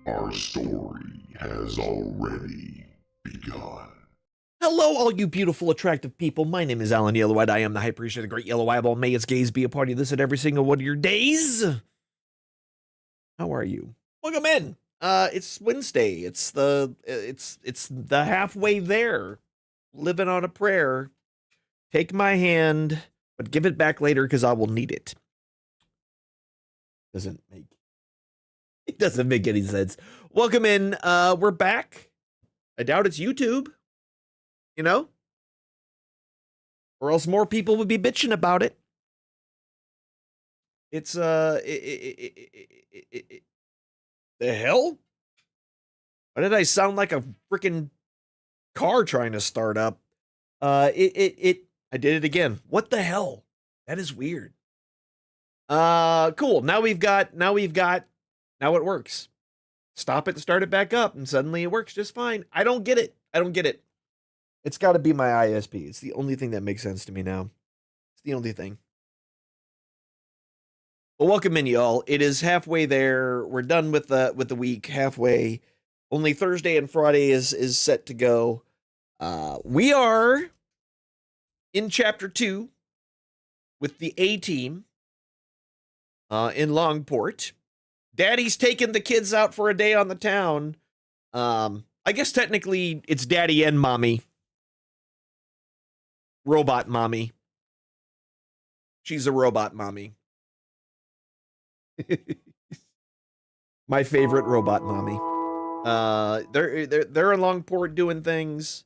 Our story has already begun. Hello, all you beautiful, attractive people. My name is Alynn Yellow-Eyed. I am the High Priest of the Great Yellow Eyeball. May its gaze be a part of this at every single one of your days. How are you? Welcome in. It's Wednesday. It's the halfway there. Living on a prayer. Take my hand, but give it back later because I will need it. It doesn't make any sense. Welcome in. We're back. I doubt it's YouTube. You know? Or else more people would be bitching about it. It's, the hell? Why did I sound like a freaking car trying to start up? I did it again. What the hell? That is weird. Cool. Now it works. Stop it and start it back up, and suddenly it works just fine. I don't get it. It's got to be my ISP. It's the only thing that makes sense to me now. It's the only thing. Well, welcome in, y'all. It is halfway there. We're done with the week, halfway. Only Thursday and Friday is set to go. We are in Chapter 2 with the A-Team in Langport. Daddy's taking the kids out for a day on the town. I guess technically it's Daddy and Mommy. Robot Mommy. She's a robot mommy. My favorite robot mommy. They're in Langport doing things.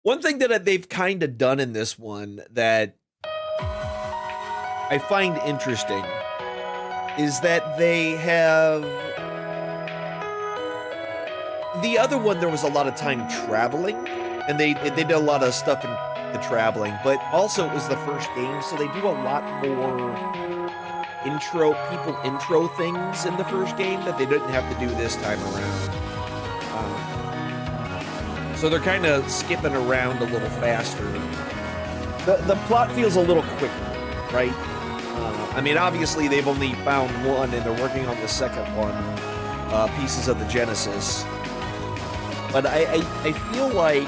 One thing that they've kind of done in this one that I find interesting is that they have... The other one, there was a lot of time traveling, and they did a lot of stuff in the traveling, but also it was the first game, so they do a lot more intro things in the first game that they didn't have to do this time around. So they're kind of skipping around a little faster. The plot feels a little quicker, right? I mean, obviously they've only found one, and they're working on the second one, Pieces of the Genesis. But I feel like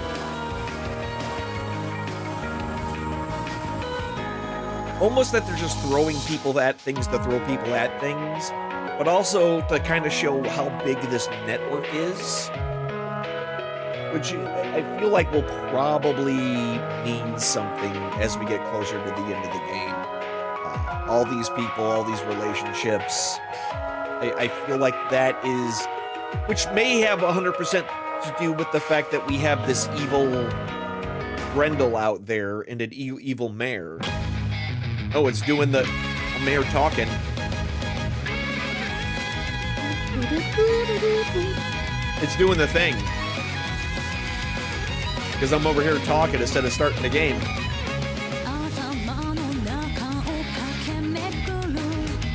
almost that they're just throwing people at things to throw people at things, but also to kind of show how big this network is, which I feel like will probably mean something as we get closer to the end of the game. All these people, all these relationships, I feel like that is, which may have 100% to do with the fact that we have this evil Grendel out there and an evil mayor. Oh, it's doing the mayor talking. It's doing the thing. Because I'm over here talking instead of starting the game.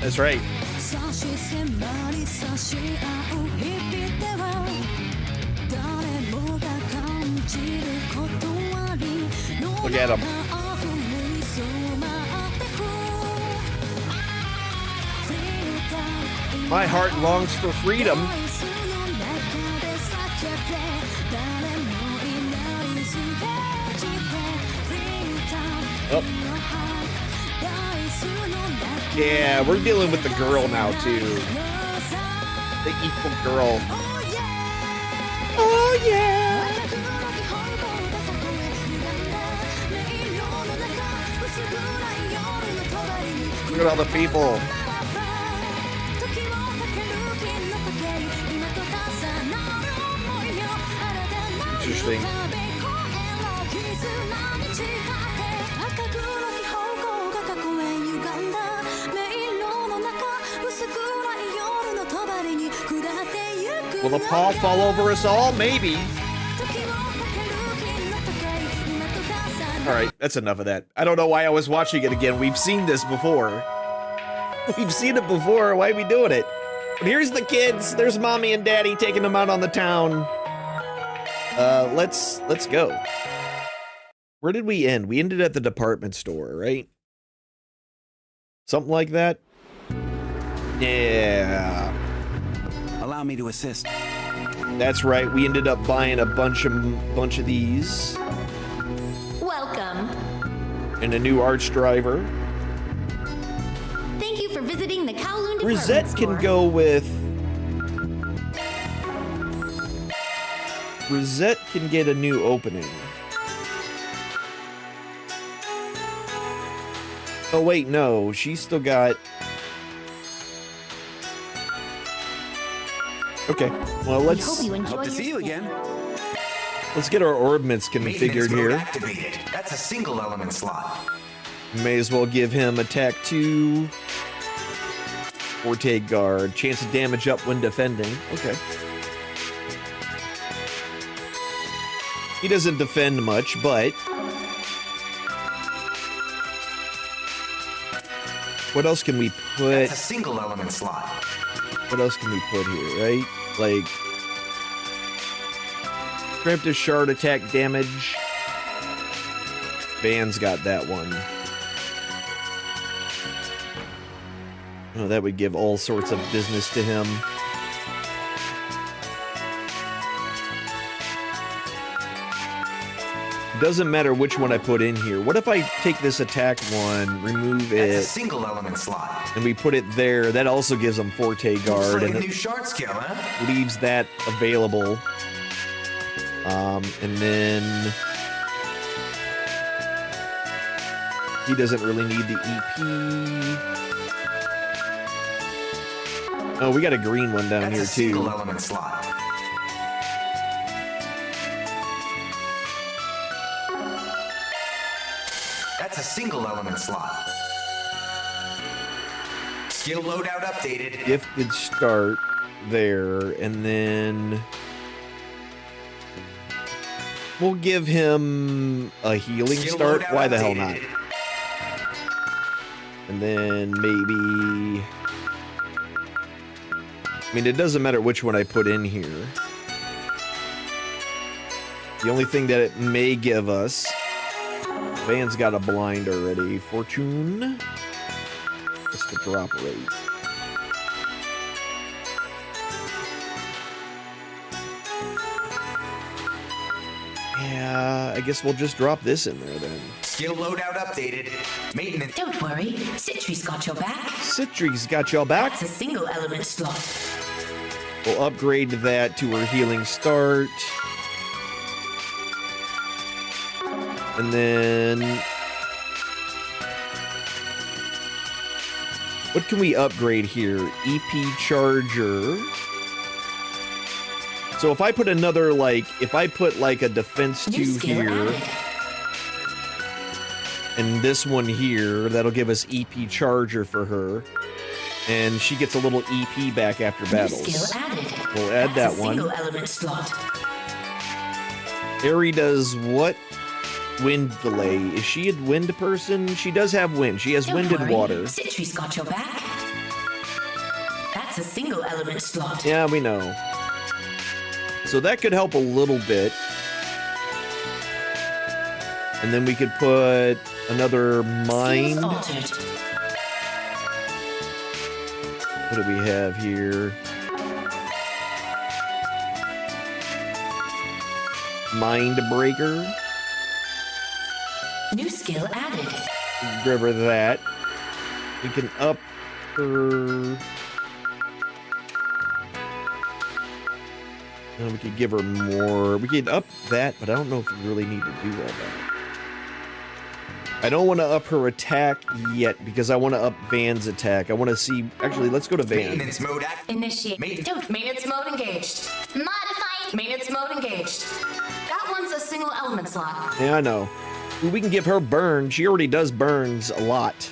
That's right. Look at him. My heart longs for freedom. Oh. Yeah, we're dealing with the girl now, too. The evil girl. Oh, yeah! Look at all the people. Interesting. Will the paw fall over us all? Maybe. Alright, that's enough of that. I don't know why I was watching it again. We've seen this before. We've seen it before. Why are we doing it? But here's the kids. There's Mommy and Daddy taking them out on the town. Let's go. Where did we end? We ended at the department store, right? Something like that? Yeah. allow me to assist. That's right. We ended up buying a bunch of these. Welcome. And a new arch driver. Thank you for visiting the Kowloon department Rosette store. can go with... Rosette can get a new opening. Oh wait, no. She's still got... Okay, well let's... Hope you enjoy Hope to your see you stay. again. Let's get our orbments configured here. Activated. That's a single element slot. May as well give him attack 2. Forte guard. Chance of damage up when defending. Okay. He doesn't defend much, but... What else can we put? That's a single element slot. What else can we put here, right? Like... Preemptive shard attack damage. Van's got that one. Oh, that would give all sorts of business to him. Doesn't matter which one I put in here. What if I take this attack one, remove That's a it, single element slot. and we put it there? That also gives him Forte Looks Guard, like and a it new shard skill, huh? leaves that available. And then... He doesn't really need the EP. Oh, we got a green one down That's here, a single too. element slot. That's a single element slot. Skill loadout updated. Gifted start there, and then... We'll give him a healing Skill start. loadout Why the hell not? updated. And then maybe... I mean, it doesn't matter which one I put in here. The only thing that it may give us... Van's got a blind already. Fortune. What's the drop rate? Yeah, I guess we'll just drop this in there then. Skill loadout updated. Maintenance. Don't worry, Citri's got your back. Citri's got y'all back. That's a single element slot. We'll upgrade that to her healing start. And then... What can we upgrade here? EP Charger. So if I put another, like... If I put, like, a Defense 2 New skill here... added. And this one here, that'll give us EP Charger for her. And she gets a little EP back after New battles. skill added. We'll add That's that a one. single element slot. Ari does what? Wind delay. Is she a wind person? She does have wind. She has Don't wind and worry, water. Citri's got your back. That's a single element slot. Yeah, we know. So that could help a little bit. And then we could put another mind. Skills altered. What do we have here? Mind Breaker. New skill added. Give her that. We can up her... We could give her more. We could up that, but I don't know if we really need to do all that. I don't want to up her attack yet because I want to up Van's attack. I want to see... Actually, let's go to Van. Maintenance mode active. Initiate. Don't. Maintenance mode engaged. Modify. Maintenance mode engaged. That one's a single element slot. Yeah, I know. We can give her burn. She already does burns a lot.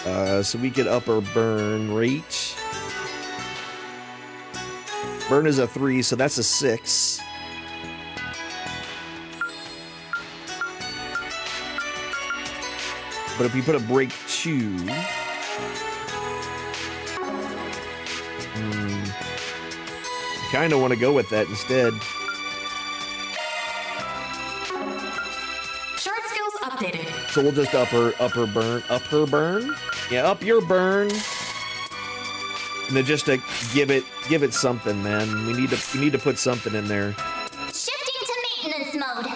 So we could up her burn rate. Burn is a 3, so that's a 6. But if we put a break 2... kind of want to go with that instead. Shard skills updated. So we'll just up her burn. Up her burn? Yeah, up your burn. And then just to give it something, man. We need to put something in there. Shifting to maintenance mode.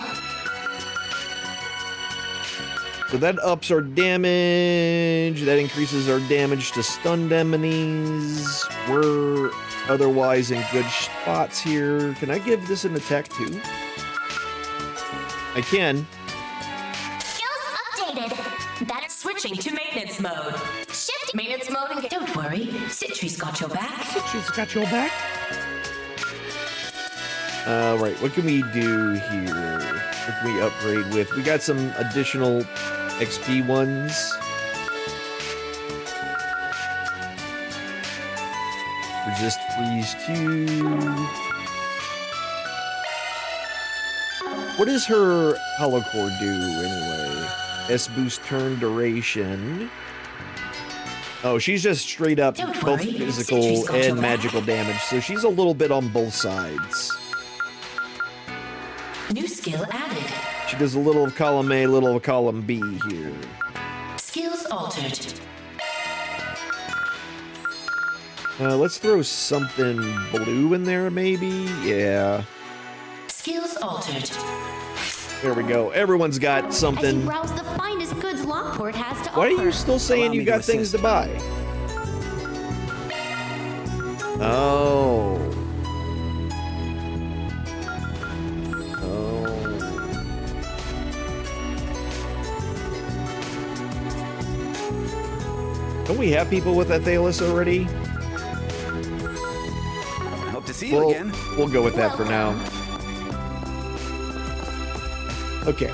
So that ups our damage. That increases our damage to stunned enemies. We're otherwise in good spots here. Can I give this an attack too? I can. Skills updated. Better Switching to maintenance mode. shift maintenance mode and Don't worry, Citri's got your back. She's got your back. Right, what can we do here? What can we upgrade with? We got some additional XP ones. Resist freeze 2. What does her holocore do anyway? S boost turn duration. Oh, she's just straight up Don't both worry, physical Citri's got your and back. magical damage, so she's a little bit on both sides. New skill added. She does a little of column A, little of column B here. Skills altered. Let's throw something blue in there, maybe? Yeah. Skills altered. There we go. Everyone's got as you something. browse the finest goods Langport has to Why are offer. you still saying Allow you me to got things to buy? Oh. Oh. Don't we have people with Athelis already? Hope to see you again. We'll go with that for now. Okay.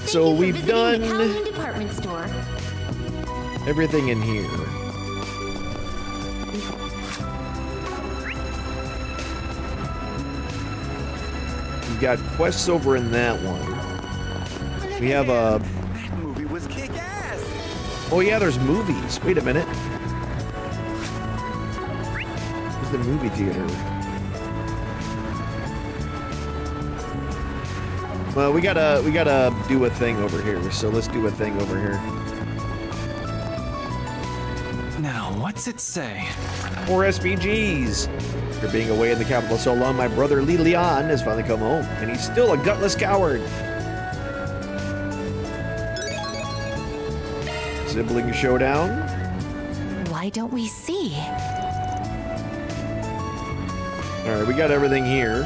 So Thank you for we've visiting done the Halloween department store. everything in here. We've got quests over in that one. We have a... That movie was kick-ass. Oh yeah, there's movies. Wait a minute. Where's the movie theater? Well, we gotta do a thing over here. So let's do a thing over here. Now, what's it say? More SPGs. After being away in the capital so long, my brother Lee Leon has finally come home, and he's still a gutless coward. Sibling showdown. Why don't we see? All right, we got everything here.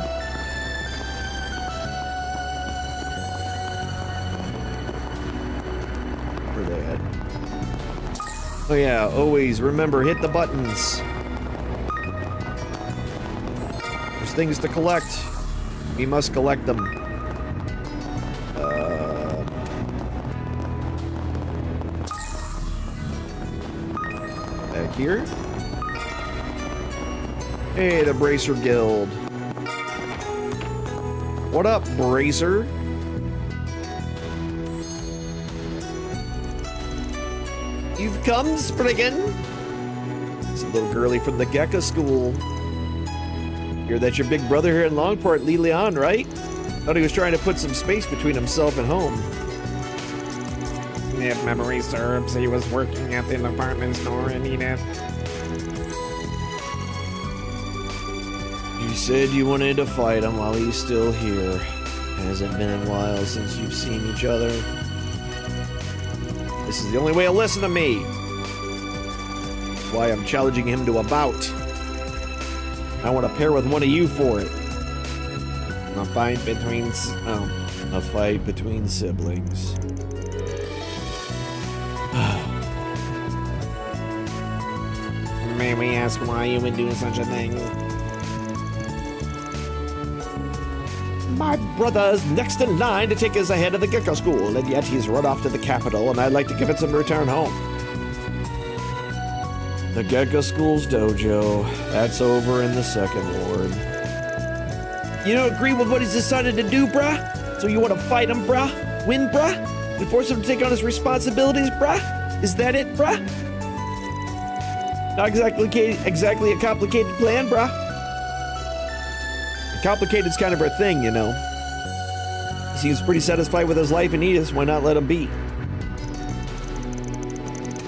Where they at? Oh yeah, always remember, hit the buttons. There's things to collect. We must collect them. Back here. Hey, the Bracer Guild. What up, Bracer? You've come, Spriggan? It's a little girlie from the Gecko School. Hear that's your big brother here in Langport, Lee Leon, right? Thought he was trying to put some space between himself and home. If memory serves, he was working at the department store in Edith. You said you wanted to fight him while he's still here. Hasn't been a while since you've seen each other. This is the only way to listen to me. That's why I'm challenging him to a bout. I want to pair with one of you for it. A fight between A fight between siblings. May we ask why you would do such a thing? My brother's next in line to take his ahead of the Gecko School, and yet he's run off to the capital, and I'd like to give it some return home. The Gecko School's dojo. That's over in the second ward. You don't agree with what he's decided to do, bruh? So you want to fight him, bruh? Win, bruh? And force him to take on his responsibilities, bruh? Is that it, bruh? Not exactly a complicated plan, bruh. Complicated's kind of her thing, you know. He seems pretty satisfied with his life in Edith. Why not let him be?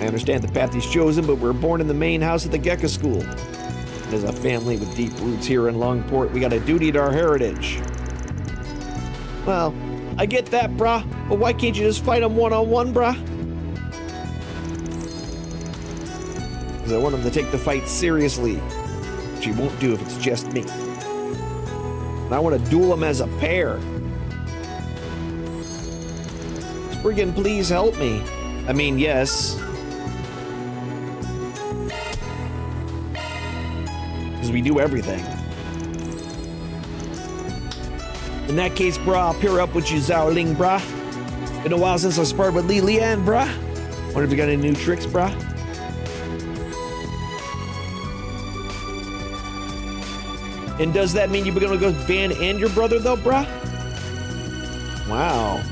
I understand the path he's chosen, but we're born in the main house of the Gecko School. And as a family with deep roots here in Langport, we got a duty to our heritage. Well, I get that, brah, but why can't you just fight him one-on-one, brah? Because I want him to take the fight seriously, which he won't do if it's just me. And I want to duel him as a pair. Spriggan, please help me. I mean, yes. Because we do everything. In that case, brah, I'll pair up with you, Alynn, brah. Been a while since I sparred with Leanne, brah. Wonder if you got any new tricks, brah? And does that mean you're gonna go Van and your brother, though, brah? Wow.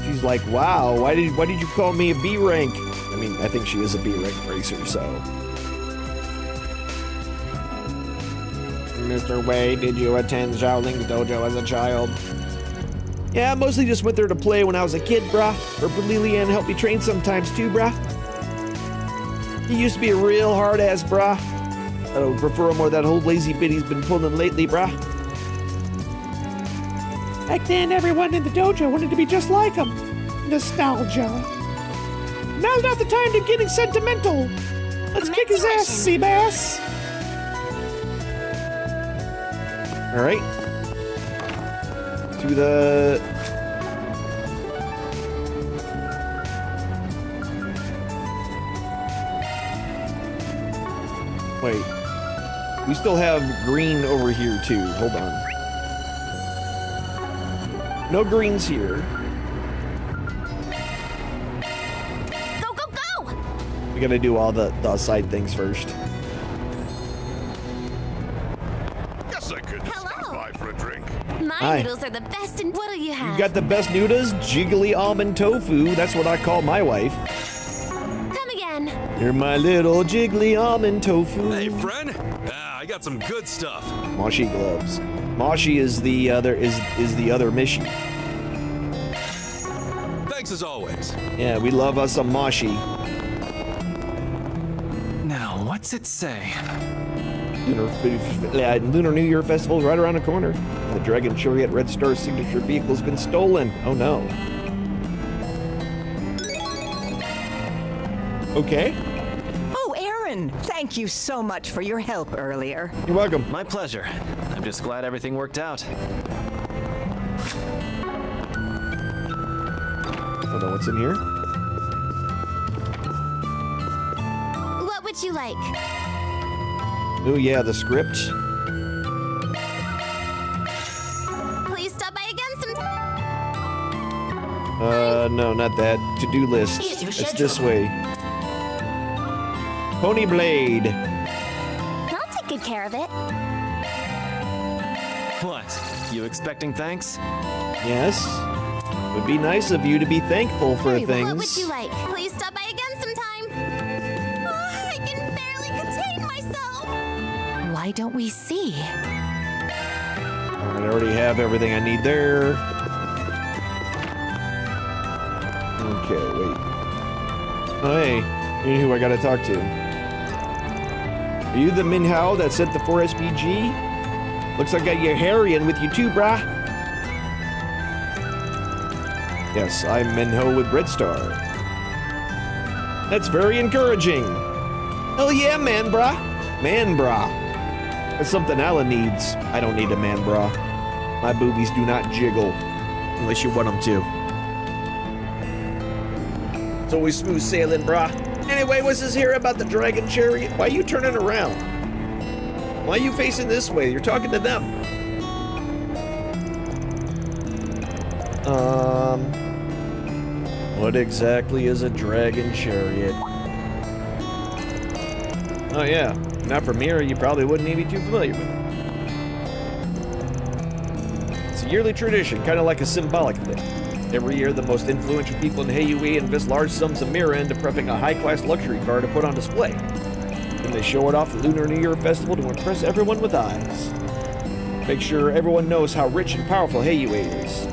She's like, wow, why did you call me a B rank? I mean, I think she is a B rank racer, so. Mr. Wade, did you attend Xiaoling's dojo as a child? Yeah, I mostly just went there to play when I was a kid, brah. Or Leanne helped me train sometimes too, brah. He used to be a real hard-ass, brah. I would prefer him more that whole lazy bit he's been pulling lately, brah. Back then, everyone in the dojo wanted to be just like him. Nostalgia. Now's not the time to getting sentimental. Let's kick his ass, Seabass. All right. To the... Wait. We still have green over here, too. Hold on. No greens here. Go, go, go! We gotta do all the side things first. Guess I could stop by for a drink. My Hi. noodles are the best, and what'll you have? You got the best noodles, jiggly almond tofu. That's what I call my wife. Come again. You're my little jiggly almond tofu. Hey, friend. I got some good stuff. Moshi gloves. Moshi is the other is the other Mishi. Thanks as always. Yeah, we love us some Moshi. Now, what's it say? Lunar New Year Festival is right around the corner. The Dragon Chariot Red Star signature vehicle has been stolen. Oh no. Okay. Oh, Aaron, thank you so much for your help earlier. You're welcome. My pleasure. I'm just glad everything worked out. Hold on, what's in here? What would you like? Oh yeah, the script. Please stop by again sometime. No, not that. To-do list. Here's your It's this schedule. way. Pony Blade. I'll take good care of it. What? You expecting thanks? Yes. Would be nice of you to be thankful for things. What would you like? Please stop by again sometime. Oh, I can barely contain myself. Why don't we see? Alright, I already have everything I need there. Okay, wait. Oh, hey. You know who I gotta talk to. Are you the Minhao that sent the 4SPG? Looks like I got your Harrian with you too, brah. Yes, I'm Minho with Red Star. That's very encouraging. Hell yeah, man, brah. Man, brah. That's something Alynn needs. I don't need a man, brah. My boobies do not jiggle. Unless you want them to. It's always smooth sailing, brah. Anyway, what's this here about the Dragon Chariot? Why are you turning around? Why are you facing this way? You're talking to them. What exactly is a Dragon Chariot? Oh yeah, not from here, you probably wouldn't even be too familiar with it. It's a yearly tradition, kind of like a symbolic thing. Every year, the most influential people in Heiyue invest large sums of mirror into prepping a high-class luxury car to put on display. Then they show it off at the Lunar New Year Festival to impress everyone with eyes. Make sure everyone knows how rich and powerful Heiyue is.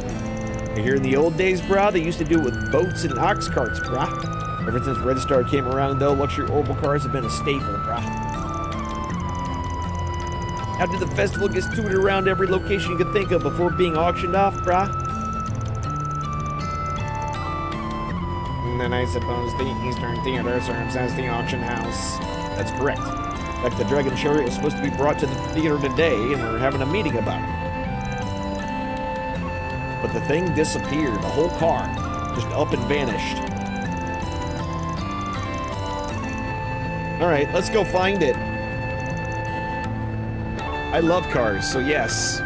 Here in the old days, brah, they used to do it with boats and ox carts, brah. Ever since Red Star came around, though, luxury orbital cars have been a staple, brah. After the festival gets toured around every location you could think of before being auctioned off, brah. And then I suppose the Eastern Theater serves as the auction house. That's correct. In fact, the Dragon Chariot was supposed to be brought to the theater today, and we're having a meeting about it. But the thing disappeared. The whole car just up and vanished. All right, let's go find it. I love cars, so yes.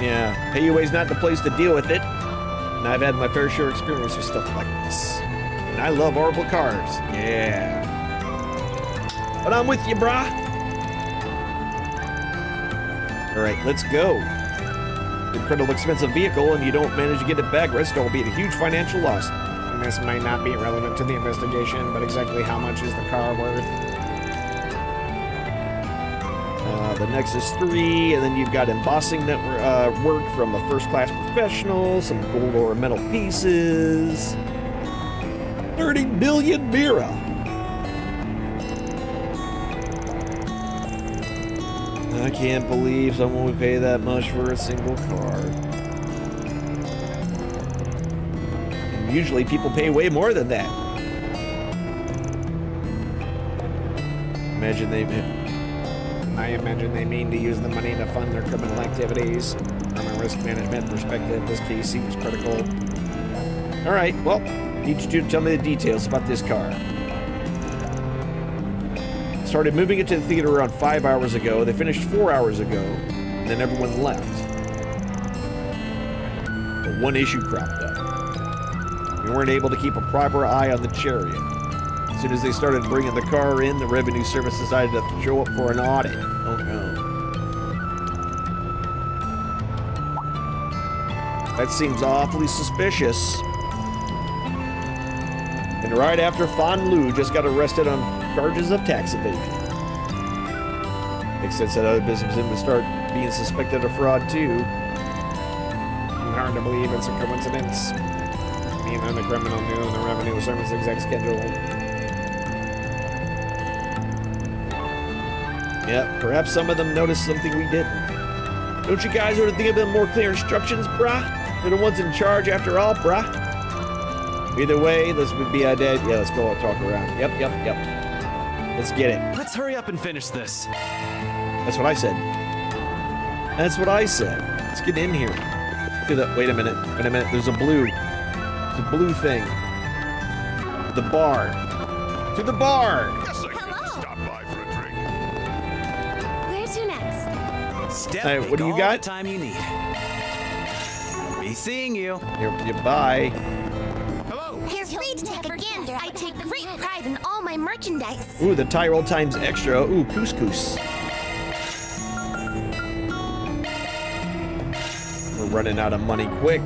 Yeah, PUA's not the place to deal with it. And I've had my fair share of experience with stuff like this. And I love orbital cars. Yeah. But I'm with you, brah. All right, let's go. Incredible expensive vehicle, and you don't manage to get it back, Red Star will be at a huge financial loss. And this might not be relevant to the investigation, but exactly how much is the car worth? The Nexus 3, and then you've got embossing that work from a first-class professional, some gold or metal pieces. 30 billion Mira. I can't believe someone would pay that much for a single car. And usually people pay way more than that. I imagine they mean to use the money to fund their criminal activities. From a risk management perspective, this case seems critical. All right, well, need you to tell me the details about this car. Started moving it to the theater around 5 hours ago. They finished 4 hours ago, and then everyone left. But one issue cropped up. We weren't able to keep a proper eye on the Chariot. As soon as they started bringing the car in, the Revenue Service decided to show up for an audit. Oh no. That seems awfully suspicious. And right after Fan Lu just got arrested on charges of tax evasion. Makes sense that other businesses would start being suspected of fraud too. Hard to believe it's a coincidence. Neither the criminal knew the Revenue Service exec schedule. Yeah, perhaps some of them noticed something we didn't. Don't you guys ought to think of them more clear instructions, brah? They're the ones in charge after all, brah. Either way, this would be a dead. Yeah, let's go and talk around. Yep. Let's get it. Let's hurry up and finish this. That's what I said. That's what I said. Let's get in here. Do that. Wait a minute. There's a blue thing. The bar. To the bar. Guess I could stop by for a drink. Where to next? Step, Hey, what do you all got? The time you need. Be seeing you. Here, bye. Hello. You're free to take a gander. I take great pride in all my merchandise. Ooh, the Tyrol times extra. Ooh, couscous. We're running out of money quick.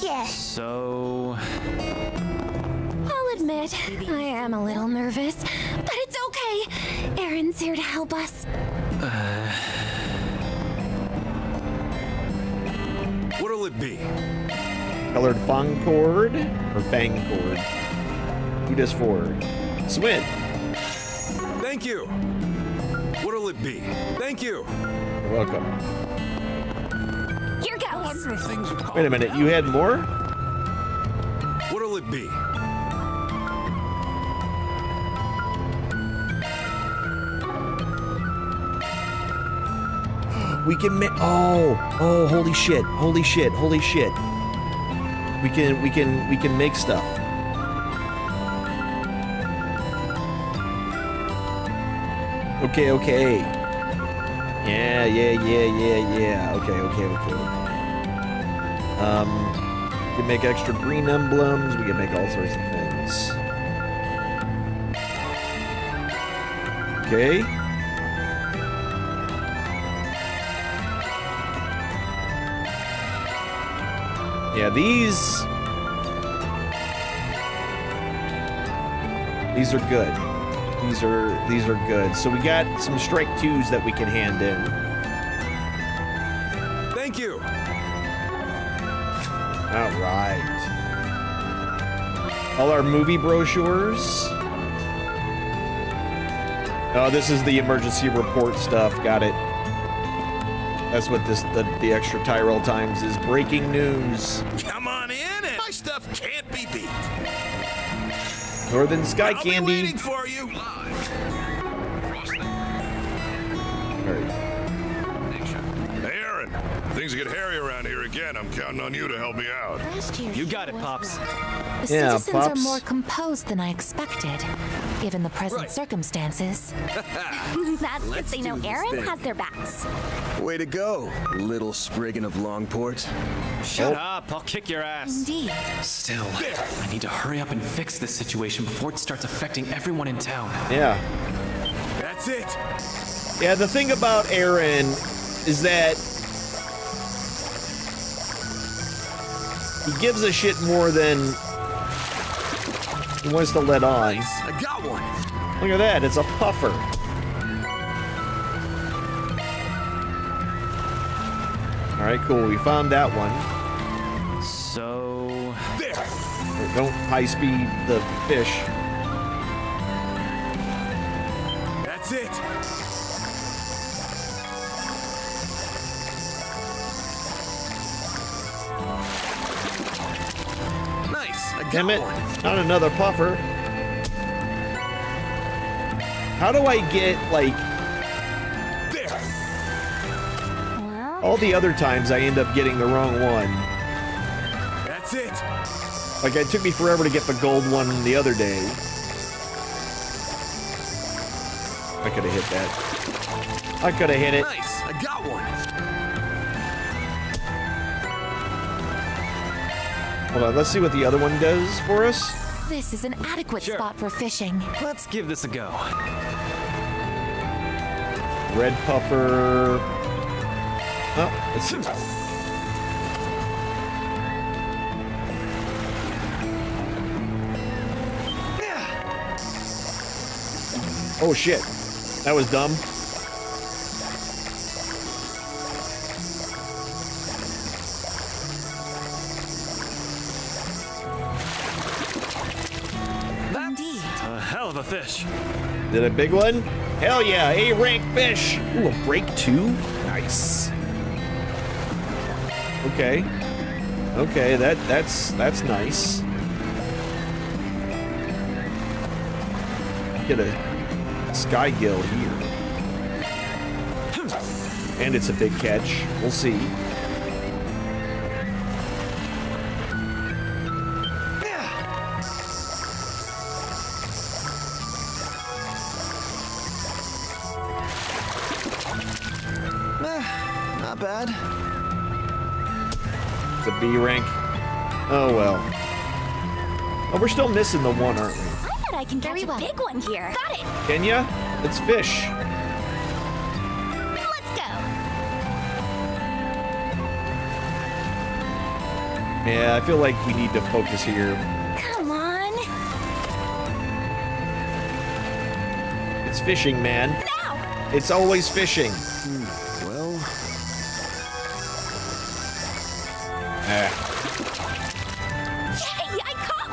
Yes. So, I'll admit, I am a little nervous, but it's okay. Aaron's here to help us. What'll it be? Colored fang cord or fang cord? Who does forward? Swin. Thank you. What'll it be? Thank you. You're welcome. Here goes. Wait a minute, you had more? What'll it be? We can make. Oh, holy shit! We can make stuff. Okay. Yeah. Okay. We can make extra green emblems. We can make all sorts of things. Okay. Yeah, these are good. These are good. So we got some strike 2s that we can hand in. Thank you. All right. All our movie brochures. Oh, this is the emergency report stuff. Got it. That's what the extra Tyrell Times is. Breaking news. Come on in, and my stuff can't be beat. Northern Sky I'll Candy. be waiting for you. Hey, Aaron. Things get hairy around here again. I'm counting on you to help me out. Last year You he got it, was Pops. wrong. The Yeah, citizens Pops. are more composed than I expected, given the present Right. circumstances. That's because they know Aaron has their backs. Way to go, little Spriggan of Langport. Shut up, I'll kick your ass. Indeed. Still, I need to hurry up and fix this situation before it starts affecting everyone in town. Yeah. That's it. Yeah, the thing about Aaron is that he gives a shit more than he wants to let on. I got one. Look at that, it's a puffer. All right, cool. We found that one. So... Don't high speed the fish. That's it. Nice. I got Damn it, one. not another puffer. How do I get, like... All the other times I end up getting the wrong one. That's it. Like, it took me forever to get the gold one the other day. I could have hit that. I could have hit it. Nice. I got one. Hold on, let's see what the other one does for us. This is an adequate spot for fishing. let's give this a go. Red puffer. Oh, let's see. Oh shit. That was dumb. Indeed. A hell of a fish. Did a big one? Hell yeah, A-rank fish. Ooh, a break 2? Nice. Okay. Okay, that's nice. Get a sky gill here. And it's a big catch. We'll see. Not bad. It's a B rank. Oh well. Oh, we're still missing the one, aren't we? I bet I can catch Very a well. big one here. Got it. Can ya? It's fish. Let's go. Yeah, I feel like we need to focus here. Come on. It's fishing, man. Now. It's always fishing. Well, Yay, I caught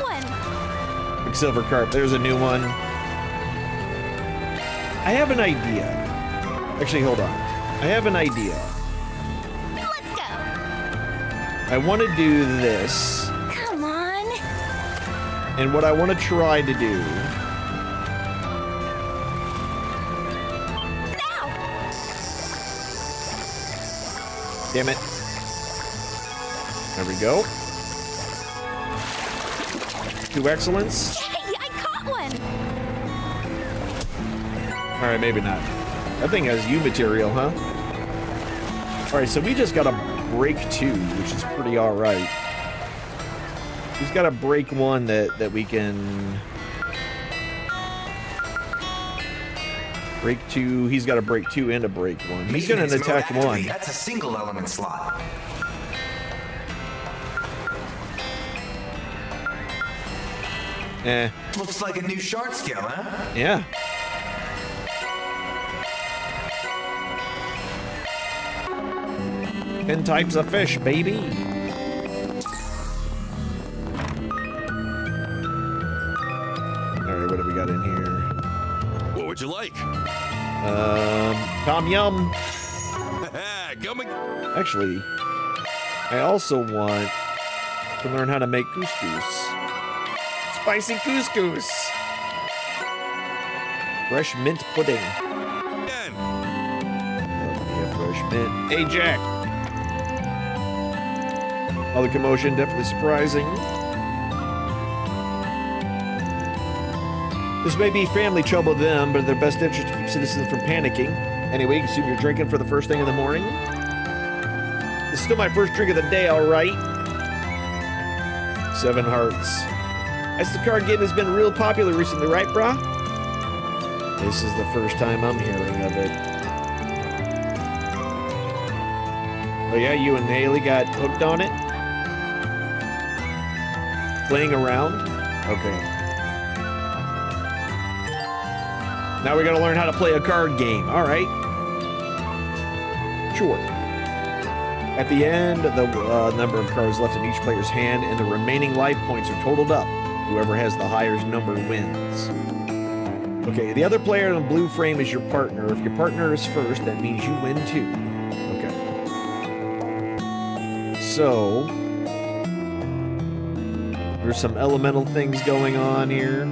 one. Big silver carp. There's a new one. I have an idea. Actually, hold on. I have an idea. Let's go. I want to do this. Come on. And what I want to try to do... Now. Damn it. There we go. To excellence. Yay, I caught one. Alright, maybe not. That thing has U material, huh? Alright, so we just got a break 2, which is pretty alright. He's got a break 1 that we can... Break 2, he's got a break 2 and a break 1. He's got an attack 1. That's a single element slot. Eh, Looks like a new shark skill, huh? yeah. 10 types of fish, baby. Alright, what do we got in here? What would you like? Tom Yum. Come again. Actually, I also want to learn how to make couscous. Spicy couscous. Fresh mint pudding. Yeah, fresh mint. Hey, Jack. All the commotion, definitely surprising. This may be family trouble to them, but in their best interest to keep citizens from panicking. Anyway, you assume you're drinking for the first thing in the morning. This is still my first drink of the day, all right. 7 hearts. As the card game has been real popular recently, right, brah? This is the first time I'm hearing of it. Oh yeah, you and Haley got hooked on it? Playing around? Okay. Now we gotta learn how to play a card game. All right. Sure. At the end, the number of cards left in each player's hand and the remaining life points are totaled up. Whoever has the highest number wins. Okay, the other player in the blue frame is your partner. If your partner is first, that means you win too. Okay. So, there's some elemental things going on here.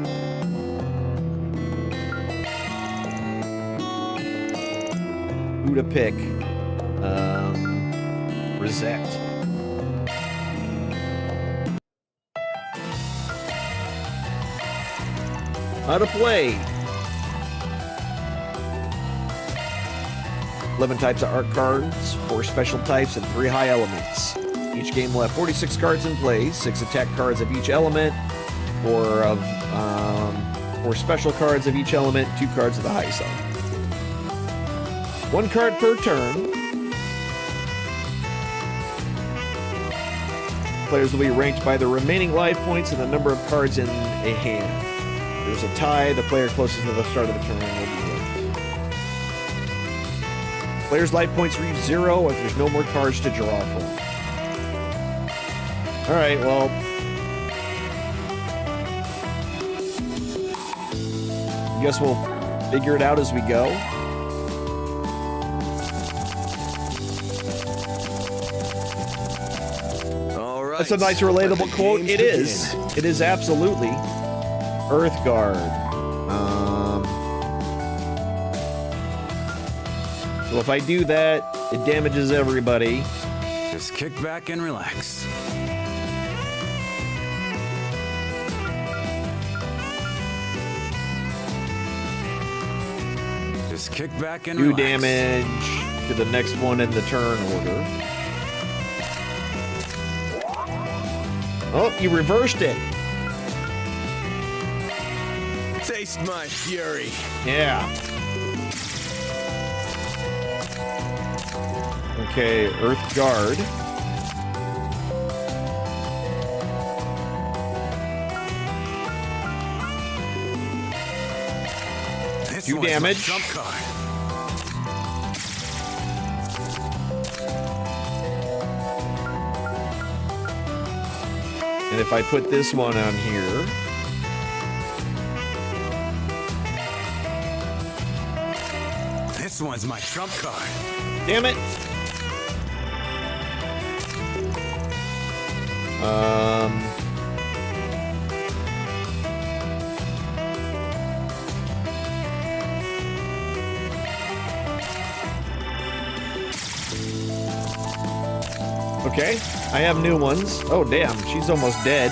Who to pick? Rosette. How to play. 11 types of art cards, 4 special types, and 3 high elements. Each game will have 46 cards in play, 6 attack cards of each element, 4 special cards of each element, 2 cards of the highest element. 1 card per turn. Players will be ranked by the remaining life points and the number of cards in a hand. If there's a tie, the player closest to the start of the turn will be ranked. Players' life points reach 0 if there's no more cards to draw from. Alright, well. I guess we'll figure it out as we go. That's a nice relatable quote. It is. It is absolutely. Earthguard. So if I do that, it damages everybody. Just kick back and relax. Just kick back and relax. 2 damage to the next one in the turn order. Oh, you reversed it. Taste my fury. Yeah. Okay, Earthguard. This 2 damage. Trump card. And if I put this one on here, this one's my trump card. Damn it. Okay, I have new ones. Oh, damn, she's almost dead.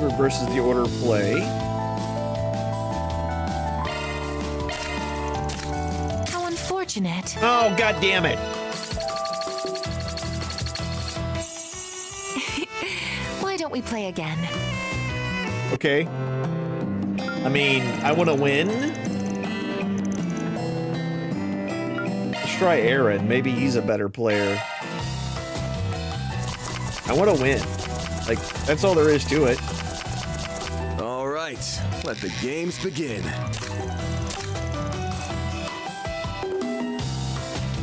Reverses the order of play. How unfortunate. Oh, god damn it. Why don't we play again? Okay. I mean, I want to win. Let's try Aaron. Maybe he's a better player. I want to win. Like, that's all there is to it. All right, let the games begin.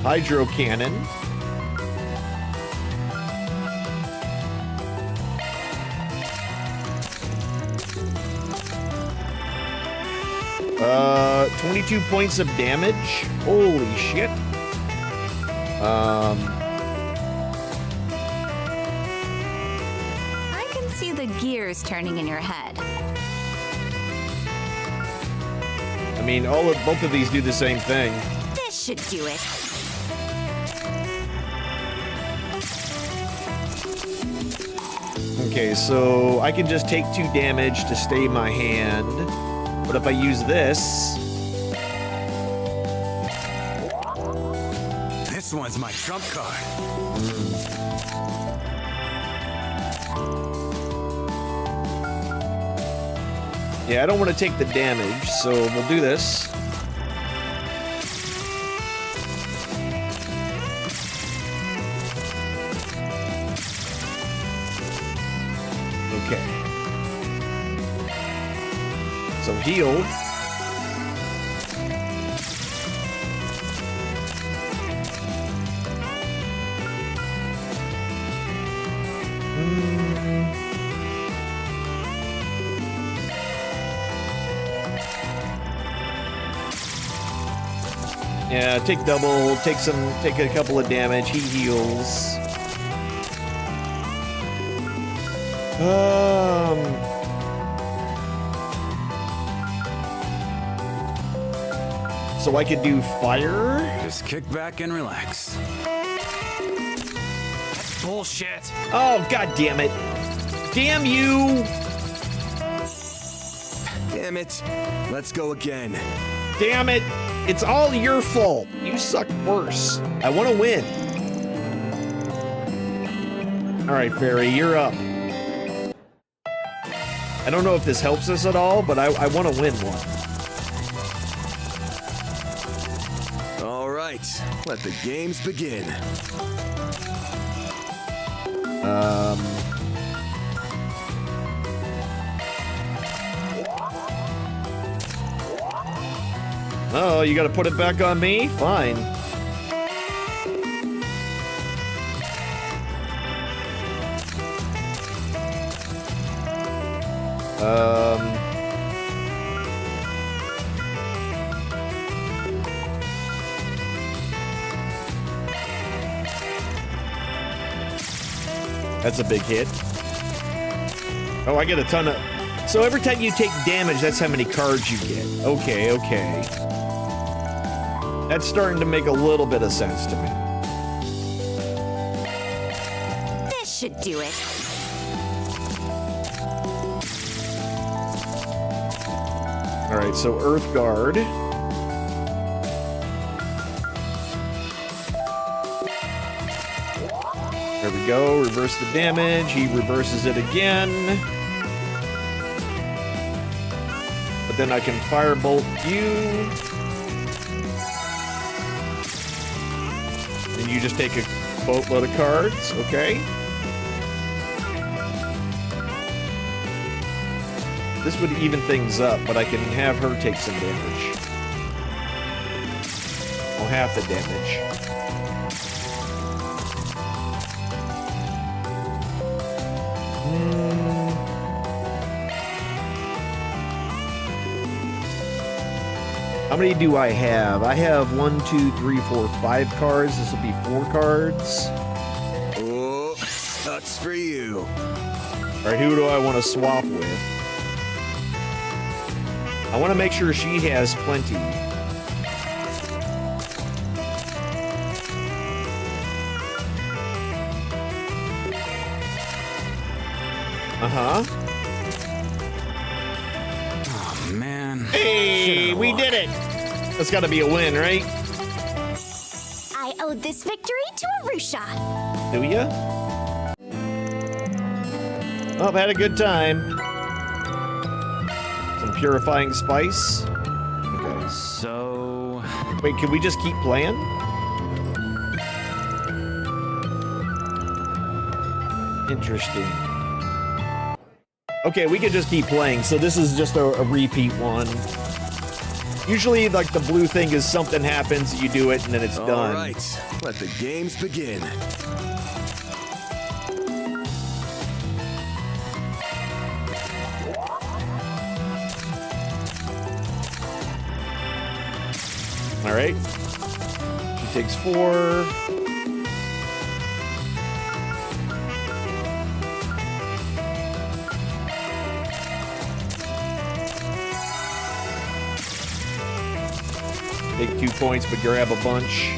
Hydro cannon. Uh, 22 points of damage. Holy shit. I can see the gears turning in your head. I mean, both of these do the same thing. This should do it. Okay, so I can just take 2 damage to stay my hand. But if I use this... This one's my trump card. Yeah, I don't want to take the damage, so we'll do this. Okay. So heal. Yeah, take double, take a couple of damage, he heals. So I could do fire? Just kick back and relax. That's bullshit. Oh, god damn it. Damn you! Damn it. Let's go again. Damn it! It's all your fault. You suck worse. I want to win. All right, Fairy, you're up. I don't know if this helps us at all, but I want to win one. All right, let the games begin. Oh, you gotta put it back on me? Fine. That's a big hit. Oh, I get a ton of... So every time you take damage, that's how many cards you get. Okay, okay. That's starting to make a little bit of sense to me. This should do it. All right, so Earth Guard. There we go, reverse the damage. He reverses it again. But then I can firebolt you. And you just take a boatload of cards, okay? This would even things up, but I can have her take some damage. Well, half the damage. How many do I have? I have 1, 2, 3, 4, 5 cards. This will be 4 cards. Oh, sucks for you. All right, who do I want to swap with? I want to make sure she has plenty. Uh-huh. Oh, man. Hey, we did it! That's got to be a win, right? I owe this victory to Arusha. Do ya? Oh, I've had a good time. Some purifying spice. Okay. So... Wait, can we just keep playing? Interesting. Okay, we could just keep playing. So this is just a repeat one. Usually, like, the blue thing is something happens, you do it, and then it's done. All right, let the games begin. All right. She takes 4. Take 2 points, but grab a bunch.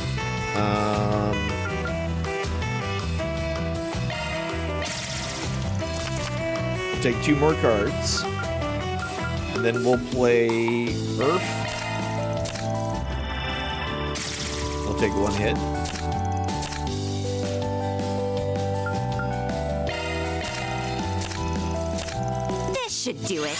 We'll take 2 more cards. And then we'll play Earth. We'll take 1 hit. This should do it.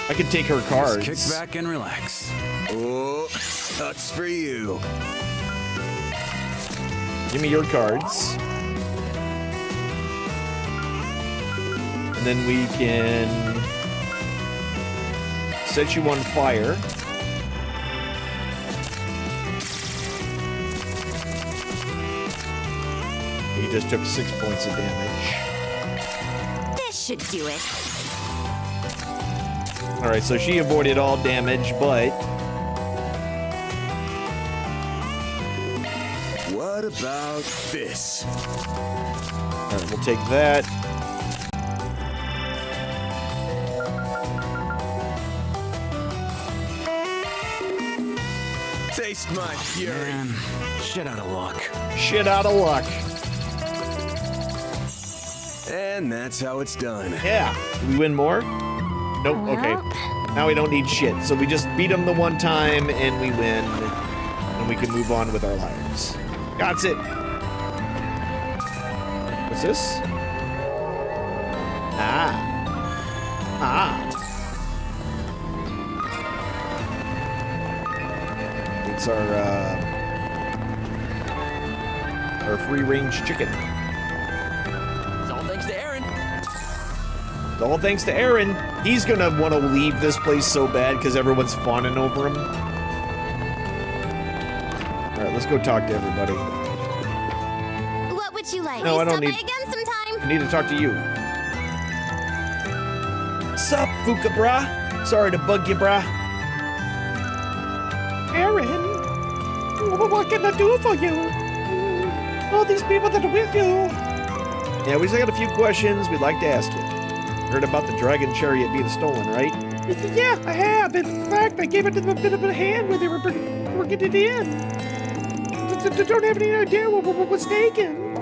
I could take her cards. Just kick back and relax. Oh, sucks for you. Give me your cards. And then we can set you on fire. You just took 6 points of damage. This should do it. All right, so she avoided all damage, but What about this? all right, we'll take that. Taste my fury. Man, shit out of luck. Shit out of luck. And that's how it's done. Yeah. Do we win more? Nope. Okay. Now we don't need shit. So we just beat them the one time and we win. And we can move on with our lives. That's it. What's this? Ah. It's our free-range chicken. It's all thanks to Aaron. It's all thanks to Aaron. He's gonna want to leave this place so bad because everyone's fawning over him. All right, let's go talk to everybody. What would you like? No, I don't Stop by need- again sometime. I need to talk to you. Sup, Fuka brah? Sorry to bug you, brah. Aaron, what can I do for you? All these people that are with you. Yeah, we just got a few questions we'd like to ask you. Heard about the dragon chariot being stolen, right? Yeah, I have. In fact, I gave it a bit of a hand when they were working it in. Don't have any idea what was taken.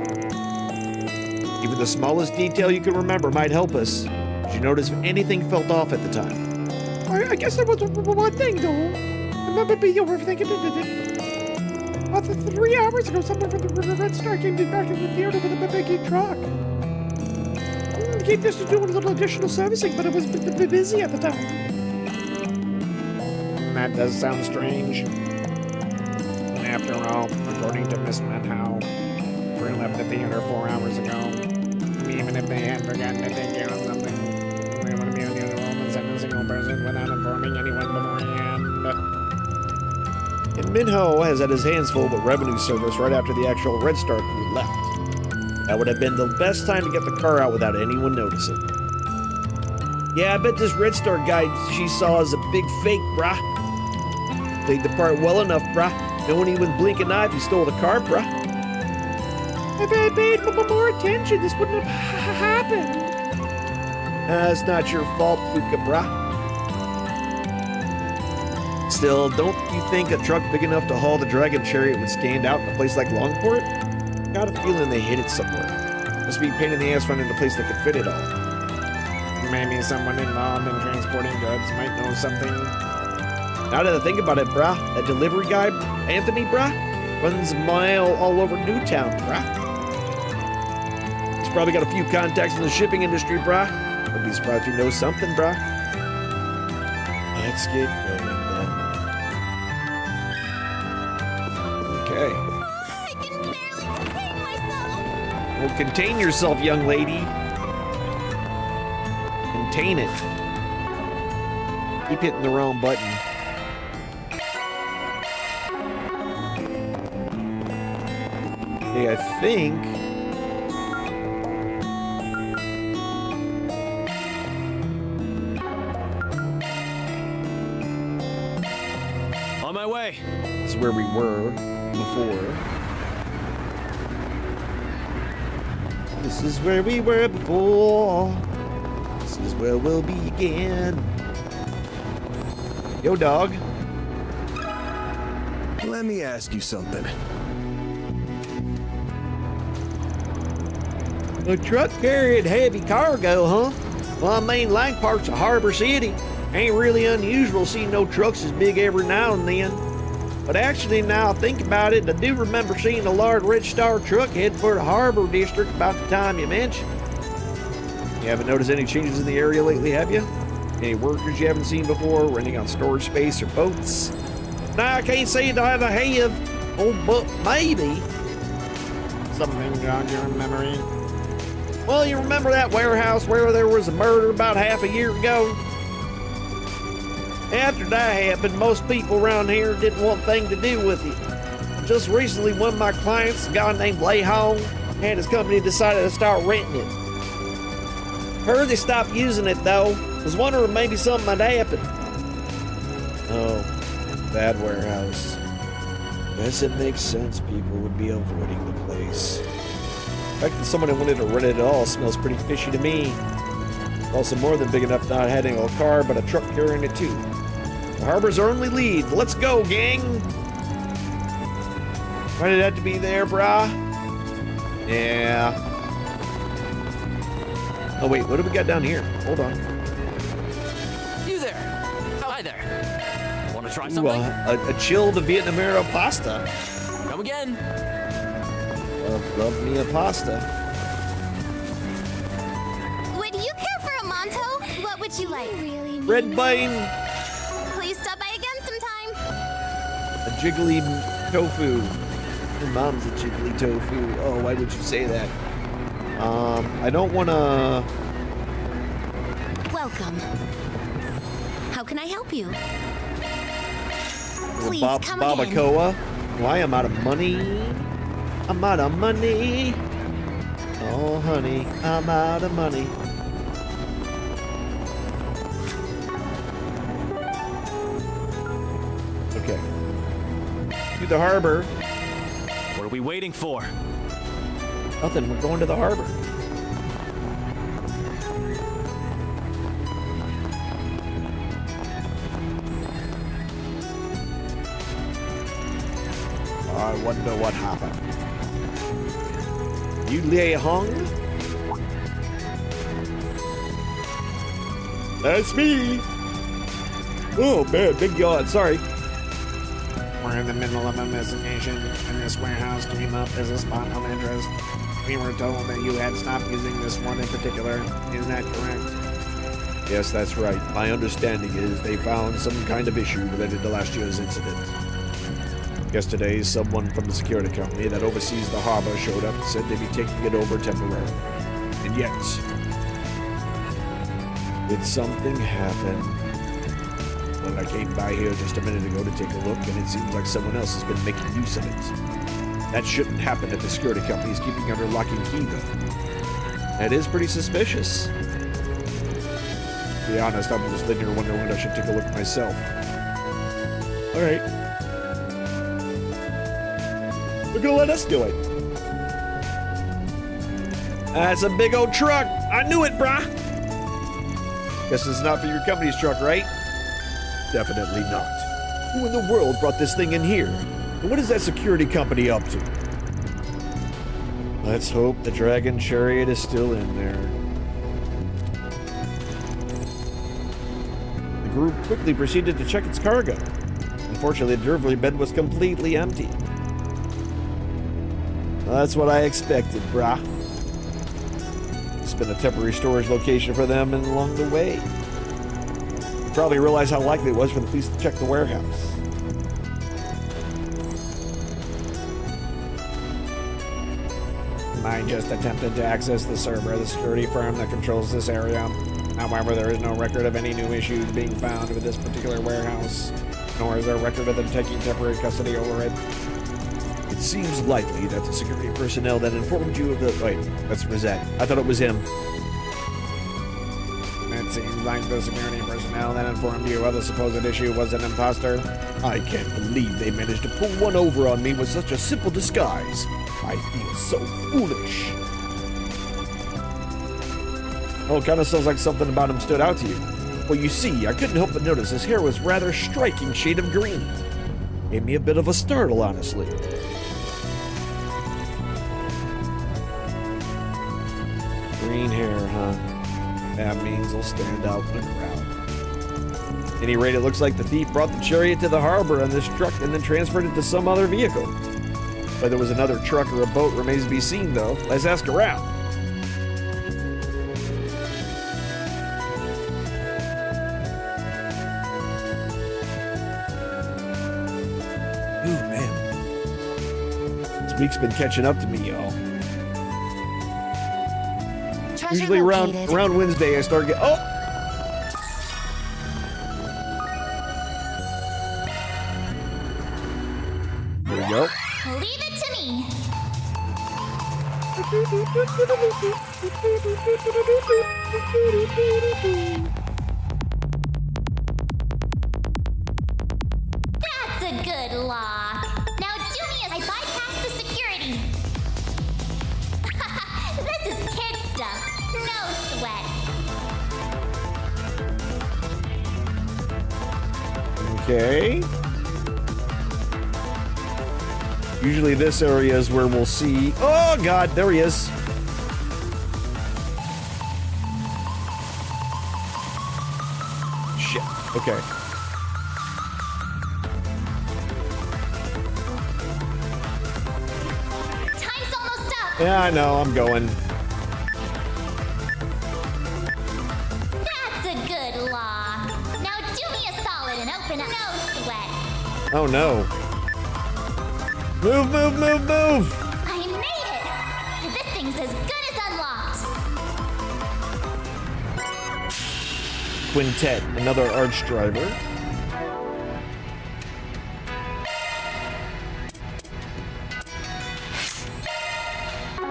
Even the smallest detail you can remember might help us. Did you notice if anything felt off at the time? I guess there was one thing, though. I remember being overthinking it. About 3 hours ago, someone from the Red Star came back in the theater with a big truck. He just to do a little additional servicing, but it was busy at the time. That does sound strange. After all, according to Miss Manhow, we left the theater 4 hours ago. Even if they had forgotten to take care of something, they would be on the other room and send a single person without informing anyone beforehand. And Minho has had his hands full with revenue service right after the actual Red Star crew left. That would have been the best time to get the car out without anyone noticing. Yeah, I bet this Red Star guy she saw is a big fake, brah. Played the part well enough, brah. No one even blink an eye if he stole the car, brah. If I had paid more attention, this wouldn't have happened. It's not your fault, Fuka, brah. Still, don't you think a truck big enough to haul the Dragon Chariot would stand out in a place like Langport? Got a feeling they hid it somewhere. Must be a pain in the ass finding a place that could fit it all. Maybe someone involved in transporting goods might know something. Now that I think about it, brah, that delivery guy, Anthony, brah, runs a mile all over Newtown, brah. He's probably got a few contacts in the shipping industry, brah. Wouldn't be surprised if he knows something, brah. Let's get going then. Okay. I can barely Well, contain yourself, young lady. Contain it. Keep hitting the wrong button. Okay, I think... On my way. this is where we were before. This is where we were before. This is where we'll be again. Yo, dog. Let me ask you something. A truck carrying heavy cargo, huh? Well, I mean, Langport's a harbor city. Ain't really unusual seeing no trucks as big every now and then. But actually, now I think about it, I do remember seeing a large Red Star truck head for the harbor district about the time you mentioned. You haven't noticed any changes in the area lately, have you? Any workers you haven't seen before renting out storage space or boats? Nah, I can't say that I have. Oh, but maybe. Something jog your memory. Well, you remember that warehouse where there was a murder about half a year ago? After that happened, most people around here didn't want a thing to do with it. Just recently, one of my clients, a guy named Hong, and his company decided to start renting it. Heard they stopped using it, though. Was wondering if maybe something might happen. Oh, that warehouse. Guess it makes sense people would be avoiding the place. The fact that someone wanted to rent it at all smells pretty fishy to me. Also more than big enough not having a car, but a truck carrying it too. The harbor's our only lead. Let's go, gang! Why did it have to be there, brah? Yeah. Oh wait, what do we got down here? Hold on. You there? Hi there. Want to try Ooh, something? a chilled Vietnamera pasta. Come again. Love me a pasta. Would you care for a Monto? What would you like? Red bean. Please stop by again sometime. A jiggly tofu. Your mom's a jiggly tofu. Oh, why would you say that? I don't want to... Welcome. How can I help you? Please come again. Babacoa. Why? I'm out of money. I'm out of money. Oh, honey, I'm out of money. Okay. To the harbor. What are we waiting for? Nothing. We're going to the harbor. I wonder what happened. You Lei Hong? That's me. Oh man, big yawn. Sorry. We're in the middle of an investigation, and this warehouse came up as a spot of interest. We were told that you had stopped using this one in particular. Is that correct? Yes, that's right. My understanding is they found some kind of issue related to last year's incident. Yesterday, someone from the security company that oversees the harbor showed up and said they'd be taking it over temporarily. And yet, did something happen? Well, I came by here just a minute ago to take a look, and it seems like someone else has been making use of it. That shouldn't happen if the security company is keeping under lock and key, though. That is pretty suspicious. To be honest, I'm just sitting here wondering when I should take a look myself. All right. They're gonna let us do it. That's a big old truck. I knew it, brah. Guess it's not for your company's truck, right? Definitely not. Who in the world brought this thing in here? And what is that security company up to? Let's hope the Dragon Chariot is still in there. The group quickly proceeded to check its cargo. Unfortunately, the delivery bed was completely empty. Well, that's what I expected, brah. It's been a temporary storage location for them and along the way. You probably realize how likely it was for the police to check the warehouse. I just attempted to access the server of the security firm that controls this area. However, there is no record of any new issues being found with this particular warehouse, nor is there a record of them taking temporary custody over it. It seems likely that the security personnel that informed you of the... Wait, that's Rosette. I thought it was him. It seems like the security personnel that informed you of the supposed issue was an imposter. I can't believe they managed to pull one over on me with such a simple disguise. I feel so foolish. Oh, it kind of sounds like something about him stood out to you. Well, you see, I couldn't help but notice his hair was rather striking shade of green. Gave me a bit of a startle, honestly. Green hair, huh? That means he'll stand out in the crowd. At any rate, it looks like the thief brought the chariot to the harbor on this truck and then transferred it to some other vehicle. Whether it was another truck or a boat remains to be seen, though. Let's ask around. Ooh, man. This week's been catching up to me, y'all. Usually around Wednesday, I start getting... Oh! There we go. Leave it to me. That's a good lock. Now do me as I bypass the security. This is kid stuff. No sweat. Okay. Usually this area is where we'll see... Oh, God, there he is. Shit. Okay. Time's almost up. Yeah, I know, I'm going. That's a good lock. Now do me a solid and open up. No sweat. Oh, no. Move, move, move, move! I made it! This thing's as good as unlocked. Quintet, another arch driver.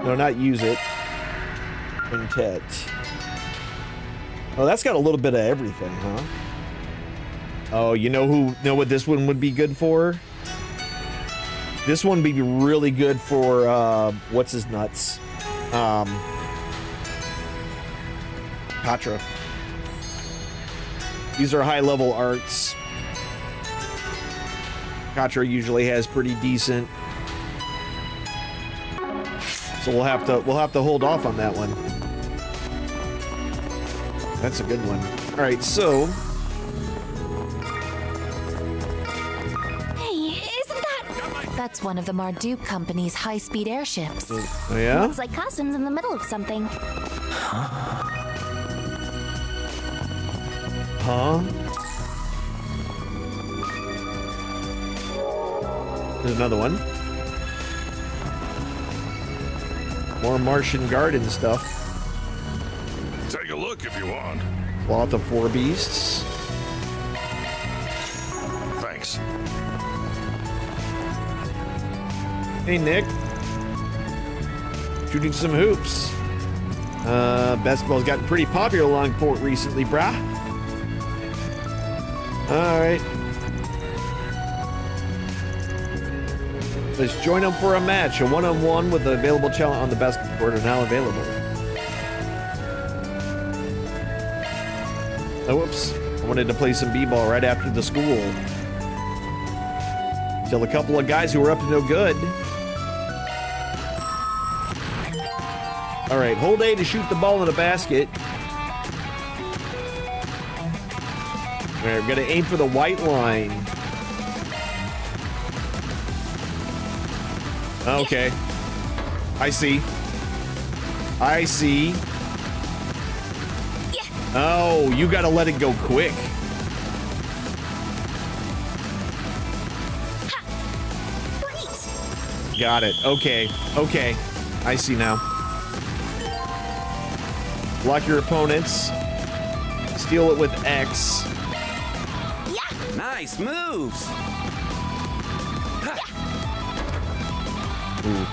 No, not use it. Quintet. Oh, that's got a little bit of everything, huh? Oh, you know what this one would be good for? This one would be really good for, what's his nuts? Patra. These are high-level arts. Patra usually has pretty decent. So we'll have to hold off on that one. That's a good one. All right, so That's one of the Marduk Company's high-speed airships. Oh, yeah? Looks like costumes in the middle of something. Huh? There's another one. More Martian Garden stuff. Take a look if you want. Cloth of Four Beasts. Thanks. Hey, Nick. Shooting some hoops. Basketball's gotten pretty popular along Langport recently, brah. Alright. Let's join them for a match. A one-on-one with the available challenge on the basketball court are now available. Oh, whoops. I wanted to play some b-ball right after the school. Till a couple of guys who were up to no good. All right, hold A to shoot the ball in the basket. All right, we're gonna aim for the white line. Okay. I see. I see. Oh, you gotta let it go quick. Got it. Okay. Okay. I see now. Block your opponents. Steal it with X. Nice moves. Ooh.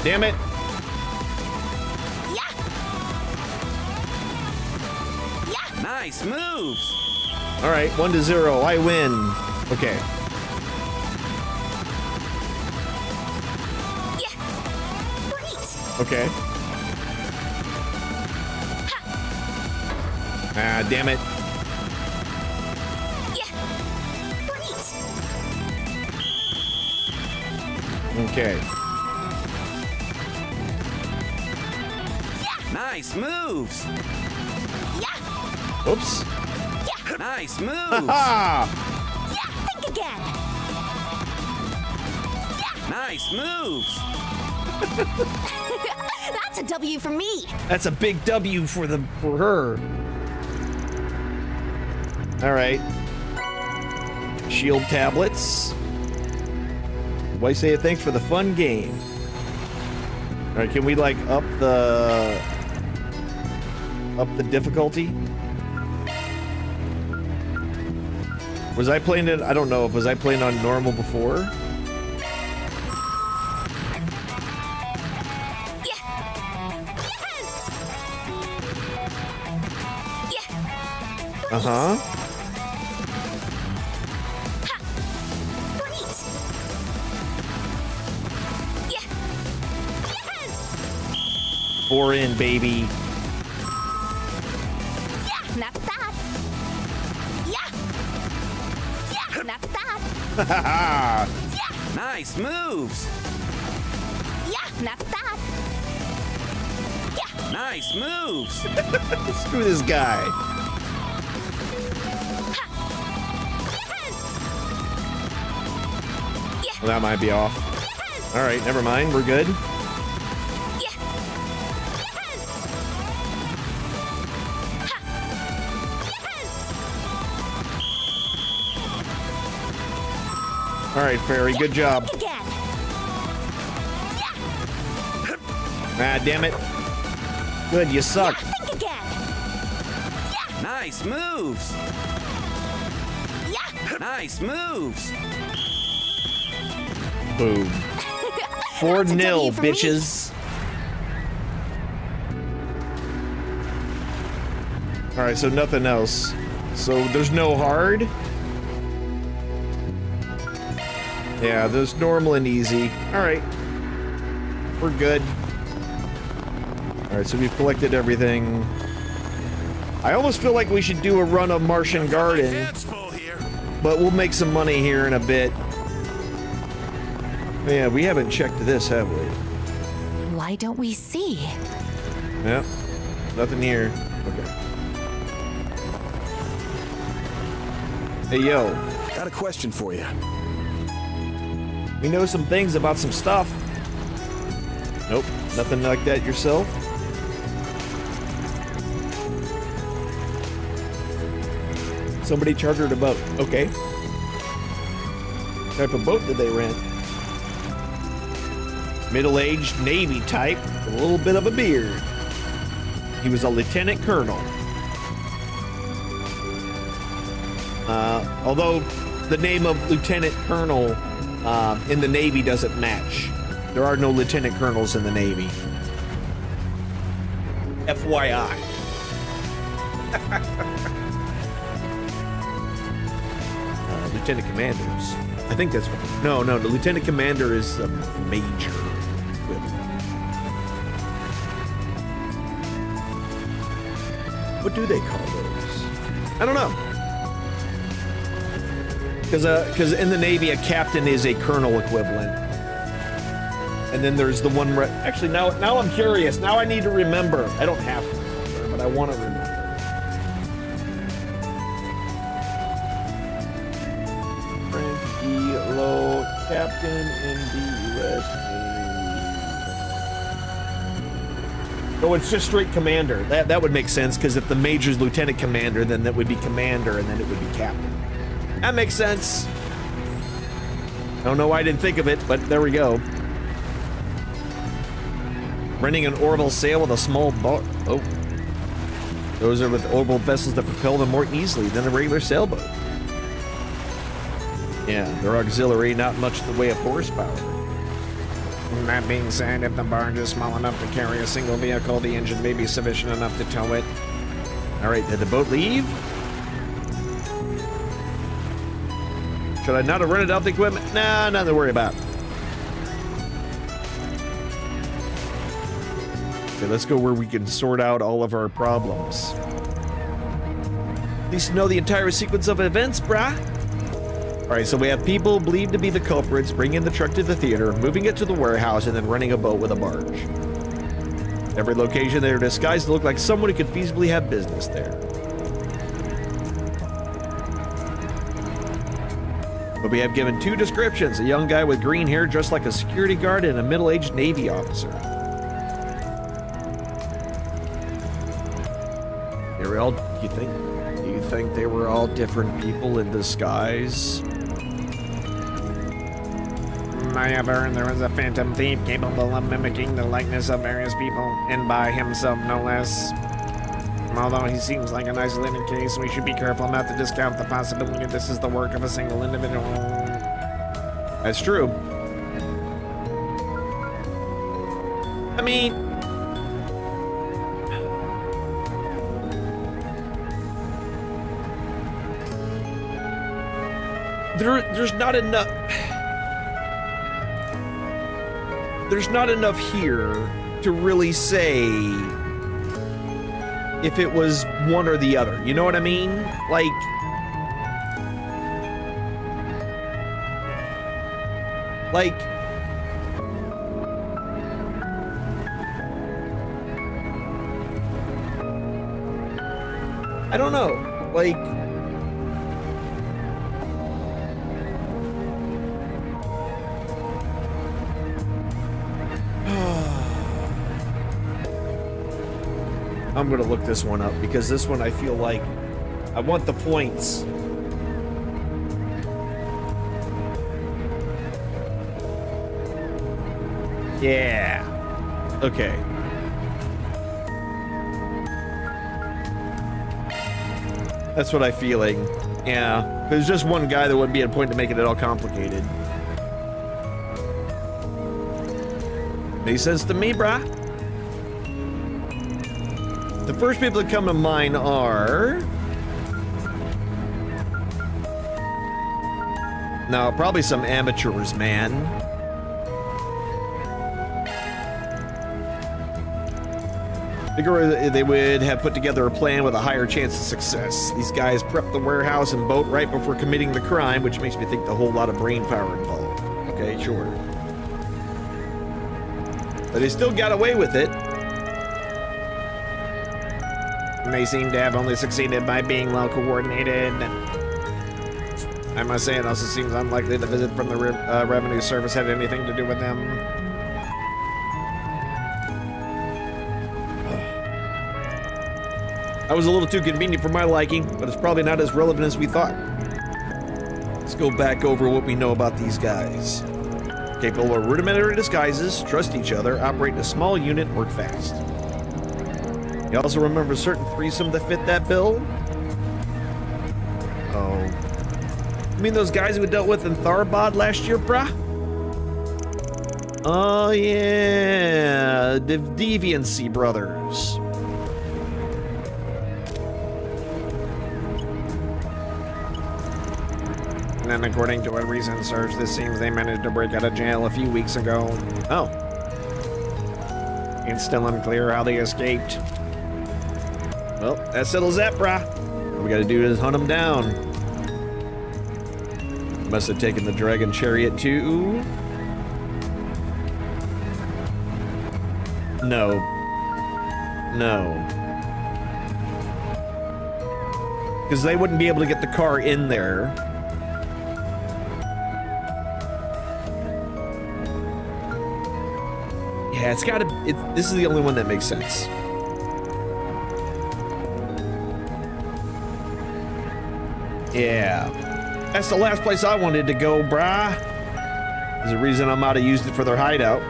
Damn it. Nice moves. All right, 1-0. I win. Okay. Okay. Ah, damn it. Okay. Nice moves. Oops. Nice moves. Think again. Nice moves. That's a W for me. That's a big W for her. All right. Shield tablets. Why say thanks for the fun game? All right, can we like up the difficulty? Was I playing it? I don't know. Was I playing on normal before? Uh-huh. Four in, baby. That's that. That's that. Nice moves. That's that. Nice moves. Screw this guy. Well, that might be off. All right, never mind. We're good. All right, Fairy, good job. Ah, damn it. Good, you suck. Nice moves. Nice moves. Boom. 4-0, bitches. All right, so nothing else. So there's no hard? Yeah, there's normal and easy. All right. We're good. All right, so we've collected everything. I almost feel like we should do a run of Martian Garden, but we'll make some money here in a bit. Yeah, we haven't checked this, have we? Why don't we see? Yep. Nothing here. Okay. Hey, yo. Got a question for you. We know some things about some stuff. Nope. Nothing like that yourself? Somebody chartered a boat. Okay. What type of boat did they rent? Middle-aged Navy type with a little bit of a beard. He was a lieutenant colonel. Although the name of lieutenant colonel in the Navy doesn't match. There are no lieutenant colonels in the Navy. FYI. Lieutenant commanders. I think that's what. No, the lieutenant commander is a major. What do they call those? I don't know. Because in the Navy, a captain is a colonel equivalent. And then there's the one... Actually, now I'm curious. Now I need to remember. I don't have to remember, but I want to remember. French E-Lo, captain in the U.S. Navy. Oh, it's just straight commander. That would make sense, because if the major's lieutenant commander, then that would be commander, and then it would be captain. That makes sense. I don't know why I didn't think of it, but there we go. Renting an orbital sail with a small boat. Oh. Those are with orbital vessels that propel them more easily than a regular sailboat. Yeah, they're auxiliary, not much in the way of horsepower. That being said, if the barge is small enough to carry a single vehicle, the engine may be sufficient enough to tow it. All right, did the boat leave? Should I not have rented out the equipment? Nah, nothing to worry about. Okay, let's go where we can sort out all of our problems. At least know the entire sequence of events, brah. All right, so we have people believed to be the culprits bringing the truck to the theater, moving it to the warehouse, and then renting a boat with a barge. Every location they are disguised to look like someone who could feasibly have business there. But we have given two descriptions: a young guy with green hair dressed like a security guard and a middle-aged Navy officer. They were all, do you think they were all different people in disguise? I have heard there was a phantom thief capable of mimicking the likeness of various people, and by himself no less. Although he seems like an isolated case, we should be careful not to discount the possibility this is the work of a single individual. That's true. I mean, there's not enough. There's not enough here to really say if it was one or the other. You know what I mean? Like, I don't know. Like, I'm gonna look this one up because this one I feel like I want the points. Yeah. Okay. That's what I'm feeling. Yeah. If there's just one guy, there wouldn't be a point to making it all complicated. Makes sense to me, brah. The first people that come to mind are... No, probably some amateurs, man. Figure they would have put together a plan with a higher chance of success. These guys prepped the warehouse and boat right before committing the crime, which makes me think a whole lot of brain power involved. Okay, sure. But they still got away with it. They seem to have only succeeded by being well coordinated. I must say, it also seems unlikely the visit from the revenue service had anything to do with them. That was a little too convenient for my liking, but it's probably not as relevant as we thought. Let's go back over what we know about these guys. Capable of rudimentary disguises, trust each other, operate in a small unit, work fast. You also remember a certain threesome that fit that bill? Oh. You mean those guys we dealt with in Tharbad last year, brah? Oh, yeah. The Deviancy brothers. And then, according to a recent search, this seems they managed to break out of jail a few weeks ago. Oh. It's still unclear how they escaped. Well, that settles that, brah. What we gotta do is hunt them down. Must have taken the dragon chariot too. No. No. Because they wouldn't be able to get the car in there. Yeah, it's gotta... this is the only one that makes sense. Yeah. That's the last place I wanted to go, brah. There's a reason I might have used it for their hideout.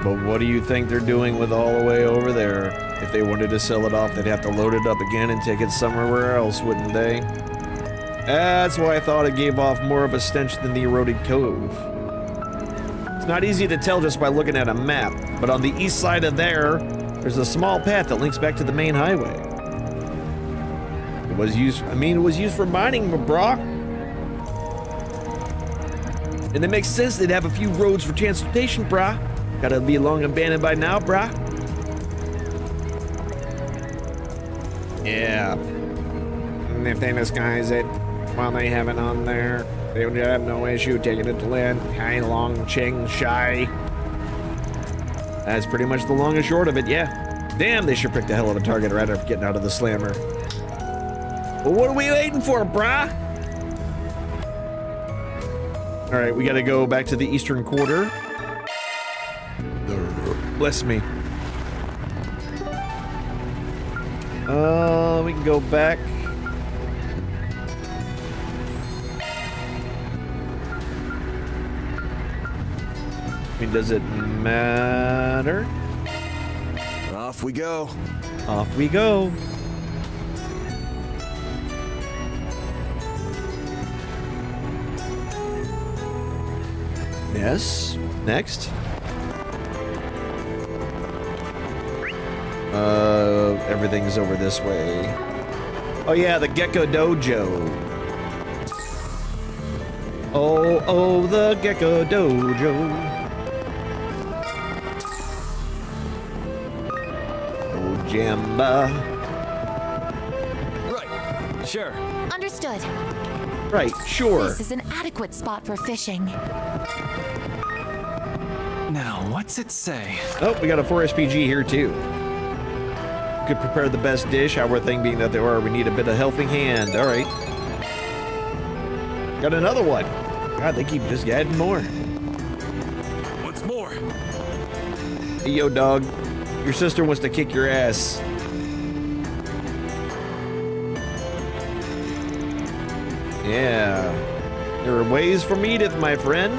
But what do you think they're doing with all the way over there? If they wanted to sell it off, they'd have to load it up again and take it somewhere else, wouldn't they? That's why I thought it gave off more of a stench than the eroded cove. It's not easy to tell just by looking at a map, but on the east side of there's a small path that links back to the main highway. It was used for mining, brah. And it makes sense they'd have a few roads for transportation, brah. Gotta be long abandoned by now, brah. Yeah. And if they disguise it while they have it on there, they would have no issue taking it to land. Hai Long Ching Shai. That's pretty much the long and short of it, yeah. Damn, they sure picked a hell of a target right after getting out of the slammer. Well, what are we waiting for, brah? All right, we gotta go back to the eastern quarter. Bless me. We can go back. I mean, does it matter? Off we go. Off we go. Yes. Next. Everything's over this way. Oh yeah, the Gecko Dojo. Oh, the Gecko Dojo. Oh, Jamba. Right. Sure. Understood. Right, sure. This is an adequate spot for fishing. Now, what's it say? Oh, we got a 4SPG here too. Could prepare the best dish, our thing being that we need a bit of helping hand. All right. Got another one. God, they keep just adding more. What's more? Hey, yo, dog. Your sister wants to kick your ass. Yeah. There are ways from Edith, my friend.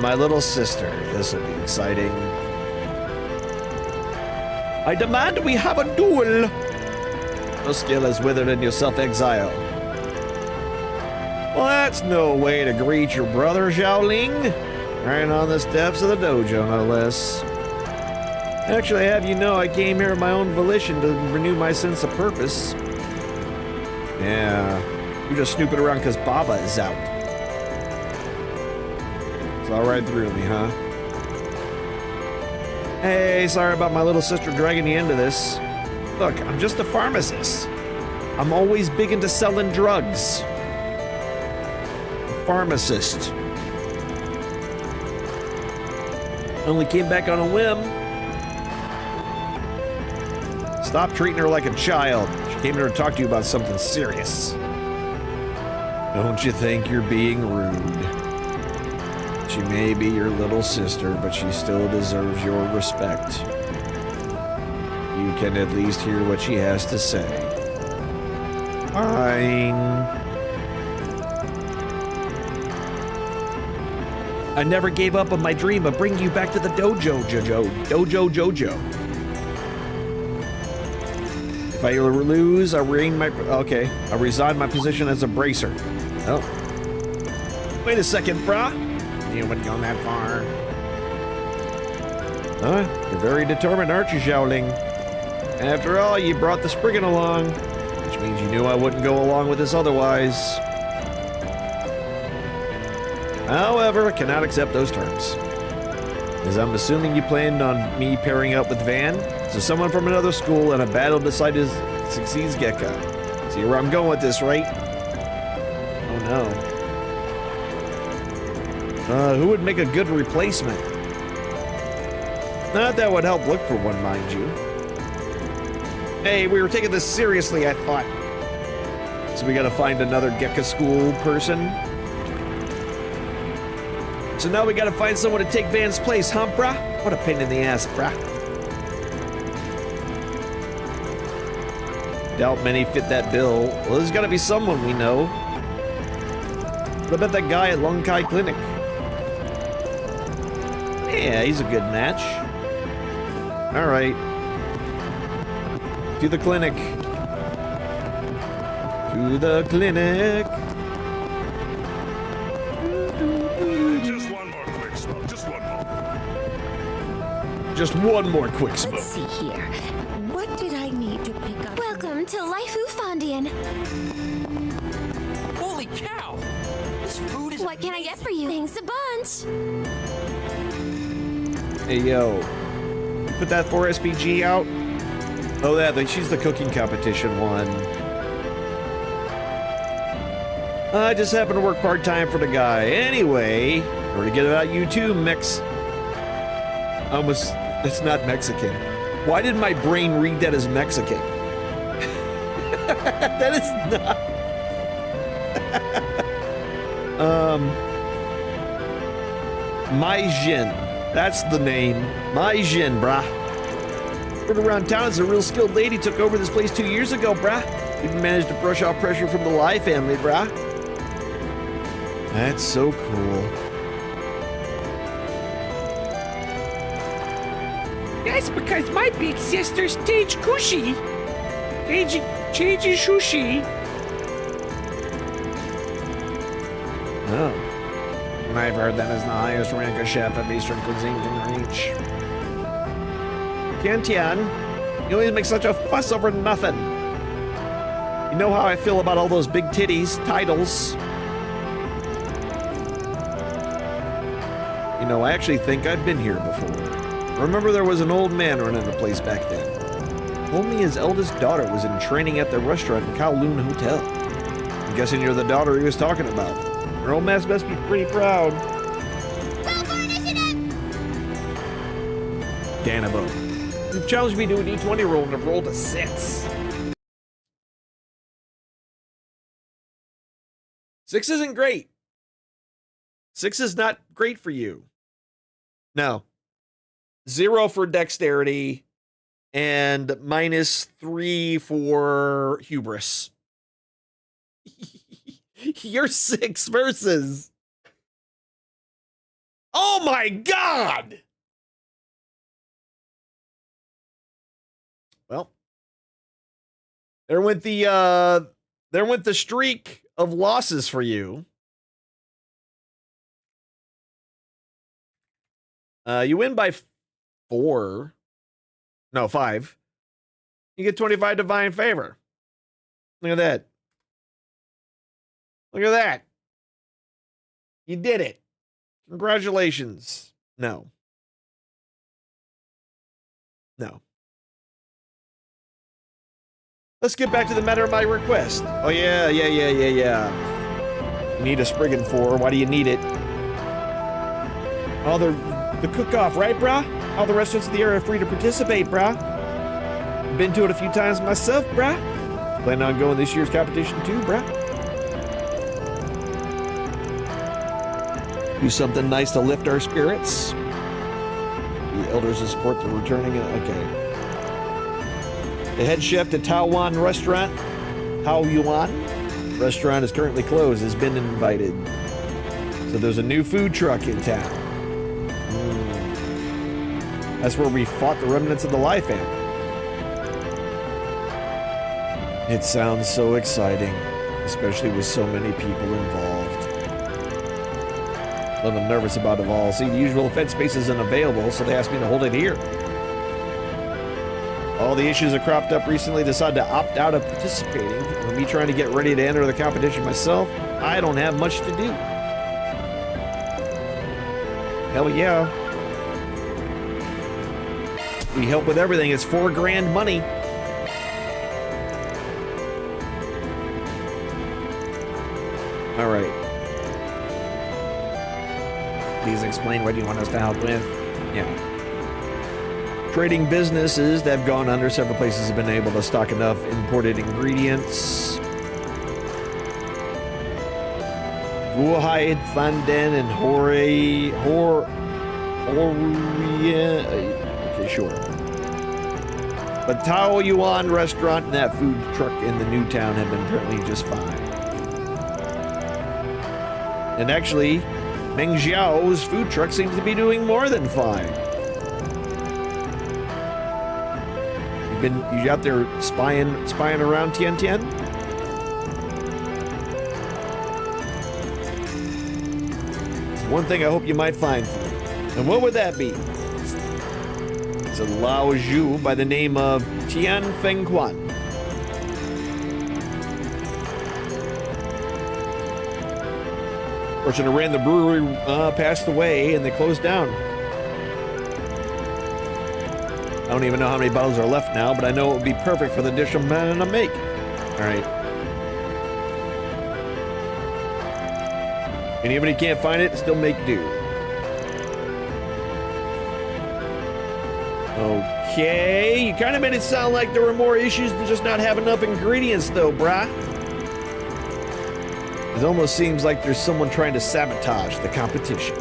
My little sister. This will be exciting. I demand we have a duel. No skill is withered in your self-exile. Well, that's no way to greet your brother, Xiaoling. Right on the steps of the dojo, no less. Actually, I have you know I came here of my own volition to renew my sense of purpose. Yeah, you're just snooping around because Baba is out. It's all right through me, huh? Hey, sorry about my little sister dragging you into this. Look, I'm just a pharmacist. I'm always big into selling drugs. A pharmacist. Only came back on a whim. Stop treating her like a child. She came here to talk to you about something serious. Don't you think you're being rude? She may be your little sister, but she still deserves your respect. You can at least hear what she has to say. Fine. I never gave up on my dream of bringing you back to the dojo, Jojo. If I lose, I resign my position as a bracer. Oh. Wait a second, brah. You wouldn't go that far. You're very determined, aren't you, Xiaoling? After all, you brought the Spriggan along, which means you knew I wouldn't go along with this otherwise. However, I cannot accept those terms. As I'm assuming you planned on me pairing up with Van, so someone from another school in a battle decided to succeed Gekka. See where I'm going with this, right? Oh no. Who would make a good replacement? Not that would help look for one, mind you. Hey, we were taking this seriously, I thought. So we gotta find another Gekka school person. So now we gotta find someone to take Van's place, huh, brah? What a pain in the ass, brah. Doubt many fit that bill. Well, there's gotta be someone we know. What about that guy at Lung Kai Clinic? Yeah, he's a good match. All right. To the clinic. To the clinic. Just one more quick smoke. Just one more. Just one more quick smoke. Let's see here. What did I need to pick up? Welcome to Laifu Fondian. Holy cow! This food is. What can I get for you? Thanks a bunch. Hey, yo. You put that 4SPG out? Oh, yeah, she's the cooking competition one. I just happen to work part-time for the guy. Anyway, or to get about you too, Mex. Almost, it's not Mexican. Why did my brain read that as Mexican? That is not. Maijin. That's the name. Maijin, brah. Word around town is a real skilled lady took over this place 2 years ago, brah. Even managed to brush off pressure from the Lai family, brah. That's so cool. That's because my big sister staged Kushi. Changes sushi. Oh. I've heard that is the highest rank a chef of Eastern cuisine can reach. Tian, you always make such a fuss over nothing. You know how I feel about all those big titties, titles. You know, I actually think I've been here before. Remember there was an old man running the place back then. Told me his eldest daughter was in training at the restaurant in Kowloon Hotel. I'm guessing you're the daughter he was talking about. Your old man must be pretty proud. Danabo. You've challenged me to a D20 roll and I've rolled a 6. 6 isn't great. 6 is not great for you. No. 0 for dexterity and -3 for hubris. You're 6 versus. Oh my God! Well, there went the streak of losses for you. You win by 4. No, 5. You get 25 divine favor. Look at that. Look at that. You did it. Congratulations. No. No. Let's get back to the matter of my request. Oh, yeah. You need a Spriggan 4. Why do you need it? Oh, the cook-off, right, brah? All the restaurants in the area are free to participate, brah. Been to it a few times myself, brah. Planning on going this year's competition too, brah. Do something nice to lift our spirits. The elders will support the returning. Okay. The head chef to Taoyuan restaurant, Taoyuan restaurant is currently closed, has been invited. So there's a new food truck in town. That's where we fought the remnants of the Lai family. It sounds so exciting, especially with so many people involved. A little nervous about it all. See, the usual event space isn't available, so they asked me to hold it here. All the issues that cropped up recently decided to opt out of participating. With me trying to get ready to enter the competition myself, I don't have much to do. Hell yeah. We help with everything. It's $4 grand money. All right. Please explain what you want us to help with. Yeah. Trading businesses that have gone under. Several places have been able to stock enough imported ingredients. Wuhaid, Fanden, and okay, sure. But Taoyuan restaurant and that food truck in the new town have been apparently just fine. And actually, Meng Xiao's food truck seems to be doing more than fine. You out there spying around Tian Tian? One thing I hope you might find for me. And what would that be? It's a Lao Zhu by the name of Tian Fengquan. Person who ran the brewery passed away and they closed down. I don't even know how many bottles are left now, but I know it would be perfect for the dish I'm gonna make. All right. Anybody can't find it, still make do. Okay, you kind of made it sound like there were more issues than just not have enough ingredients, though, brah. It almost seems like there's someone trying to sabotage the competition.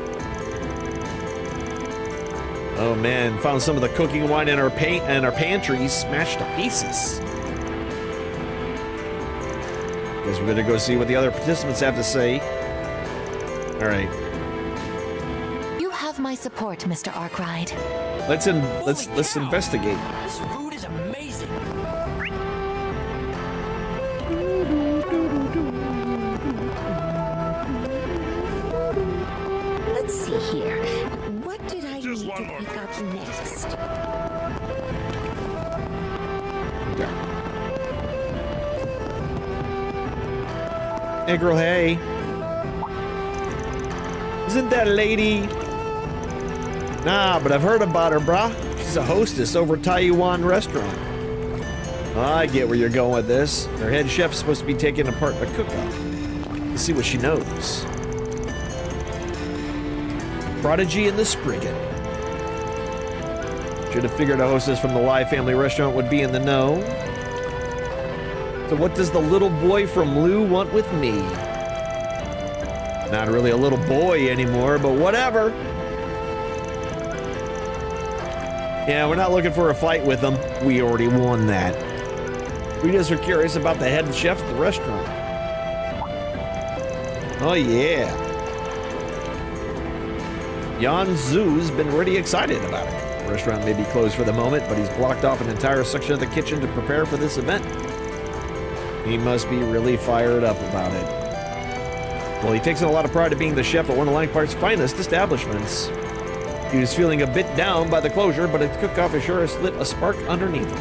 Oh man, found some of the cooking wine in our pantry smashed to pieces. Guess we're gonna go see what the other participants have to say. All right. You have my support, Mr. Arkwright. Let's investigate. This food is amazing. Let's see here. What did I need to pick up next? Okay. Hey girl, hey. Isn't that a lady? Nah, but I've heard about her, brah. She's a hostess over at Taiwan restaurant. I get where you're going with this. Their head chef's supposed to be taking apart the cook-off. Let's see what she knows. Prodigy and the Spriggan. Should have figured a hostess from the Lai family restaurant would be in the know. So what does the little boy from Lu want with me? Not really a little boy anymore, but whatever. Yeah, we're not looking for a fight with them. We already won that. We just are curious about the head chef of the restaurant. Oh yeah. Yan Zhu's been really excited about it. The restaurant may be closed for the moment, but he's blocked off an entire section of the kitchen to prepare for this event. He must be really fired up about it. Well, he takes a lot of pride in being the chef at one of Langport's finest establishments. He was feeling a bit down by the closure, but his cook-off is sure has lit a spark underneath him.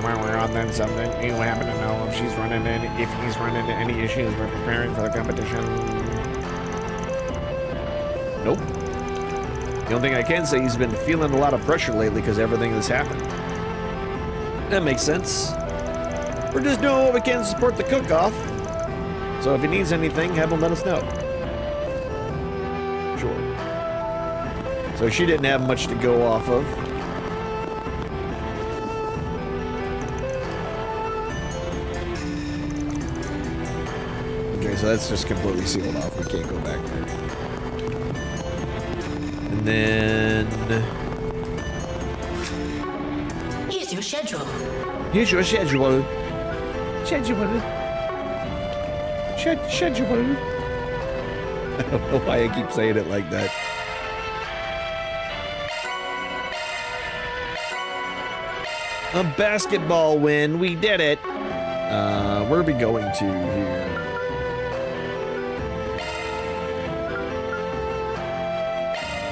While we're on then something, you happen to know if he's run into any issues with preparing for the competition? Nope. The only thing I can say, he's been feeling a lot of pressure lately because everything that's happened. That makes sense. We're just doing what we can to support the cook-off. So if he needs anything, have him let us know. Sure. So she didn't have much to go off of. Okay, so that's just completely sealed off. We can't go back there. And then... Here's your schedule. Here's your schedule. Schedule. Schedule. I don't know why I keep saying it like that. A basketball win. We did it. Where are we going to here?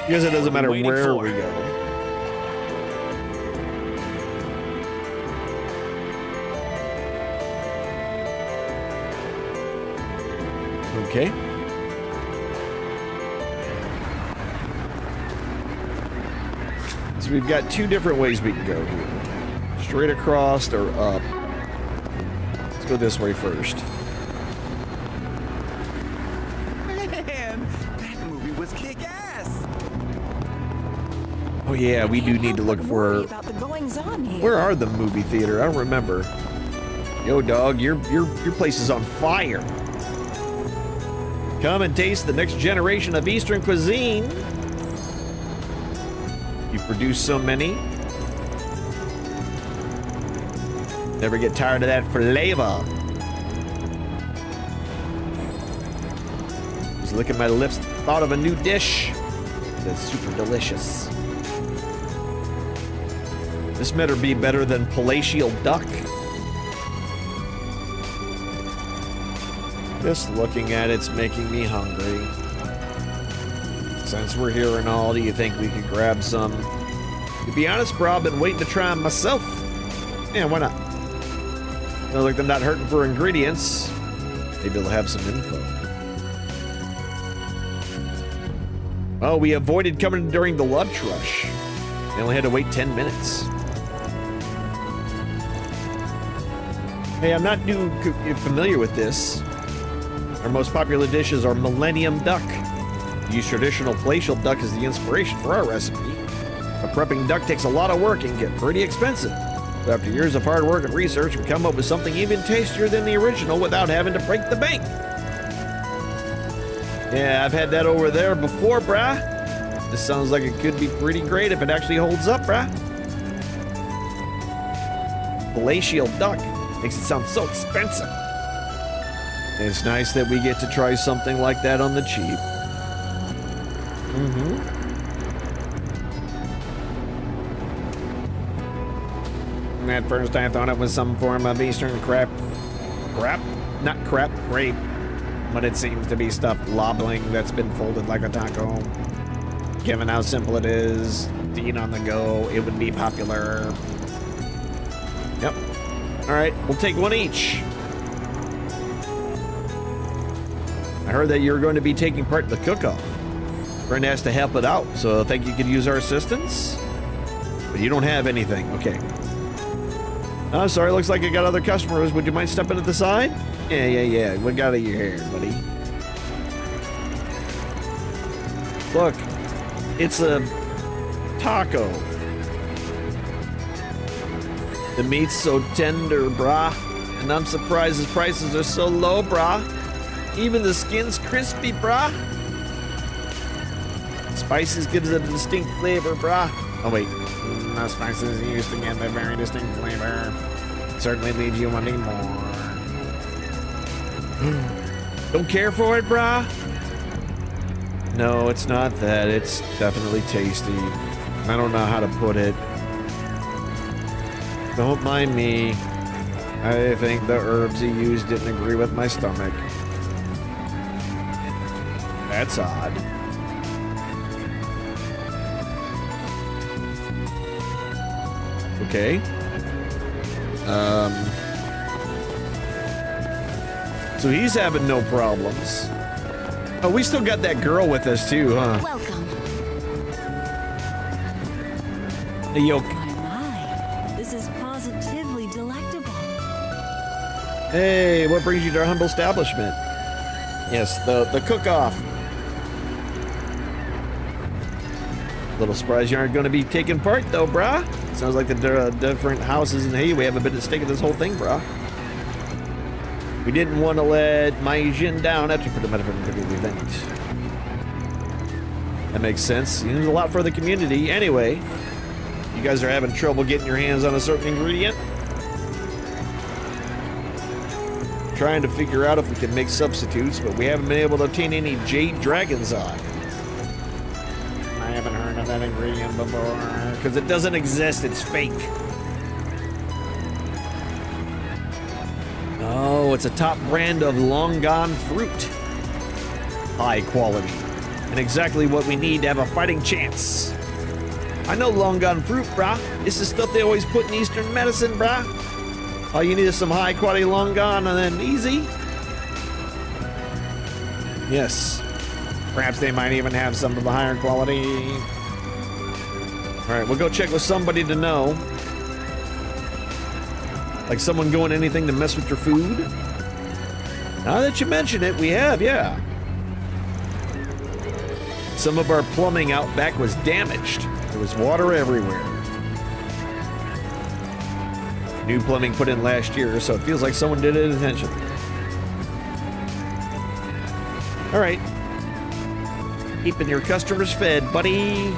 I guess it doesn't matter where we go. Okay. So we've got two different ways we can go here. Straight across or up. Let's go this way first. Man, that movie was kick-ass. Oh yeah, we do need to look for... Where are the movie theater? I don't remember. Yo, dog, your place is on fire. Come and taste the next generation of Eastern cuisine. You produce so many. Never get tired of that flavor. Just licking my lips. Thought of a new dish that's super delicious. This better be better than palatial duck. Just looking at it's making me hungry. Since we're here and all, do you think we could grab some? To be honest, bro, I've been waiting to try them myself. Yeah, why not? Sounds like they're not hurting for ingredients. Maybe they'll have some info. Oh, we avoided coming during the lunch rush. They only had to wait 10 minutes. Hey, I'm not too familiar with this. Our most popular dishes are Millennium Duck. We use traditional palatial duck as the inspiration for our recipe. But prepping duck takes a lot of work and can get pretty expensive. So after years of hard work and research, we come up with something even tastier than the original without having to break the bank. Yeah, I've had that over there before, brah. This sounds like it could be pretty great if it actually holds up, brah. Palatial duck makes it sound so expensive. It's nice that we get to try something like that on the cheap. At first, I thought it was some form of Eastern crap. Crap? Not crap, grape. But it seems to be stuffed lobbling that's been folded like a taco. Given how simple it is to eat on the go, it would be popular. Yep. Alright, we'll take one each. I heard that you're going to be taking part in the cook-off. Friend has to help it out, so I think you could use our assistance. But you don't have anything. Okay. I'm sorry, looks like I got other customers. Would you mind stepping to the side? Yeah. What got out of your hair, buddy? Look, it's a taco. The meat's so tender, brah. And I'm surprised his prices are so low, brah. Even the skin's crispy, brah. Spices gives it a distinct flavor, brah. Oh, wait. No spices used to give a very distinct flavor. Certainly leaves you wanting more. Don't care for it, brah? No, it's not that. It's definitely tasty. I don't know how to put it. Don't mind me. I think the herbs he used didn't agree with my stomach. That's odd. Okay. So he's having no problems. Oh, we still got that girl with us too, huh? Welcome. Hey, yo. My, this is positively delectable. Hey, what brings you to our humble establishment? Yes, the cook-off. Little surprised you aren't going to be taking part, though, brah. Sounds like the different houses in Haiti have a bit of stake in this whole thing, brah. We didn't want to let Mai Jin down after the event. That makes sense. It means a lot for the community. Anyway, you guys are having trouble getting your hands on a certain ingredient? Trying to figure out if we can make substitutes, but we haven't been able to obtain any Jade Dragon's Eye. I haven't heard of that ingredient before. Because it doesn't exist, it's fake. Oh, it's a top brand of long gone fruit. High quality. And exactly what we need to have a fighting chance. I know long gone fruit, brah. This is stuff they always put in Eastern medicine, brah. All you need is some high quality long gone and then easy. Yes. Perhaps they might even have some of the higher quality. All right, we'll go check with somebody to know. Like someone going anything to mess with your food? Now that you mention it, we have, yeah. Some of our plumbing out back was damaged. There was water everywhere. New plumbing put in last year, so it feels like someone did it intentionally. All right. Keeping your customers fed, buddy.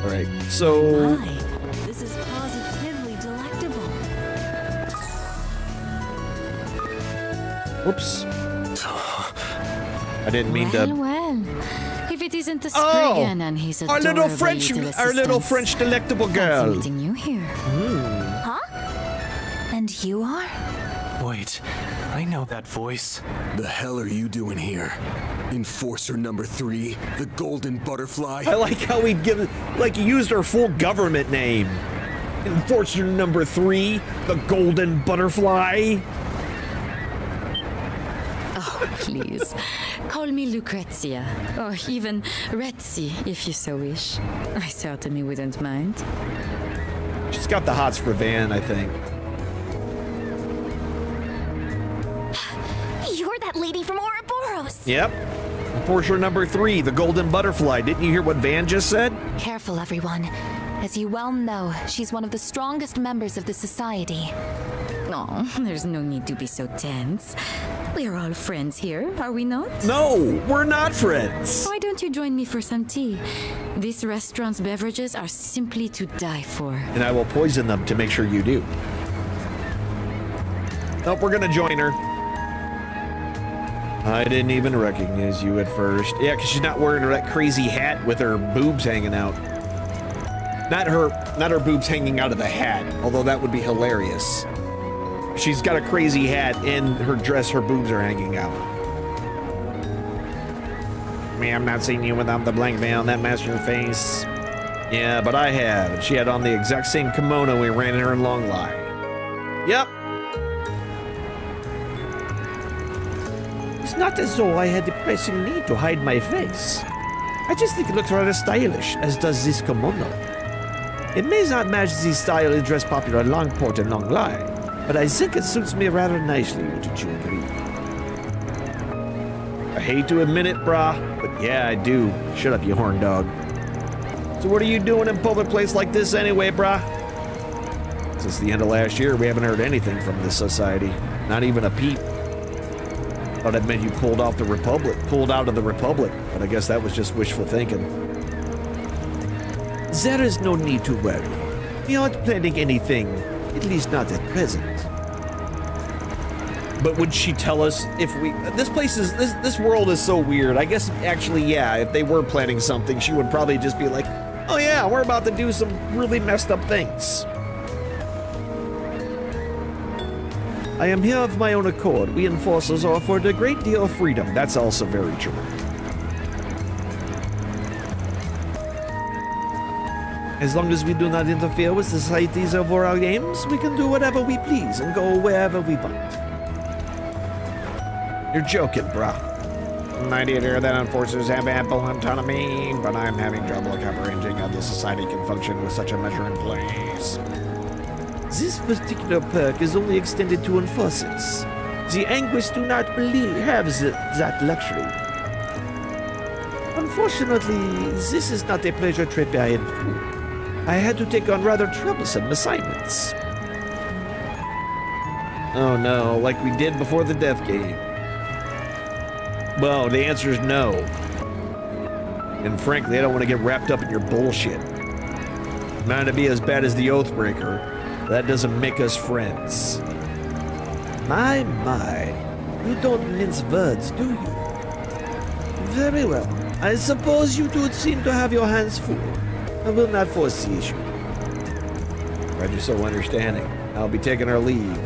All right, so... My, this is positively delectable. Whoops. I didn't mean well, to. Well, if it isn't the Oh, Spriggan and his our little adorable French, little our little assistants. French delectable girl. Fancy meeting you here. Huh? And you are? Wait, I know that voice. The hell are you doing here? Enforcer number 3, the Golden Butterfly? I like how he he used her full government name. Enforcer number 3, the Golden Butterfly. Oh, please. Call me Lucrezia, or even Retzi, if you so wish. I certainly wouldn't mind. She's got the hots for Van, I think. You're that lady from Ouroboros. Yep. Enforcer number 3, the Golden Butterfly. Didn't you hear what Van just said? Careful, everyone. As you well know, she's one of the strongest members of the society. Oh, there's no need to be so tense. We're all friends here, are we not? No, we're not friends. Why don't you join me for some tea? This restaurant's beverages are simply to die for. And I will poison them to make sure you do. Nope, we're gonna join her. I didn't even recognize you at first. Yeah, because she's not wearing that crazy hat with her boobs hanging out. Not her boobs hanging out of the hat, although that would be hilarious. She's got a crazy hat and her dress, her boobs are hanging out. Me, I'm not seeing you without the blank veil that masks your face. Yeah, but I have. And she had on the exact same kimono we ran in her long line. Yep. It's not as though I had the pressing need to hide my face. I just think it looks rather stylish, as does this kimono. It may not match the style of dress popular in Langport and Long Line, but I think it suits me rather nicely, wouldn't you agree? I hate to admit it, brah, but yeah, I do. Shut up, you horn dog. So what are you doing in a public place like this anyway, brah? Since the end of last year, we haven't heard anything from this society. Not even a peep. Thought it meant you pulled out of the Republic, but I guess that was just wishful thinking. There is no need to worry. We aren't planning anything, at least not at present. But would she tell us if we... This world is so weird. I guess, actually, yeah, if they were planning something, she would probably just be like, oh yeah, we're about to do some really messed up things. I am here of my own accord. We enforcers are afforded a great deal of freedom. That's also very true. As long as we do not interfere with societies over our games, we can do whatever we please and go wherever we want. You're joking, brah. I did hear that enforcers have ample autonomy, but I'm having trouble comprehending how the society can function with such a measure in place. This particular perk is only extended to enforcers. The Anguish do not have that luxury. Unfortunately, this is not a pleasure trip I had for. I had to take on rather troublesome assignments. Oh no, like we did before the death game. Well, the answer is no. And frankly, I don't want to get wrapped up in your bullshit. Not to be as bad as the Oathbreaker. That doesn't make us friends. My, you don't mince words, do you? Very well. I suppose you two seem to have your hands full. I will not force the issue. Glad you're so understanding. I'll be taking our leave.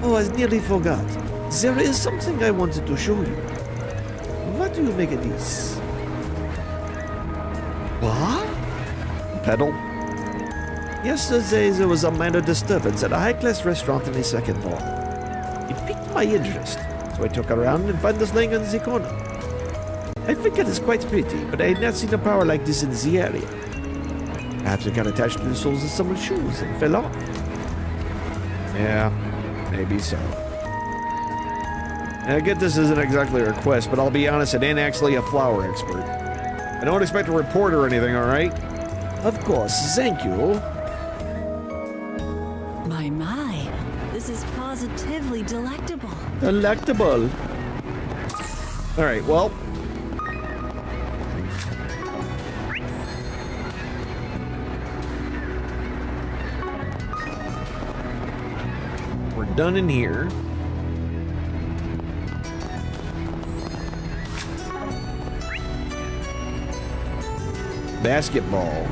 Oh, I nearly forgot. There is something I wanted to show you. What do you make of this? What? Pedal? Yesterday there was a minor disturbance at a high-class restaurant in the second floor. It piqued my interest, so I took around and found this laying on the corner. I think it is quite pretty, but I had not seen a power like this in the area. Perhaps it got attached to the soles of someone's shoes and fell off. Yeah, maybe so. I get this isn't exactly a request, but I'll be honest, it ain't actually a flower expert. I don't expect a report or anything, alright? Of course, thank you. My. This is positively delectable. Delectable. Alright, well. We're done in here. basketball,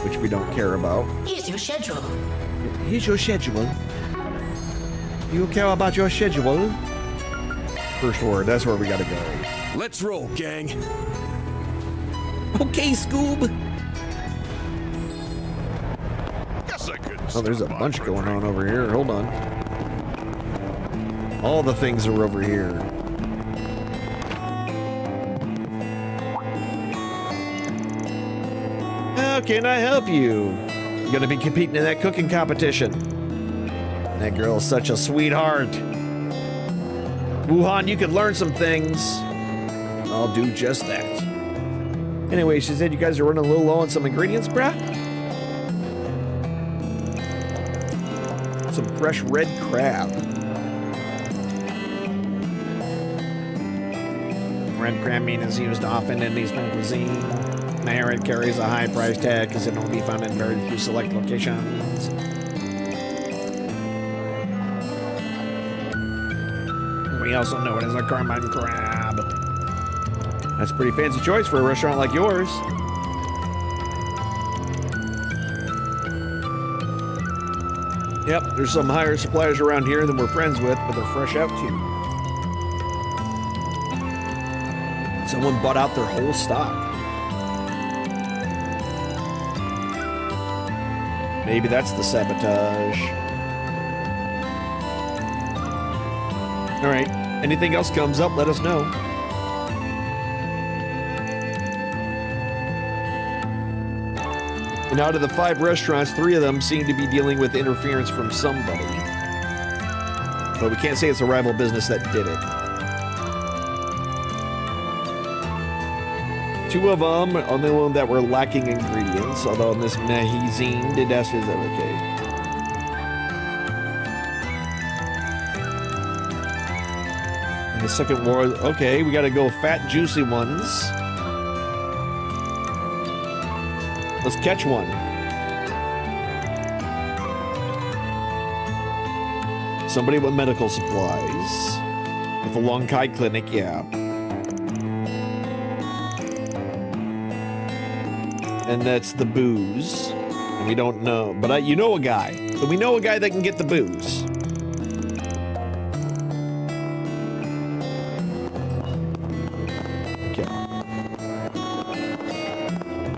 which we don't care about. Here's your schedule. Here's your schedule. You care about your schedule? First word, that's where we gotta go. Let's roll, gang. Okay, Scoob. Guess I could. Oh, there's a stop by bunch for a going drink. on over here. Hold on. All the things are over here. How can I help you? You're gonna be competing in that cooking competition. That girl's such a sweetheart. Wuhan, you could learn some things. I'll do just that. Anyway, she said you guys are running a little low on some ingredients, bruh. Some fresh red crab. Red crab meat is used often in Eastern cuisine. There, it carries a high price tag because it can be found in very few select locations. We also know it as a carmine crab. That's a pretty fancy choice for a restaurant like yours. Yep, there's some higher suppliers around here than we're friends with, but they're fresh out too. Someone bought out their whole stock. Maybe that's the sabotage. All right, anything else comes up, let us know. And out of the 5 restaurants, 3 of them seem to be dealing with interference from somebody. But we can't say it's a rival business that did it. 2 of them are the one that were lacking ingredients, although Miss Mahizine did ask, is that okay? And the second war, okay, we gotta go fat, juicy ones. Let's catch one. Somebody with medical supplies. With a Long Kai clinic, yeah. And that's the booze. And we don't know, but you know a guy. So we know a guy that can get the booze. Okay.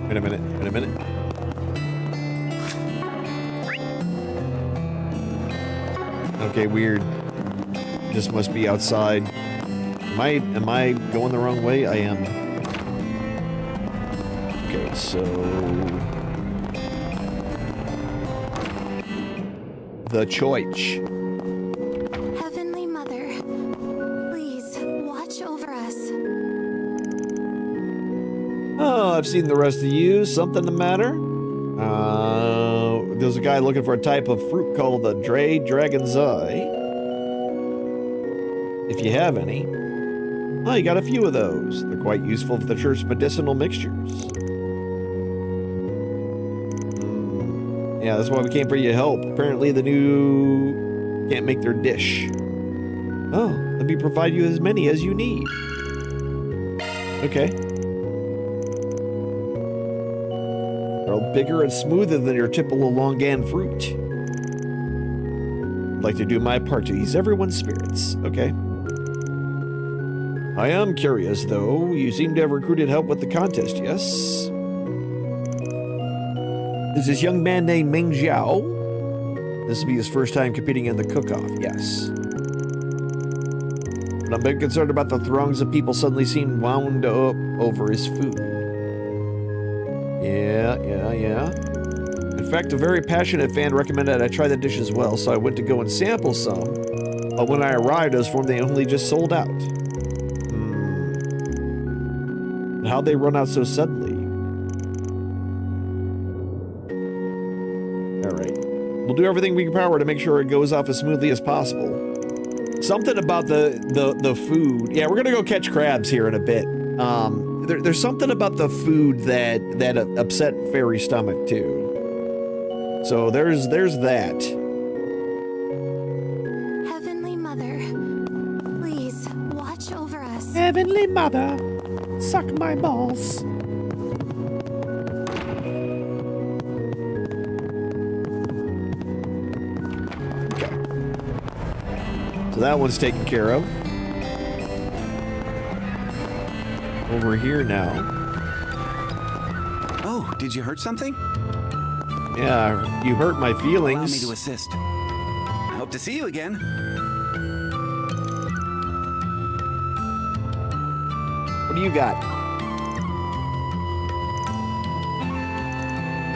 Wait a minute, wait a minute. Okay, weird. This must be outside. Am I going the wrong way? I am. Okay, so the choice. Heavenly Mother, please watch over us. Oh, I've seen the rest of you. Something the matter? There's a guy looking for a type of fruit called the Dragon's Eye. If you have any. Oh, you got a few of those. They're quite useful for the church's medicinal mixtures. Yeah, that's why we came for your help. Apparently the new can't make their dish. Oh, let me provide you as many as you need. Okay. They're bigger and smoother than your typical longan fruit. I'd like to do my part to ease everyone's spirits. Okay. I am curious, though. You seem to have recruited help with the contest, yes? Is this young man named Ming Jiao? This will be his first time competing in the cook-off, yes. But I'm a bit concerned about the throngs of people suddenly seem wound up over his food. Yeah. In fact, a very passionate fan recommended I try the dish as well, so I went to go and sample some. But when I arrived, I was informed they only just sold out. How'd they run out so suddenly? Alright. We'll do everything we can power to make sure it goes off as smoothly as possible. Something about the food. Yeah, we're gonna go catch crabs here in a bit. There's something about the food that upset Fairy's stomach too. So there's that. Heavenly Mother, please watch over us. Heavenly Mother, suck my balls. So that one's taken care of. Over here now. Oh, did you hurt something? Yeah, you hurt my feelings. Allow me to assist. I hope to see you again. What do you got?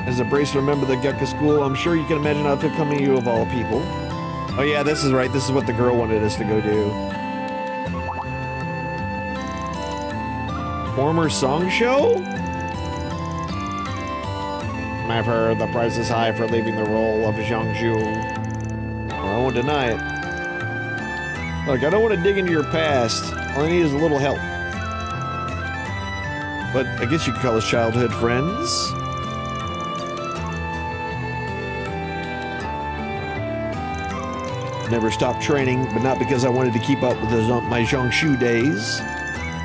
As a bracelet member of the Gekka School, I'm sure you can imagine how it feel coming to you of all people. Oh yeah, this is right. This is what the girl wanted us to go do. Former song show? I've heard the price is high for leaving the role of Zhangzhu. Well, I won't deny it. Look, I don't want to dig into your past. All I need is a little help. But I guess you could call us childhood friends. Never stopped training, but not because I wanted to keep up with my Zhongshu days.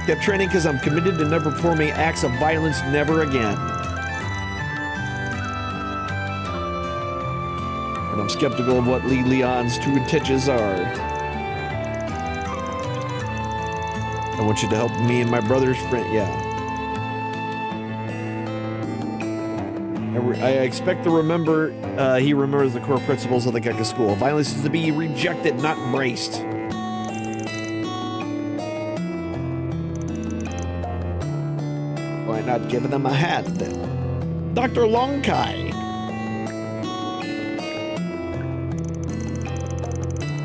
Kept training because I'm committed to never performing acts of violence never again. But I'm skeptical of what Li Leon's true intentions are. I want you to help me and my brother's friend. Yeah. I expect to remember, he remembers the core principles of the Gekka School. Violence is to be rejected, not embraced. Why not give them a hand, then? Dr. Longkai!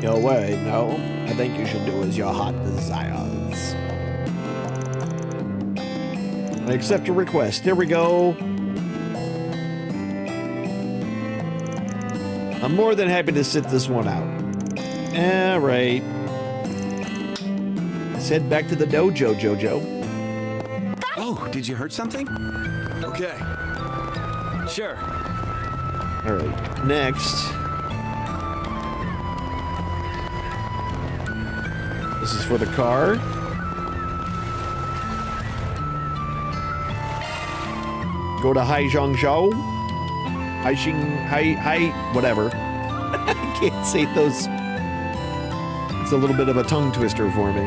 Your way, no? I think you should do as your heart desires. I accept your request. Here we go. I'm more than happy to sit this one out. All right. Let's head back to the dojo, Jojo. Oh, did you hurt something? Okay. Sure. All right. Next. This is for the car. Go to Haizhongzhou. Whatever. I can't say those. It's a little bit of a tongue twister for me.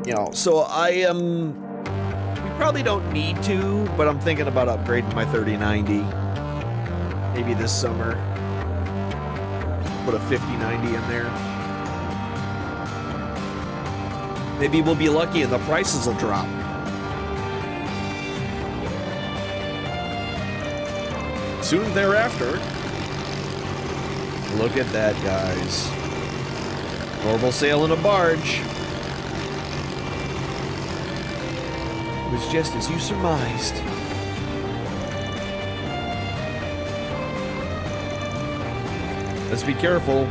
You know, so we probably don't need to, but I'm thinking about upgrading my 3090. Maybe this summer. Put a 5090 in there. Maybe we'll be lucky and the prices will drop. Soon thereafter. Look at that, guys. Normal sail in a barge. It was just as you surmised. Let's be careful.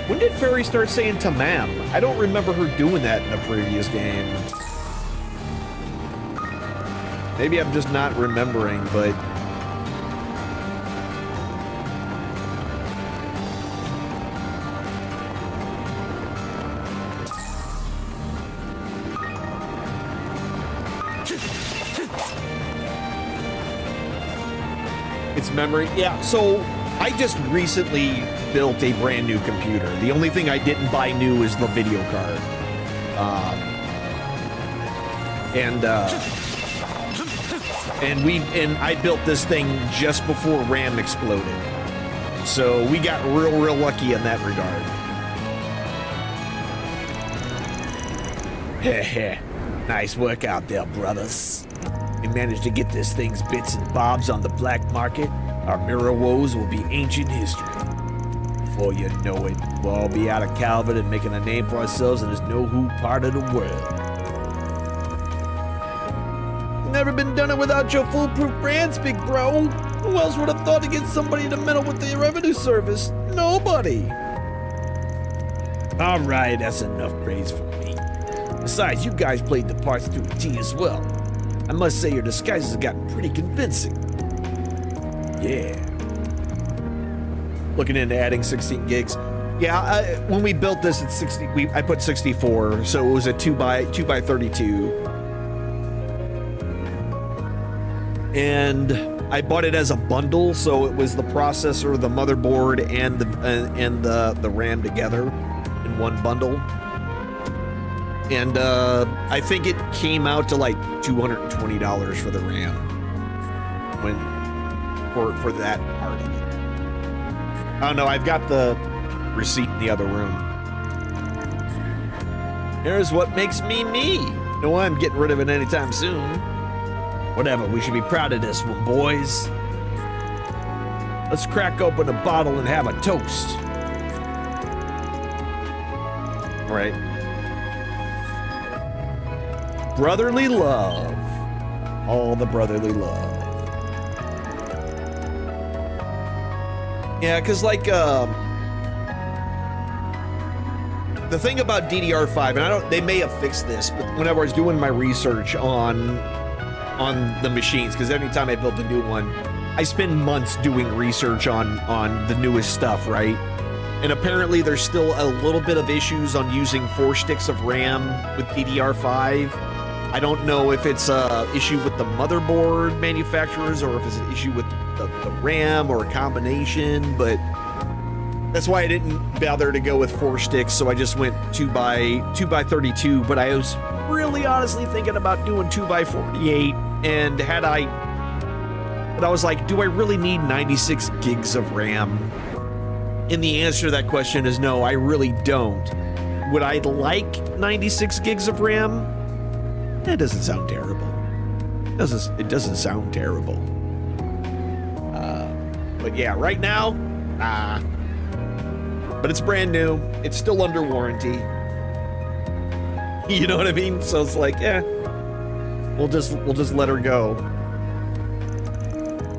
When did Fairy start saying Tamam? I don't remember her doing that in a previous game. Maybe I'm just not remembering, but... It's memory. Yeah, so I just recently built a brand new computer. The only thing I didn't buy new is the video card. And I built this thing just before RAM exploded. So we got real lucky in that regard. Heh. Nice work out there, brothers. We managed to get this thing's bits and bobs on the black market. Our mirror woes will be ancient history. Before you know it, we'll all be out of Calvert and making a name for ourselves in this know-who part of the world. Never been done it without your foolproof brands, big bro. Who else would have thought to get somebody to meddle with the revenue service? Nobody. All right, that's enough praise for me. Besides, you guys played the parts to a T as well. I must say your disguises have gotten pretty convincing. Yeah. Looking into adding 16 gigs. Yeah, when we built this at 60, I put 64, so it was a 2x32. And I bought it as a bundle, so it was the processor, the motherboard, and the RAM together in one bundle. And I think it came out to like $220 for the RAM for that part of it. I don't know. I've got the receipt in the other room. Here's what makes me me. No, I'm getting rid of it anytime soon. Whatever, we should be proud of this one, boys. Let's crack open a bottle and have a toast. All right. Brotherly love. All the brotherly love. Yeah, because like, the thing about DDR5, and they may have fixed this, but whenever I was doing my research on the machines, because anytime I built a new one, I spend months doing research on the newest stuff, right? And apparently there's still a little bit of issues on using 4 sticks of RAM with DDR5. I don't know if it's a issue with the motherboard manufacturers or if it's an issue with the RAM or a combination, but that's why I didn't bother to go with 4 sticks, so I just went 2x32, but I was really honestly thinking about doing 2x48, and but I was like, do I really need 96 gigs of RAM? And the answer to that question is no, I really don't. Would I like 96 gigs of RAM? That doesn't sound terrible. It doesn't sound terrible. But yeah, right now, but it's brand new. It's still under warranty. You know what I mean? So it's like, yeah, we'll just let her go.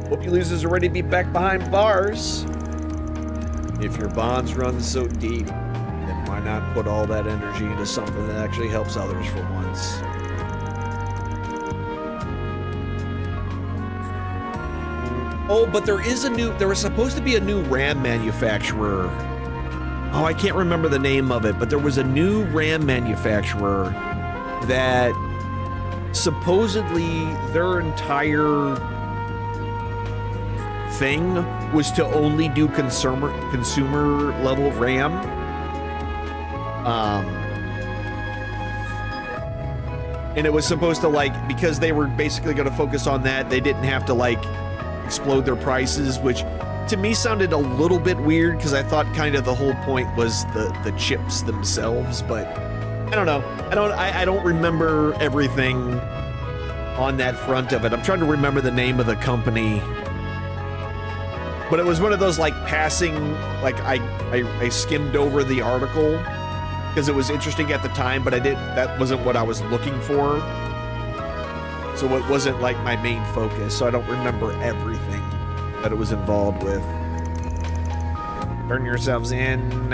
Hope you losers are ready to be back behind bars. If your bonds run so deep, then why not put all that energy into something that actually helps others for once? Oh, but there was supposed to be a new RAM manufacturer. Oh, I can't remember the name of it, but there was a new RAM manufacturer that supposedly their entire thing was to only do consumer level RAM. And it was supposed to, like, because they were basically going to focus on that, they didn't have to, like, explode their prices, which to me sounded a little bit weird because I thought kind of the whole point was the chips themselves, but I don't know. I don't remember everything on that front of it. I'm trying to remember the name of the company, but it was one of those like passing, like I skimmed over the article because it was interesting at the time, but that wasn't what I was looking for. So it wasn't like my main focus, so I don't remember everything that it was involved with. Turn yourselves in.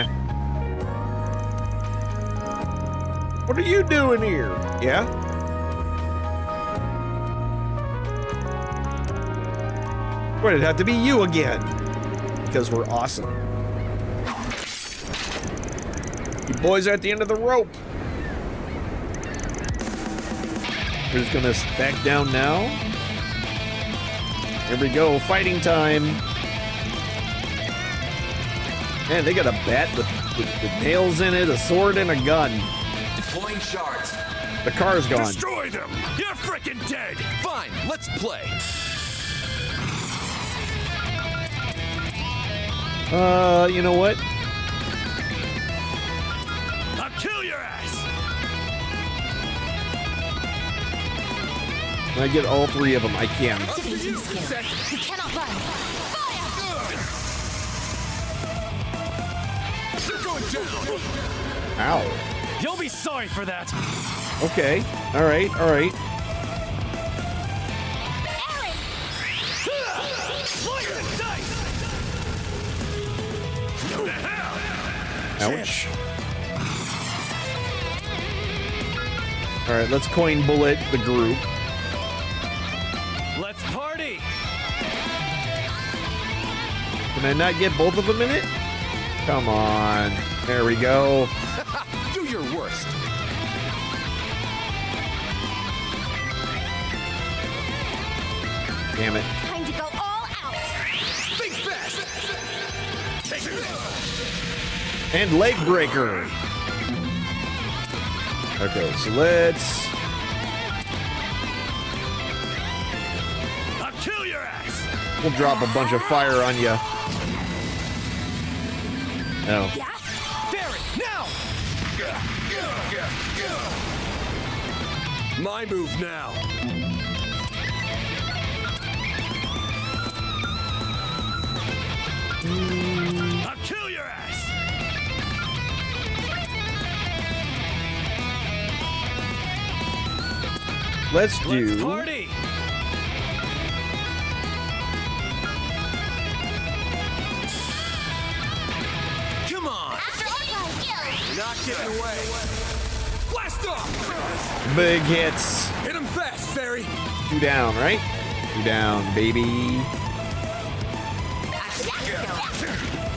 What are you doing here? Yeah? Why did it have to be you again? Because we're awesome. You boys are at the end of the rope. We're just gonna back down now. Here we go, fighting time. Man, they got a bat with nails in it, a sword, and a gun. Deploying shards. The car's gone. Destroy them! You're freaking dead! Fine, let's play. You know what? I'll kill your ass! When I get all 3 of them, I can. You cannot run. You're going down! Ow. You'll be sorry for that. Okay. All right. Ouch. All right, let's coin bullet the group. Let's party. Can I not get both of them in it? Come on. There we go. Do your worst. Damn it. Time to go And leg breaker. Okay, so let's... I'll kill your ass! We'll drop a bunch of fire on you. No. Barry, now! My move now. I'll kill your ass! Let's do... Party! Come on! Not getting away. Blast off! Big hits. Hit him fast, Fairy. 2 down, right? 2 down, baby.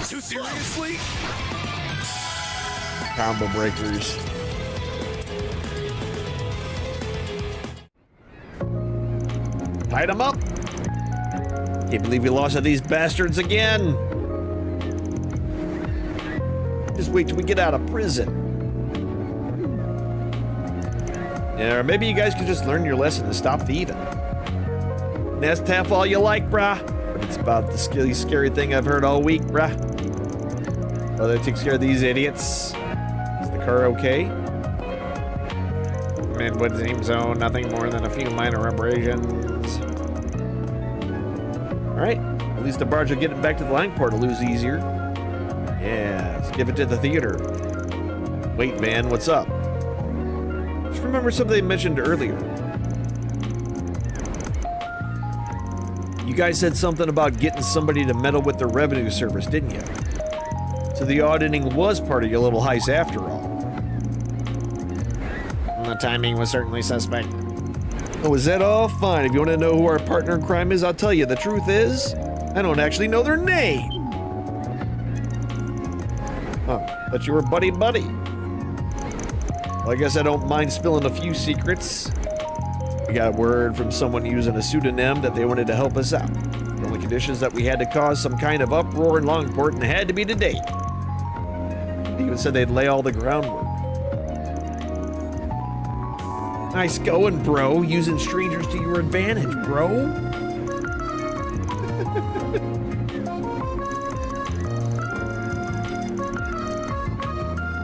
Too seriously? Combo breakers. Tied him up. Can't believe we lost to these bastards again. Just wait till we get out of prison. Yeah, or maybe you guys could just learn your lesson and stop thieving. Nest half all you like, brah. But it's about the scary thing I've heard all week, brah. Oh, that takes care of these idiots. Is the car okay? Midwood seems so nothing more than a few minor abrasions. Alright, at least the barge will get it back to the Langport to lose easier. Yeah, let's give it to the theater. Wait, man, what's up? Just remember something they mentioned earlier. You guys said something about getting somebody to meddle with the revenue service, didn't you? So the auditing was part of your little heist after all. The timing was certainly suspect. Oh, is that all? Fine. If you want to know who our partner in crime is, I'll tell you. The truth is, I don't actually know their name. Huh. But you were buddy-buddy. Well, I guess I don't mind spilling a few secrets. We got word from someone using a pseudonym that they wanted to help us out. The only condition is that we had to cause some kind of uproar in Langport, and it had to be today. They even said they'd lay all the groundwork. Nice going, bro. Using strangers to your advantage, bro.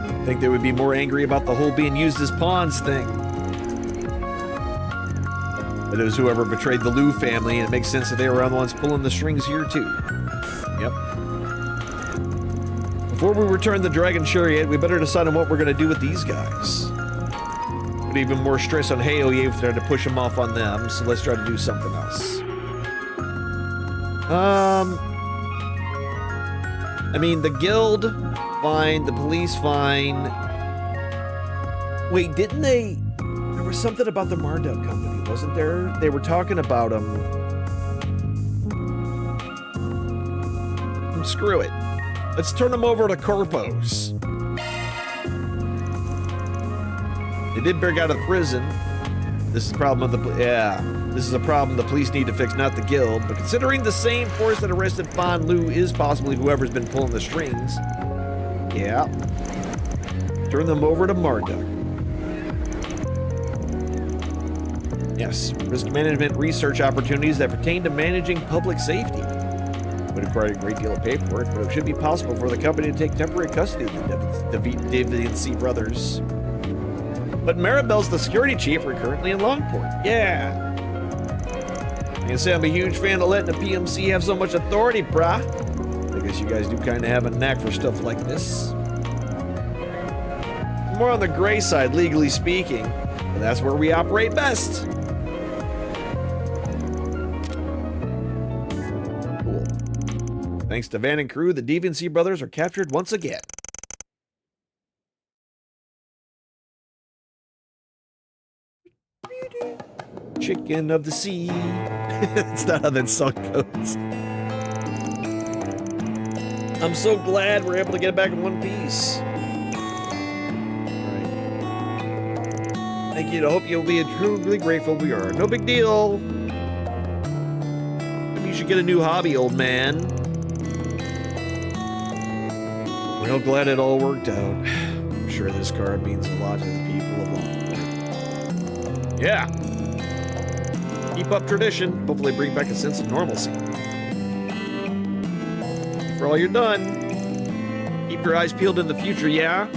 I think they would be more angry about the whole being used as pawns thing. But it was whoever betrayed the Liu family, and it makes sense that they were the ones pulling the strings here, too. Yep. Before we return the Dragon Chariot, we better decide on what we're going to do with these guys. Put even more stress on Heoye if they're to push them off on them, so let's try to do something else. I mean, the guild, fine. The police, fine. Wait, didn't they... There was something about the Marduk company, wasn't there? They were talking about them. Screw it. Let's turn them over to Corpos. They did break out of prison. This is a problem of the... Yeah. This is a problem the police need to fix, not the guild. But considering the same force that arrested Fan Lu is possibly whoever's been pulling the strings. Yeah. Turn them over to Marduk. Yes. Risk management research opportunities that pertain to managing public safety. Would require a great deal of paperwork, but it should be possible for the company to take temporary custody of the Daybreak brothers. But Maribel's the security chief. We're currently in Langport. Yeah. I can say I'm a huge fan of letting the PMC have so much authority, brah. I guess you guys do kind of have a knack for stuff like this. More on the gray side, legally speaking, but that's where we operate best. Cool. Thanks to Van and crew, the Deviancy brothers are captured once again. Chicken of the sea. That's not how that song goes. I'm so glad we're able to get it back in one piece. Alright. Thank you. I hope you'll be truly grateful we are. No big deal. Maybe you should get a new hobby, old man. Real glad it all worked out. I'm sure this card means a lot to the people of Langport. Yeah. Keep up tradition. Hopefully bring back a sense of normalcy. For all you're done. Keep your eyes peeled in the future, yeah?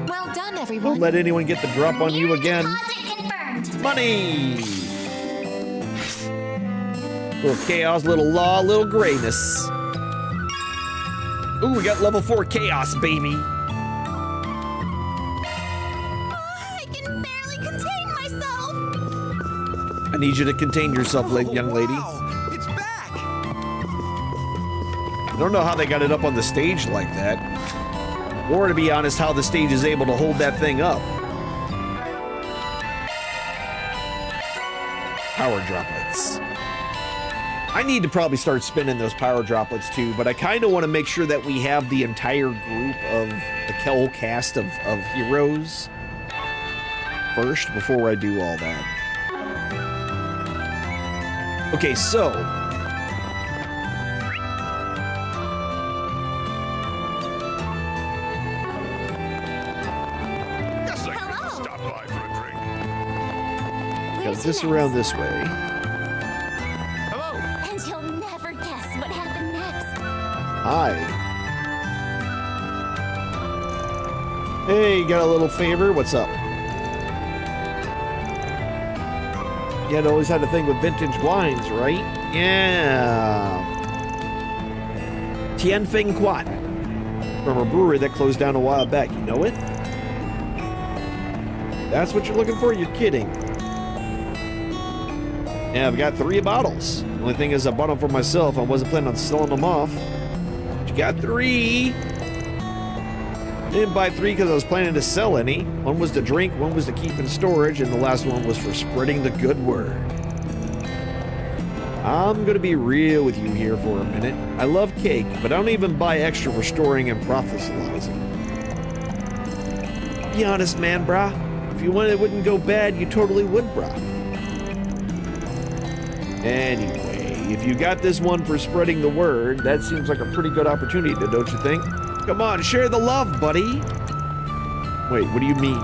Well done, everyone. Don't let anyone get the drop on you again. Money! Little chaos, little law, little grayness. Ooh, we got level 4 chaos, baby. I can barely contain myself. I need you to contain yourself, young lady. Wow, it's back. I don't know how they got it up on the stage like that. Or, to be honest, how the stage is able to hold that thing up. Power droplets. I need to probably start spinning those power droplets too, but I kind of want to make sure that we have the entire group of the whole cast of heroes first before I do all that. Okay, so Guess I could stop by for a drink. got this around this way. And you'll never guess what happened next. Hi. Hey, got a little favor? What's up? You had always had a thing with vintage wines, right? Yeah. Tianfeng Quat. From a brewery that closed down a while back. You know it? That's what you're looking for? You're kidding. Yeah, I've got 3 bottles. The only thing is I bought them for myself. I wasn't planning on selling them off. But you got 3. I didn't buy 3 because I was planning to sell any. One was to drink, one was to keep in storage, and the last one was for spreading the good word. I'm gonna be real with you here for a minute. I love cake, but I don't even buy extra for storing and proselytizing. Be honest, man, brah. If you wanted it wouldn't go bad, you totally would, brah. Anyway, if you got this one for spreading the word, that seems like a pretty good opportunity, don't you think? Come on, share the love, buddy. Wait, what do you mean?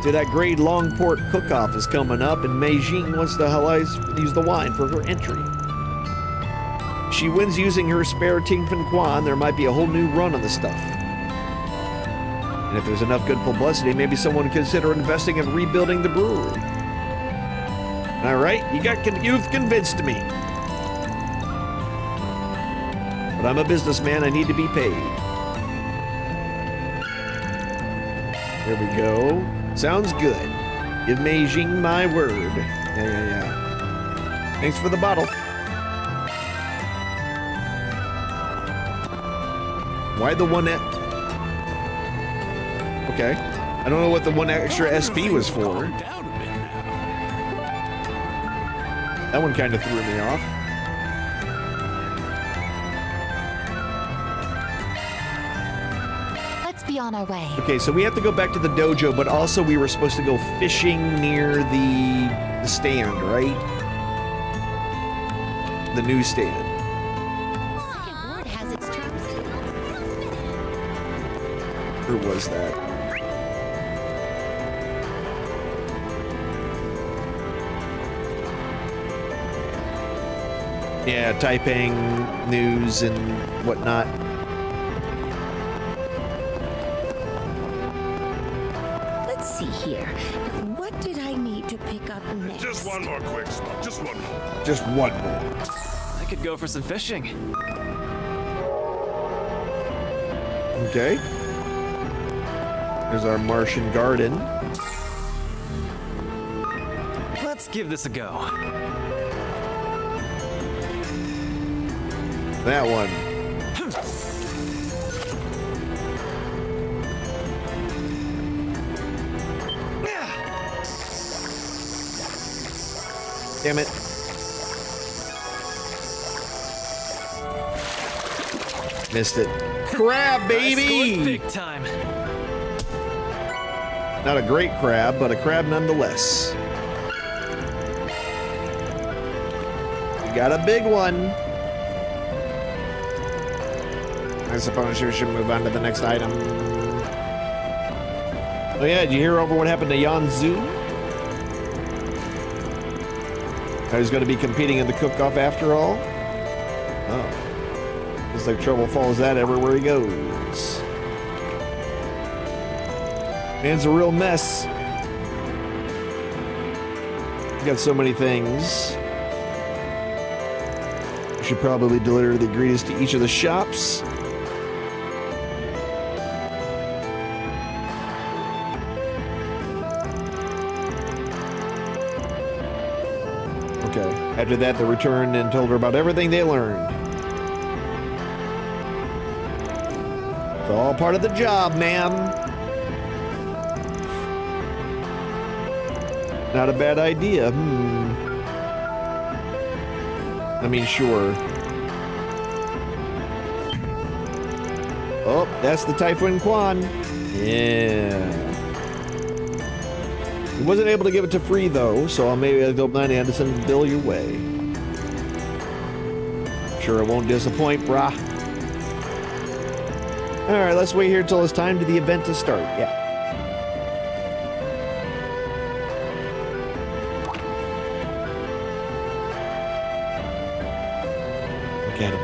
So that great Langport cook-off is coming up, and Mei Jing wants to use the wine for her entry. If she wins using her spare Tingfen Quan, there might be a whole new run on the stuff. And if there's enough good publicity, maybe someone would consider investing in rebuilding the brewery. All right, you've convinced me. But I'm a businessman, I need to be paid. There we go. Sounds good. Give Mei Jing my word. Yeah. Thanks for the bottle. Why the one Okay. I don't know what the one extra SP was for. That one kind of threw me off. Let's be on our way. Okay, so we have to go back to the dojo, but also we were supposed to go fishing near the stand, right? The newsstand. Second ward has its traps. Where was that? Yeah, Taiping news and whatnot. Let's see here. What did I need to pick up next? Just one more quick smoke. Just one more. Just one more. I could go for some fishing. Okay. There's our Martian garden. Let's give this a go. That one. Damn it. Missed it. Crab, baby! Big time. Not a great crab, but a crab nonetheless. We got a big one. I suppose we should move on to the next item. Oh yeah, did you hear over what happened to Yanzu? He's going to be competing in the cook-off after all? Oh. Looks like trouble follows that everywhere he goes. Man's a real mess. Got so many things. I should probably deliver the ingredients to each of the shops. Okay. After that, they returned and told her about everything they learned. It's all part of the job, ma'am. Not a bad idea. I mean, sure. Oh, that's the Typhoon Quan. Yeah. He wasn't able to give it to free, though, so maybe I'll go blind and send the bill your way. Sure, it won't disappoint, brah. Alright, let's wait here until it's time for the event to start. Yeah. Look at him.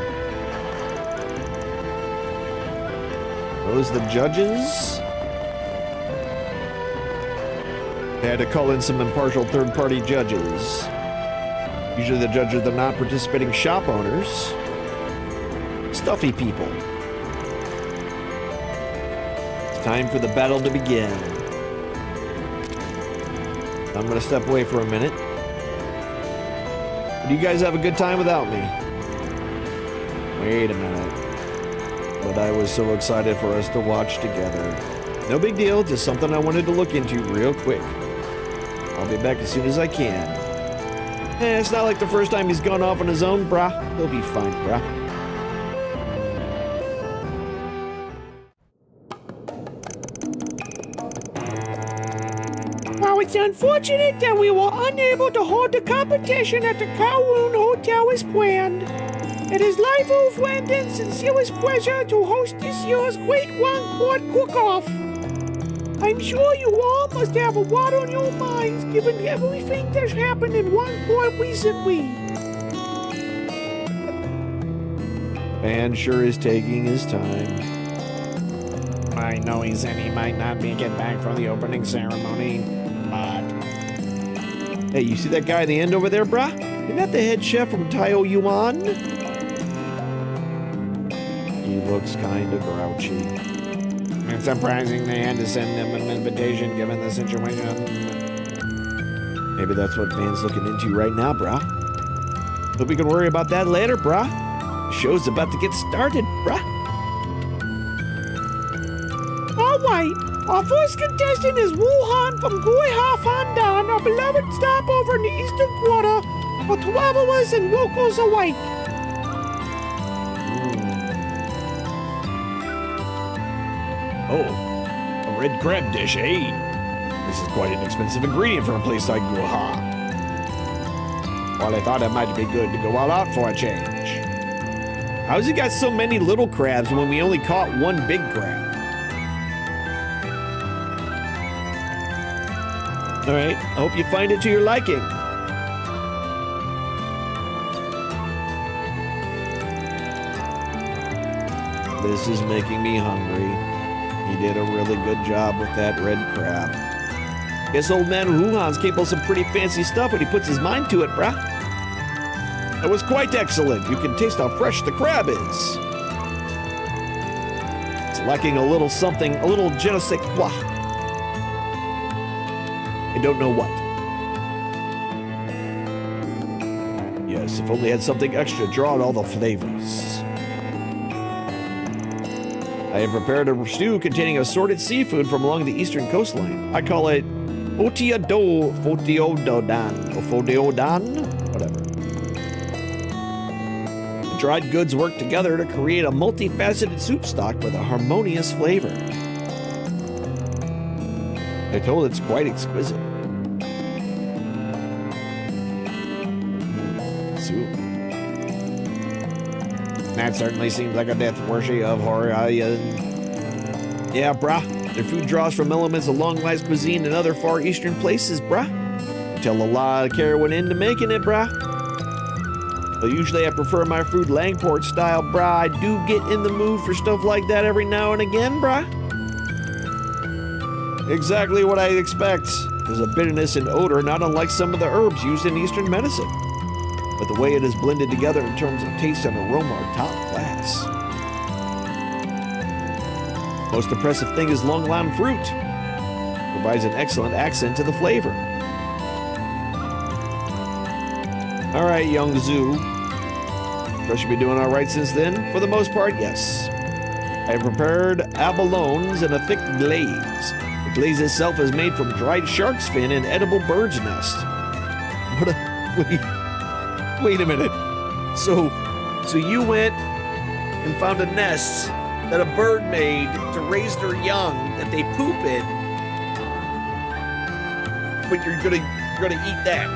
Those the judges? They had to call in some impartial third-party judges. Usually the judges are the non-participating shop owners. Stuffy people. It's time for the battle to begin. I'm gonna step away for a minute. Do you guys have a good time without me? Wait a minute. But I was so excited for us to watch together. No big deal, just something I wanted to look into real quick. I'll be back as soon as I can. It's not like the first time he's gone off on his own, brah. He'll be fine, brah. Well, it's unfortunate that we were unable to hold the competition at the Kowloon Hotel as planned. It is Live friend and sincerest pleasure to host this year's Great Langport Cook-Off. I'm sure you all must have a lot on your minds given everything that's happened in Langport recently. Man sure is taking his time. I know he said he might not be getting back for the opening ceremony, but... Hey, you see that guy at the end over there, brah? Isn't that the head chef from Taio Yuan? He looks kind of grouchy. It's surprising they had to send him an invitation given the situation. Maybe that's what Van's looking into right now, brah. But we can worry about that later, brah. The show's about to get started, brah. All right, our first contestant is Wuhan from Guiha Fandan, our beloved stopover in the Eastern Quarter for travelers and locals alike. Oh, a red crab dish, eh? This is quite an expensive ingredient for a place like Guiha. Well, I thought it might be good to go all out for a change. How's he got so many little crabs when we only caught one big crab? All right, I hope you find it to your liking. This is making me hungry. He did a really good job with that red crab. Guess old man Wuhan's capable of some pretty fancy stuff when he puts his mind to it, brah. That was quite excellent. You can taste how fresh the crab is. It's lacking a little something, a little je ne sais quoi. I don't know what. Yes, if only I had something extra to draw out all the flavors. I have prepared a stew containing assorted seafood from along the eastern coastline. I call it Fotiododan, or Fodiodan, whatever. The dried goods work together to create a multifaceted soup stock with a harmonious flavor. They're told it's quite exquisite. Soup. That certainly seems like a death worthy of Horian. Yeah, brah. Their food draws from elements of long-lasting cuisine and other far eastern places, brah. You tell a lot of care went into making it, brah. But usually I prefer my food Langport style, brah. I do get in the mood for stuff like that every now and again, brah. Exactly what I expect. There's a bitterness and odor not unlike some of the herbs used in Eastern medicine. But the way it is blended together in terms of taste and aroma are top class. Most impressive thing is long-lime fruit. Provides an excellent accent to the flavor. All right, young Zoo. Trust you've been doing all right since then? For the most part, yes. I have prepared abalones in a thick glaze. The glaze itself is made from dried shark's fin and edible bird's nest. What a... Wait a minute. So you went and found a nest that a bird made to raise their young that they poop in, but you're gonna eat that.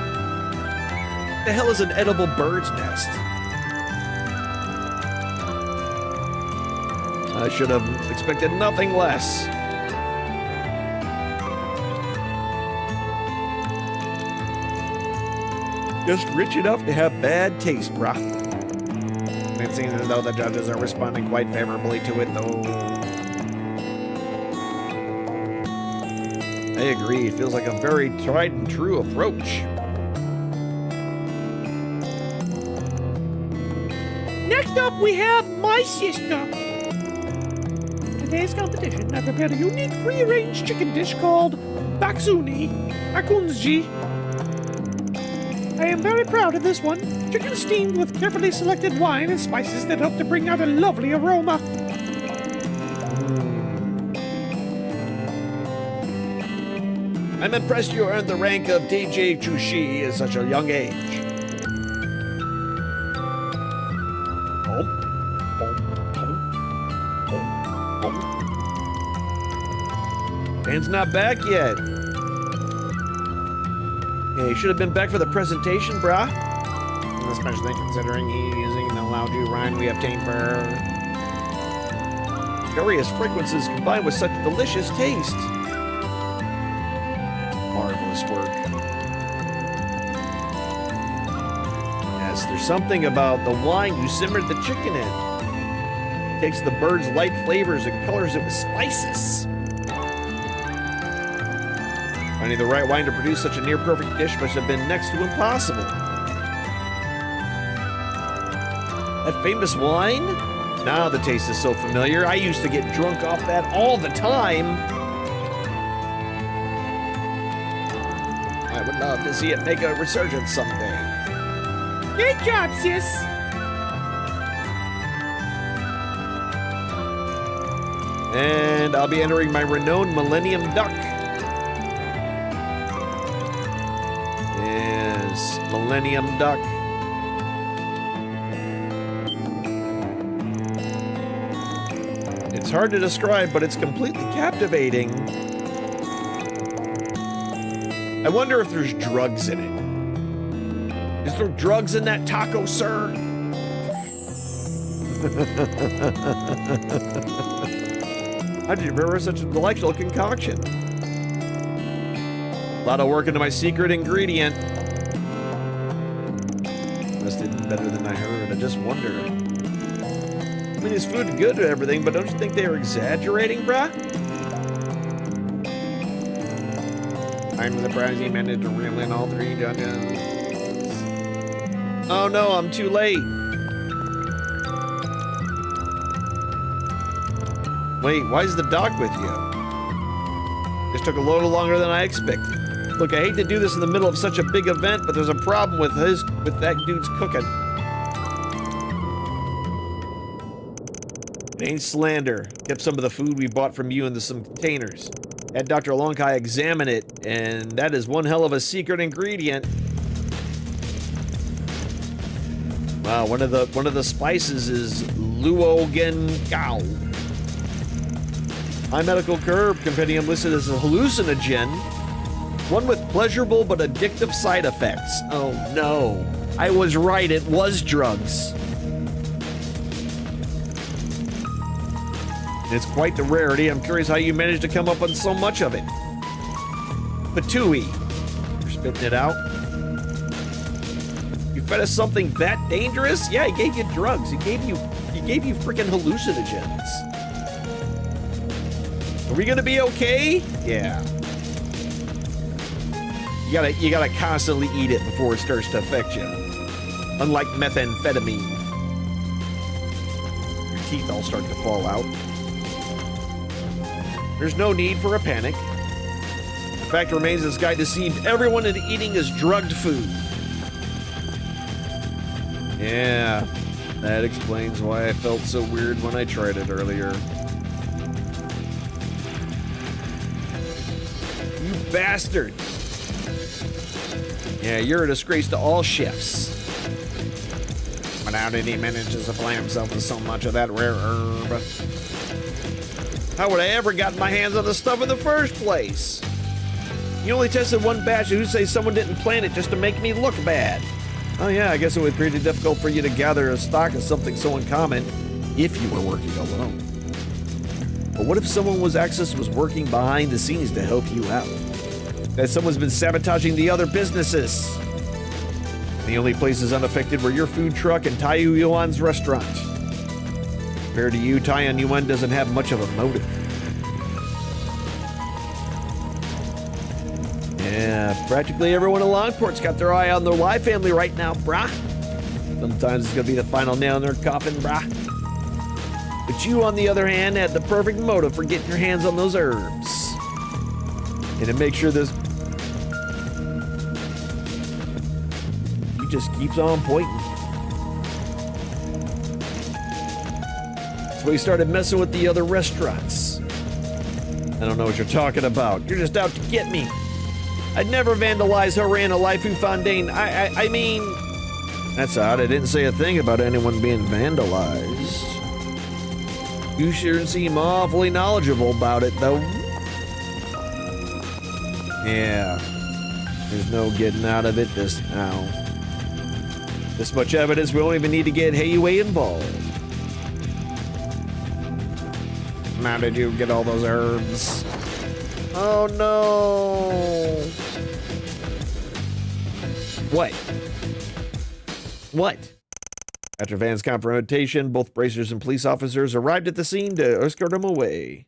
What the hell is an edible bird's nest? I should have expected nothing less. Just rich enough to have bad taste, brah. It seems as though the judges are responding quite favorably to it, though. I agree. It feels like a very tried and true approach. Next up, we have my sister. Today's competition, I prepared a unique free-range chicken dish called Bakunji. I am very proud of this one. Chicken steamed with carefully selected wine and spices that help to bring out a lovely aroma. I'm impressed you earned the rank of DJ Chushi at such a young age. Dan's not back yet. Yeah, he should have been back for the presentation, brah. Especially considering he's using the Laoju rind we obtained for her. Various fragrances combined with such delicious taste. Marvelous work. Yes, there's something about the wine you simmered the chicken in. It takes the bird's light flavors and colors it with spices. Finding the right wine to produce such a near-perfect dish must have been next to impossible. That famous wine? Now the taste is so familiar. I used to get drunk off that all the time. I would love to see it make a resurgence someday. Great job, sis. And I'll be entering my renowned Millennium Duck. Yes, Millennium Duck. It's hard to describe, but it's completely captivating. I wonder if there's drugs in it. Is there drugs in that taco, sir? How did you prepare such a delightful concoction? A lot of work into my secret ingredient. Must have been better than I heard. I just wonder. I mean, his food good and everything, but don't you think they were exaggerating, bruh? I'm surprised he managed to reel in all three judges. Oh no, I'm too late. Wait, why is the doc with you? This took a little longer than I expected. Look, I hate to do this in the middle of such a big event, but there's a problem with that dude's cooking. It ain't slander. Kept some of the food we bought from you into some containers. Had Dr. Lonkai examine it, and that is one hell of a secret ingredient. Wow, one of the spices is Luogengao. High medical curve compendium listed as a hallucinogen, one with pleasurable but addictive side effects. Oh no, I was right, it was drugs. It's quite the rarity. I'm curious how you managed to come up with so much of it. Patooey. You're spitting it out. You fed us something that dangerous? Yeah, he gave you drugs. He gave you freaking hallucinogens. Are we gonna be okay? Yeah. You gotta constantly eat it before it starts to affect you. Unlike methamphetamine. Your teeth all start to fall out. There's no need for a panic. The fact remains this guy deceived everyone into eating his drugged food. Yeah, that explains why I felt so weird when I tried it earlier. You bastard! Yeah, you're a disgrace to all chefs. But how did he manage to supply himself with so much of that rare herb? How would I ever gotten my hands on the stuff in the first place? You only tested one batch, and who say someone didn't plant it just to make me look bad? Oh yeah, I guess it would be pretty difficult for you to gather a stock of something so uncommon if you were working alone. But what if someone was working behind the scenes to help you out? That someone's been sabotaging the other businesses. The only places unaffected were your food truck and Tai Yuan's restaurant. Compared to you, Tai Yuan doesn't have much of a motive. Yeah, practically everyone in Langport's got their eye on the Lai family right now, brah. Sometimes it's gonna be the final nail in their coffin, brah. But you, on the other hand, had the perfect motive for getting your hands on those herbs. And to make sure this... He just keeps on pointing. So he started messing with the other restaurants. I don't know what you're talking about. You're just out to get me. I'd never vandalize Harana Laifu Fondaine. I mean... That's odd. I didn't say a thing about anyone being vandalized. You sure seem awfully knowledgeable about it, though. Yeah. There's no getting out of it this much evidence, we don't even need to get Heiwei involved. How did you get all those herbs? Oh no! What? What? After Van's confrontation, both bracers and police officers arrived at the scene to escort him away.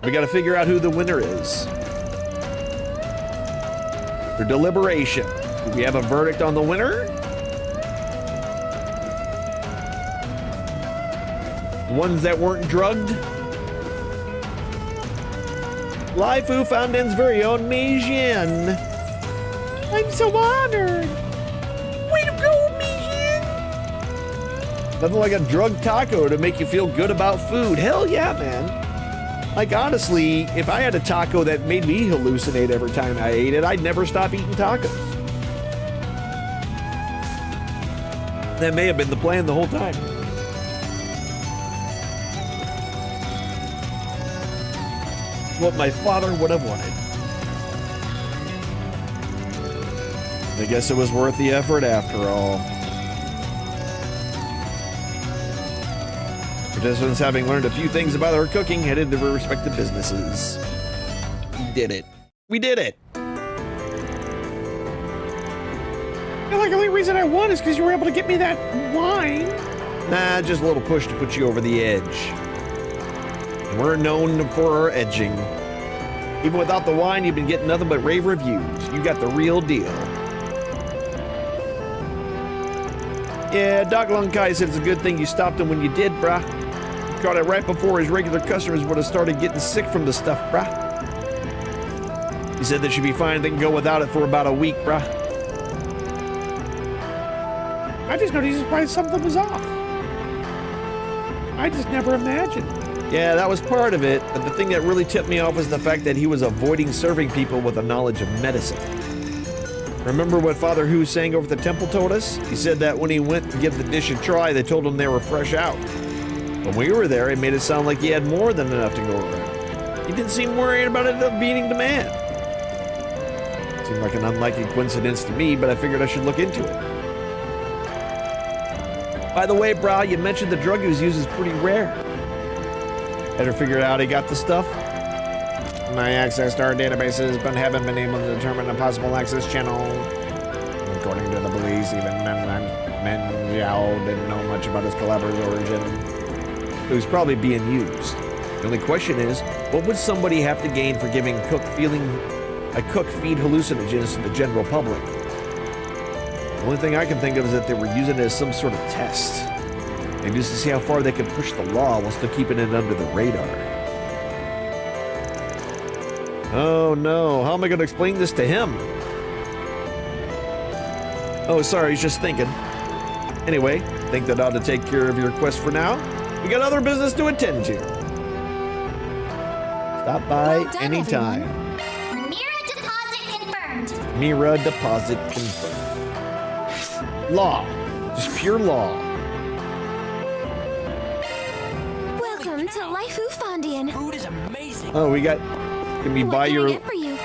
We gotta figure out who the winner is. For deliberation. Do we have a verdict on the winner? The ones that weren't drugged? Laifu Fondaine's very own Mei Jian. I'm so honored. Way to go, Mei Jian. Nothing like a drugged taco to make you feel good about food. Hell yeah, man. Like, honestly, if I had a taco that made me hallucinate every time I ate it, I'd never stop eating tacos. That may have been the plan the whole time. What my father would have wanted. I guess it was worth the effort after all. Participants, having learned a few things about our cooking, headed to their respective businesses. We did it. We did it! I feel like the only reason I won is because you were able to get me that wine. Nah, just a little push to put you over the edge. And we're known for our edging. Even without the wine, you've been getting nothing but rave reviews. You got the real deal. Yeah, Doc Lung Kai said it's a good thing you stopped him when you did, brah. You caught it right before his regular customers would have started getting sick from the stuff, brah. He said they should be fine, they can go without it for about a week, brah. I just noticed why something was off. I just never imagined. Yeah, that was part of it, but the thing that really tipped me off was the fact that he was avoiding serving people with a knowledge of medicine. Remember what Father Hussein over at the temple told us? He said that when he went to give the dish a try, they told him they were fresh out. When we were there, it made it sound like he had more than enough to go around. He didn't seem worried about it beating demand. Seemed like an unlikely coincidence to me, but I figured I should look into it. By the way, brah, you mentioned the drug he was using is pretty rare. Ever figured out he got the stuff? My access to our databases, but haven't been able to determine a possible access channel. According to the police, even Menjiao didn't know much about his collaborator's origin. It was probably being used. The only question is, what would somebody have to gain for giving Cook feed hallucinogens to the general public? The only thing I can think of is that they were using it as some sort of test. Maybe just to see how far they could push the law while still keeping it under the radar. Oh no, how am I going to explain this to him? Oh, sorry, he's just thinking. Anyway, think that ought to take care of your quest for now. We got other business to attend to. Stop by anytime. Mira deposit confirmed. Mira deposit confirmed. Law. Just pure law. Welcome to Laifu Fondian. Food is amazing. Oh, we got... Can we buy your... Get for you?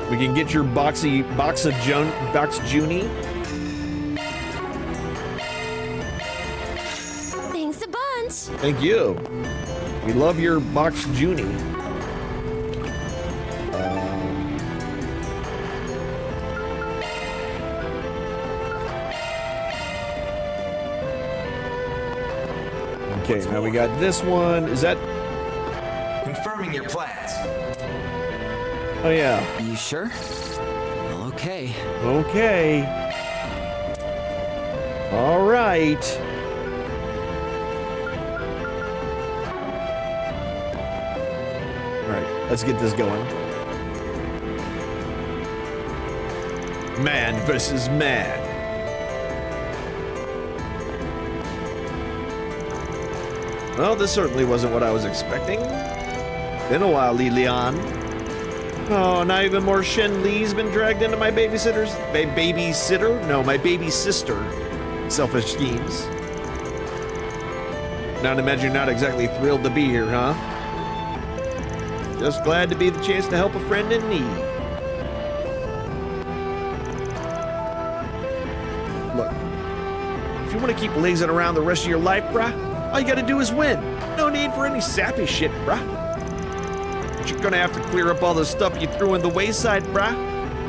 We can get your box Junie. Thanks a bunch. Thank you. We love your box Junie. Okay, now we got this one. Is that... Confirming your plans. Oh, yeah. You sure? Okay. Okay. All right. All right, let's get this going. Man versus man. Well, this certainly wasn't what I was expecting. Been a while, Lilian. Oh, now even more Shen Li's been dragged into my babysitter? No, my baby sister. Selfish schemes. Now, to imagine you're not exactly thrilled to be here, huh? Just glad to be the chance to help a friend in need. Look, if you want to keep lazing around the rest of your life, bruh, all you gotta do is win. No need for any sappy shit, bruh. But you're gonna have to clear up all the stuff you threw in the wayside, bruh.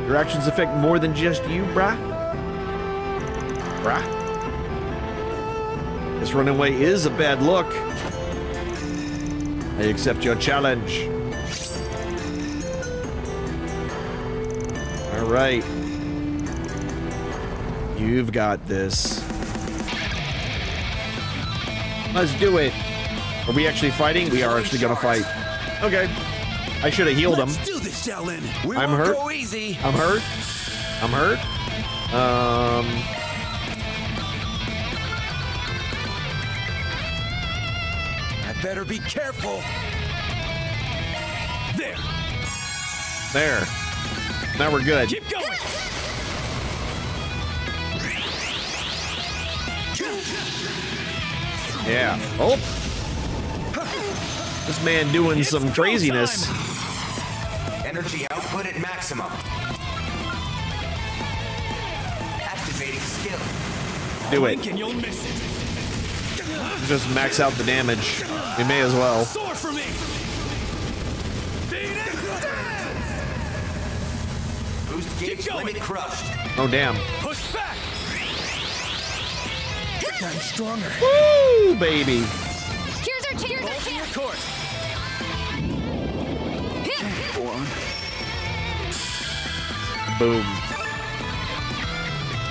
Your actions affect more than just you, bruh. Bruh. This running away is a bad look. I accept your challenge. All right. You've got this. Let's do it. Are we actually fighting? We are actually gonna fight. Okay. I should have healed him. Let's do this, Alynn. We I'm won't hurt. Go easy. I'm hurt. I'm hurt. I better be careful. There. There. Now we're good. Keep going. Yeah. Oh. This man doing some craziness. Energy output at maximum. Activating skill. Do it. And you'll miss it. Just max out the damage. We may as well. Soar for me. Boost gauge limit crushed. Oh, damn. Push back. I'm stronger. Woo, baby. Here's our chance. Your course. Boom.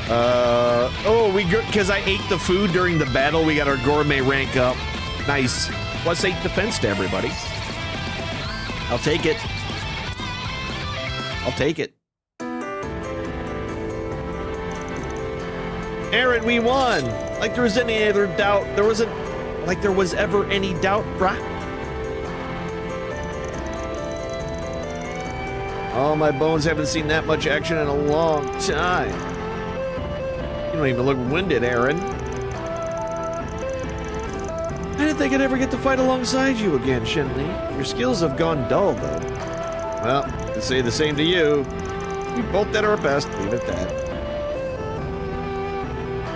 Oh, we good because I ate the food during the battle. We got our gourmet rank up. Nice. Plus 8 defense to everybody. I'll take it. I'll take it. Aaron, we won. Like there was any other doubt. There wasn't like there was ever any doubt, bruh. Oh, my bones haven't seen that much action in a long time. You don't even look winded, Aaron. I didn't think I'd ever get to fight alongside you again, Shenli. Your skills have gone dull, though. Well, to say the same to you. We both did our best, leave it at that.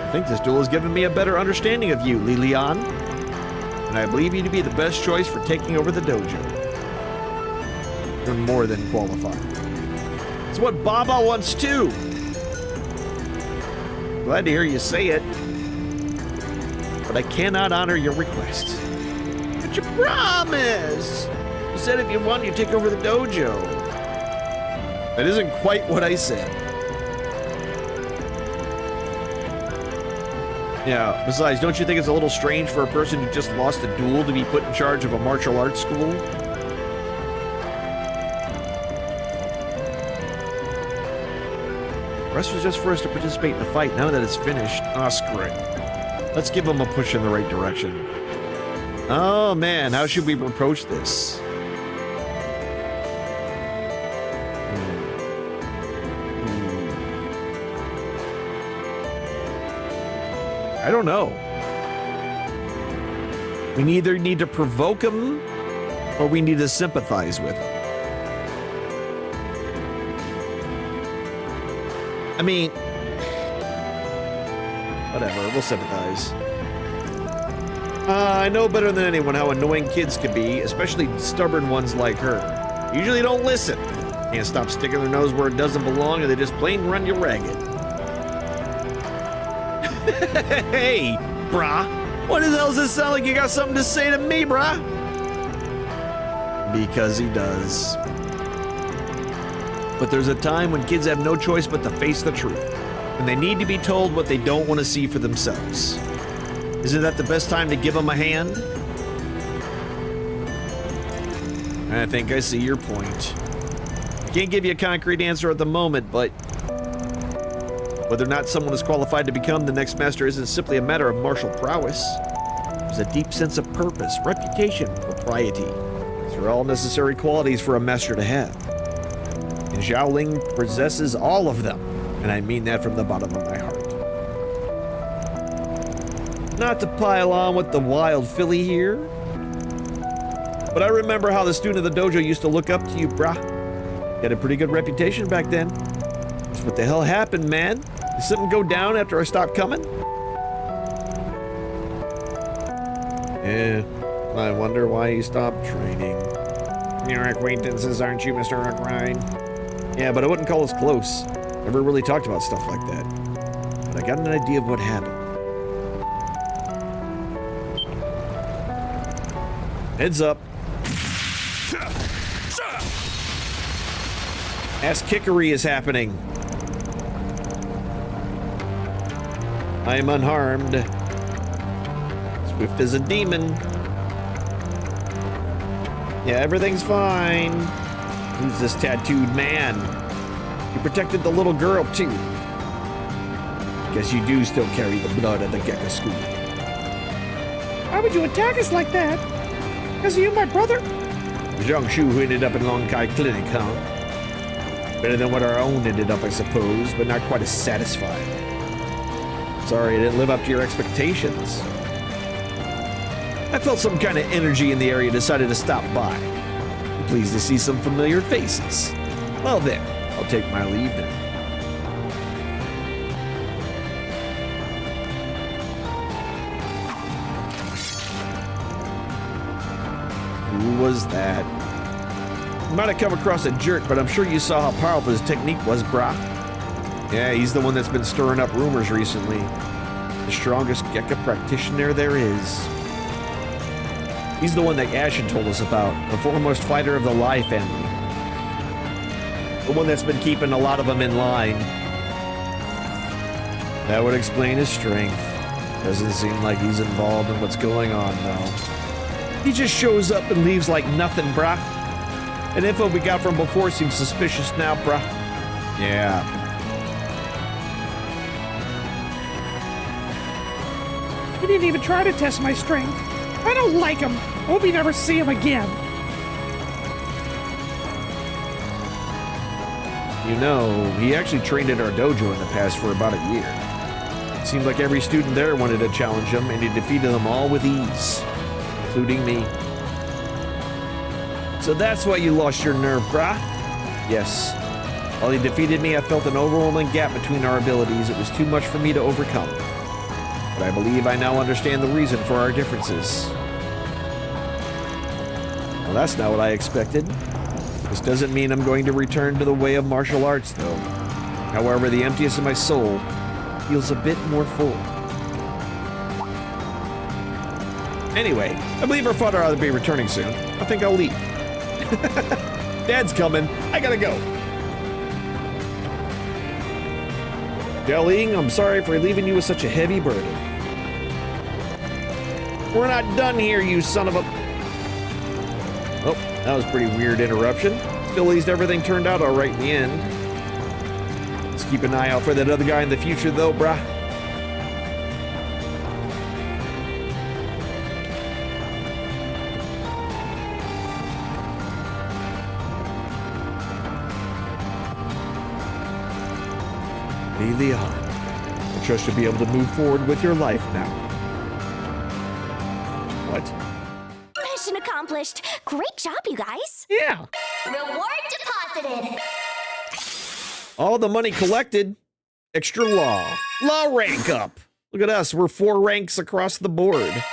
If think this duel has given me a better understanding of you, Lilian. And I believe you to be the best choice for taking over the dojo. You're more than qualified. It's what Baba wants too. Glad to hear you say it. But I cannot honor your request. But you promised! You said if you won, you'd take over the dojo. That isn't quite what I said. Yeah, besides, don't you think it's a little strange for a person who just lost a duel to be put in charge of a martial arts school? The rest was just for us to participate in the fight. Now that it's finished, screw it. Let's give them a push in the right direction. Oh man, how should we approach this? I don't know. We either need to provoke him or we need to sympathize with him. I mean, whatever, we'll sympathize. I know better than anyone how annoying kids can be, especially stubborn ones like her. Usually don't listen. Can't stop sticking their nose where it doesn't belong, and they just plain run you ragged. Hey, brah. What the hell does it sound like you got something to say to me, brah? Because he does. But there's a time when kids have no choice but to face the truth, and they need to be told what they don't want to see for themselves. Isn't that the best time to give them a hand? I think I see your point. I can't give you a concrete answer at the moment, but whether or not someone is qualified to become the next master isn't simply a matter of martial prowess. There's a deep sense of purpose, reputation, propriety. These are all necessary qualities for a master to have. And Xiaoling possesses all of them, and I mean that from the bottom of my heart. Not to pile on with the wild filly here, but I remember how the student of the dojo used to look up to you, brah. You had a pretty good reputation back then. That's what the hell happened, man? Did something go down after I stopped coming? Yeah, I wonder why you stopped training. Your acquaintances, aren't you, Mr. O'Brien? Yeah, but I wouldn't call us close. Never really talked about stuff like that. But I got an idea of what happened. Heads up. Ass kickery is happening. I am unharmed. Swift as a demon. Yeah, everything's fine. Who's this tattooed man? You protected the little girl, too. Guess you do still carry the blood of the Gecko School. Why would you attack us like that? Because you, my brother? Zhang Shu, who ended up in Longkai Clinic, huh? Better than what our own ended up, I suppose, but not quite as satisfying. Sorry, I didn't live up to your expectations. I felt some kind of energy in the area and decided to stop by. I'm pleased to see some familiar faces. Well then, I'll take my leave now. Who was that? You might have come across a jerk, but I'm sure you saw how powerful his technique was, brah. Yeah, he's the one that's been stirring up rumors recently. The strongest Gekka practitioner there is. He's the one that Ashen told us about, the foremost fighter of the Lai family. The one that's been keeping a lot of them in line. That would explain his strength. Doesn't seem like he's involved in what's going on, though. He just shows up and leaves like nothing, brah. And info we got from before seems suspicious now, brah. Yeah. He didn't even try to test my strength. I don't like him. Hope we never see him again. You know, he actually trained at our dojo in the past for about a year. It seemed like every student there wanted to challenge him, and he defeated them all with ease, including me. So that's why you lost your nerve, brah? Yes. While he defeated me, I felt an overwhelming gap between our abilities. It was too much for me to overcome. but I believe I now understand the reason for our differences. Well, that's not what I expected. This doesn't mean I'm going to return to the way of martial arts, though. However, the emptiness of my soul feels a bit more full. Anyway, I believe our father ought to be returning soon. I think I'll leave. Dad's coming. I gotta go. Alynn, I'm sorry for leaving you with such a heavy burden. We're not done here, you son of a... Oh, that was a pretty weird interruption. Still, at least everything turned out all right in the end. Let's keep an eye out for that other guy in the future, though, brah. Leon, I trust you'll be able to move forward with your life now. What? Mission accomplished. Great job, you guys. Yeah. Reward deposited. All the money collected. Extra law. Law rank up. Look at us. We're 4 ranks across the board.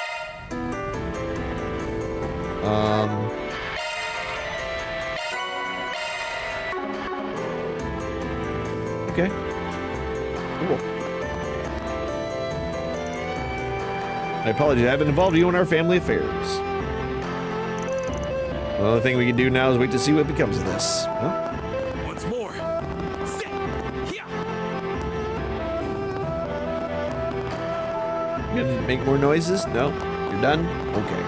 Okay. Cool. I apologize, I haven't involved you in our family affairs. The only thing we can do now is wait to see what becomes of this. Huh? Once more. Sit. Here. You gonna make more noises? No? You're done? Okay.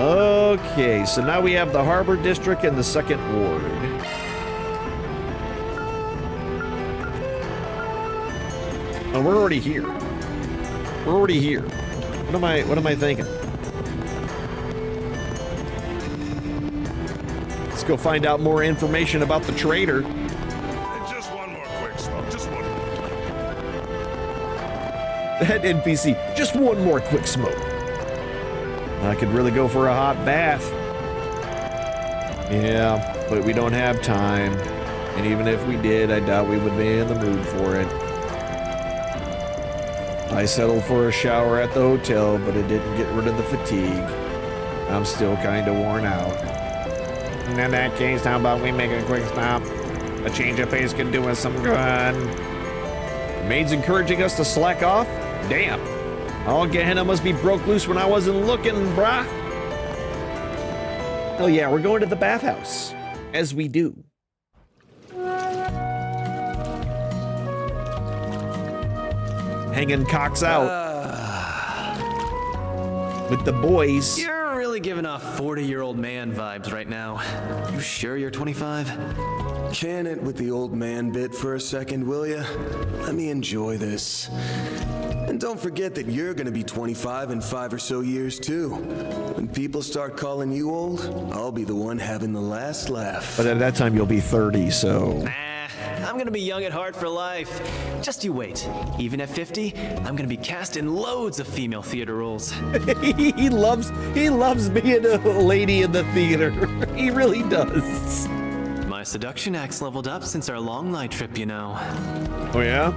Okay, so now we have the Harbor District and the 2nd Ward. Oh, we're already here. We're already here. What am I thinking? Let's go find out more information about the trader. Just one more quick smoke. Just one more. That NPC. Just one more quick smoke. I could really go for a hot bath. Yeah, but we don't have time. And even if we did, I doubt we would be in the mood for it. I settled for a shower at the hotel, but it didn't get rid of the fatigue. I'm still kind of worn out. In that case, how about we make a quick stop? A change of pace could do us some good. The maid's encouraging us to slack off? Damn. All Gehenna must be broke loose when I wasn't looking, brah. Oh yeah, we're going to the bathhouse. As we do. Hanging cocks out with the boys. You're really giving off 40-year-old man vibes right now. You sure you're 25? Can it with the old man bit for a second, will ya? Let me enjoy this. And don't forget that you're gonna be 25 in 5 or so years too. When people start calling you old, I'll be the one having the last laugh. But at that time you'll be 30, so... I'm gonna be young at heart for life. Just you wait. Even at 50, I'm gonna be cast in loads of female theater roles. he loves being a lady in the theater. He really does. My seduction act's leveled up since our long night trip, you know. Oh yeah?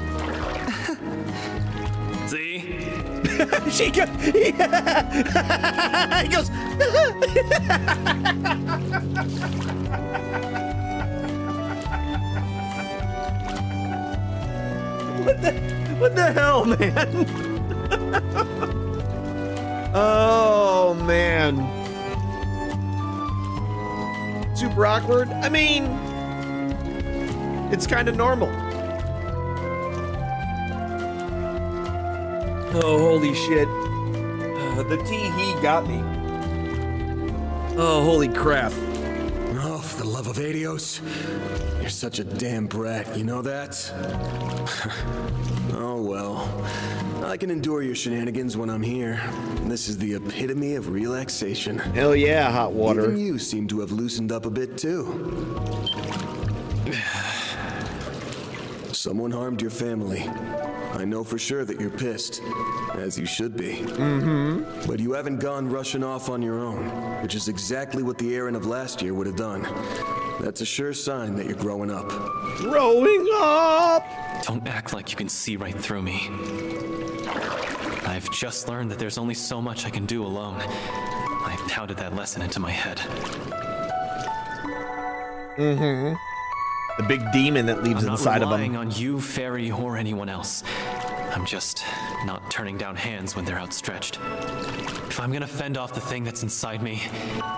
See? He goes. What the hell, man? Oh, man. Super awkward? I mean, it's kind of normal. Oh, holy shit. The tee-hee got me. Oh, holy crap. Oh, for the love of Adios. You're such a damn brat, you know that? Oh well. I can endure your shenanigans when I'm here. This is the epitome of relaxation. Hell yeah, hot water. Even you seem to have loosened up a bit too. Someone harmed your family. I know for sure that you're pissed, as you should be. Mm-hmm. But you haven't gone rushing off on your own, which is exactly what the Aaron of last year would have done. That's a sure sign that you're growing up. Growing up! Don't act like you can see right through me. I've just learned that there's only so much I can do alone. I pounded that lesson into my head. Mm-hmm. The big demon that lives inside of him. I'm not relying on you, Fairy, or anyone else. I'm just not turning down hands when they're outstretched. If I'm gonna fend off the thing that's inside me,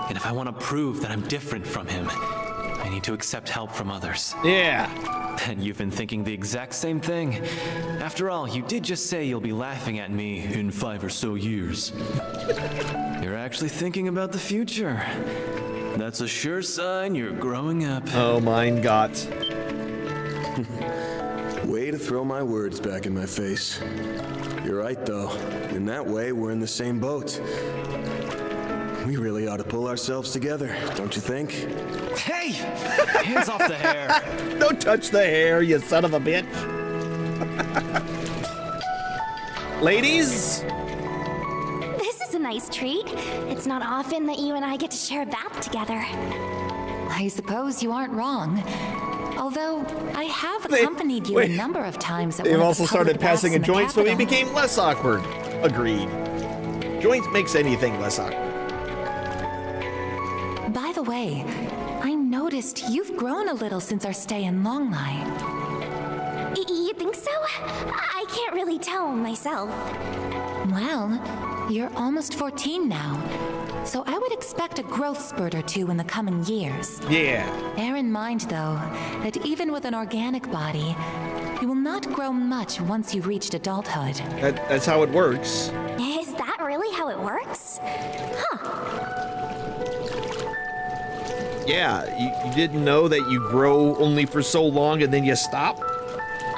and if I want to prove that I'm different from him, I need to accept help from others. Yeah. And you've been thinking the exact same thing. After all, you did just say you'll be laughing at me in 5 or so years. You're actually thinking about the future. That's a sure sign you're growing up. Oh, mein Gott. Way to throw my words back in my face. You're right, though. In that way, we're in the same boat. We really ought to pull ourselves together, don't you think? Hey! Hands off the hair! Don't touch the hair, you son of a bitch. Ladies? This is a nice treat. It's not often that you and I get to share a bath together. I suppose you aren't wrong. Although I have accompanied you a number of times. They've also started passing a joint, so it became less awkward. Agreed. Joints makes anything less awkward. By the way, I noticed you've grown a little since our stay in Longlai. You think so? I can't really tell myself. Well, you're almost 14 now, so I would expect a growth spurt or two in the coming years. Yeah. Bear in mind, though, that even with an organic body, you will not grow much once you've reached adulthood. That's how it works. Is that really how it works? Huh. Yeah, you didn't know that you grow only for so long and then you stop?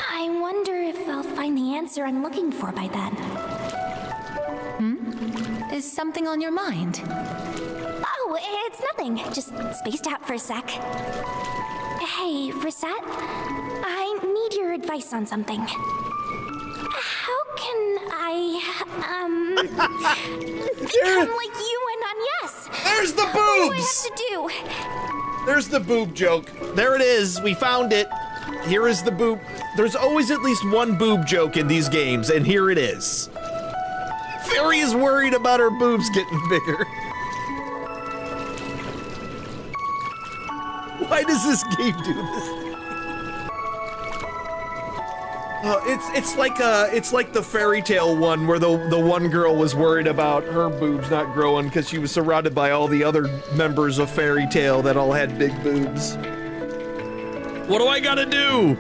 I wonder if I'll find the answer I'm looking for by then. Is something on your mind? Oh, it's nothing. Just spaced out for a sec. Hey, Rosette, I need your advice on something. How can I, become like you and Agnes? There's the What do I boobs! have to do? There's the boob joke. There it is. We found it. Here is the boob. There's always at least one boob joke in these games, and here it is. Fairy is worried about her boobs getting bigger. Why does this game do this? It's like the fairy tale one where the one girl was worried about her boobs not growing because she was surrounded by all the other members of fairy tale that all had big boobs. What do I gotta do?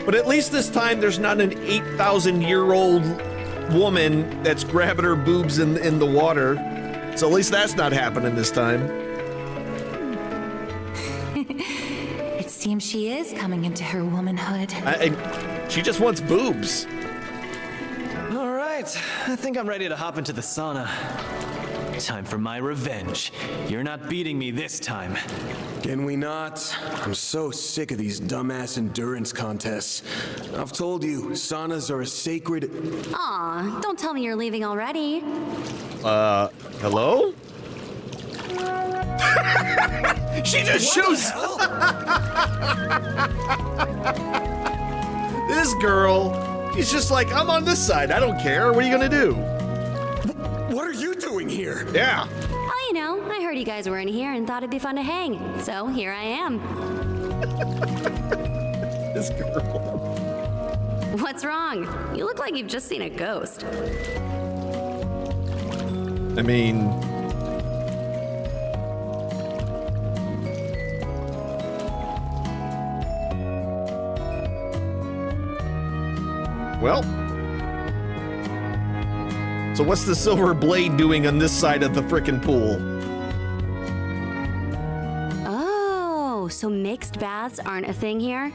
But at least this time there's not an 8,000-year-old woman that's grabbing her boobs in the water. So at least that's not happening this time. It seems she is coming into her womanhood. She just wants boobs. All right, I think I'm ready to hop into the sauna. Time for my revenge. You're not beating me this time. Can we not? I'm so sick of these dumbass endurance contests. I've told you, saunas are a sacred... Aw, don't tell me you're leaving already. Hello? She just shoots! This girl, she's just like, I'm on this side, I don't care, what are you gonna do? What are you doing here? Yeah. Well, you know, I heard you guys were in here and thought it'd be fun to hang. So here I am. This girl. What's wrong? You look like you've just seen a ghost. I mean... Well... So what's the silver blade doing on this side of the frickin' pool? Oh, so mixed baths aren't a thing here?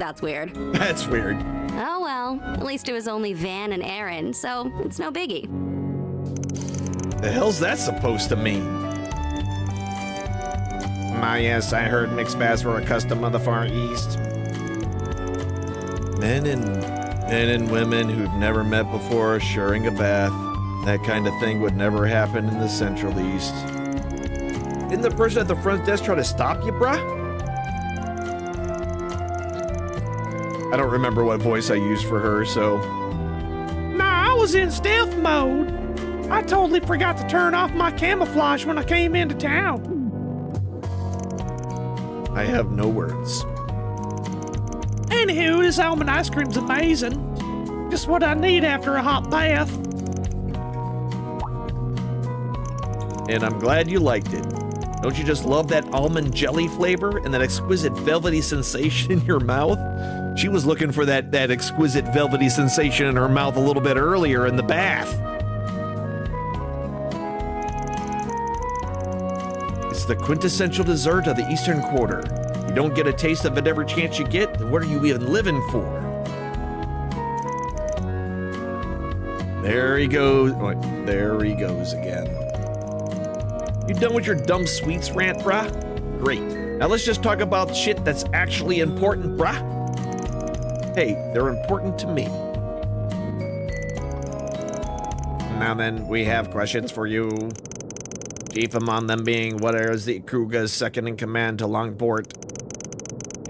That's weird. That's weird. Oh well, at least it was only Van and Aaron, so it's no biggie. The hell's that supposed to mean? Yes, I heard mixed baths were a custom of the Far East. Men and Men and women who've never met before sharing a bath. That kind of thing would never happen in the Central East. Didn't the person at the front desk try to stop you, bruh? I don't remember what voice I used for her, so... Nah, I was in stealth mode. I totally forgot to turn off my camouflage when I came into town. I have no words. Anywho, this almond ice cream's amazing. Just what I need after a hot bath. And I'm glad you liked it. Don't you just love that almond jelly flavor and that exquisite velvety sensation in your mouth? She was looking for that exquisite velvety sensation in her mouth a little bit earlier in the bath. It's the quintessential dessert of the Eastern Quarter. You don't get a taste of it every chance you get, then what are you even living for? There he goes. Oh, there he goes again. You done with your dumb sweets rant, brah? Great. Now let's just talk about shit that's actually important, brah. Hey, they're important to me. Now then, we have questions for you. Chief among them being, what is the Kruga's second in command to Langport?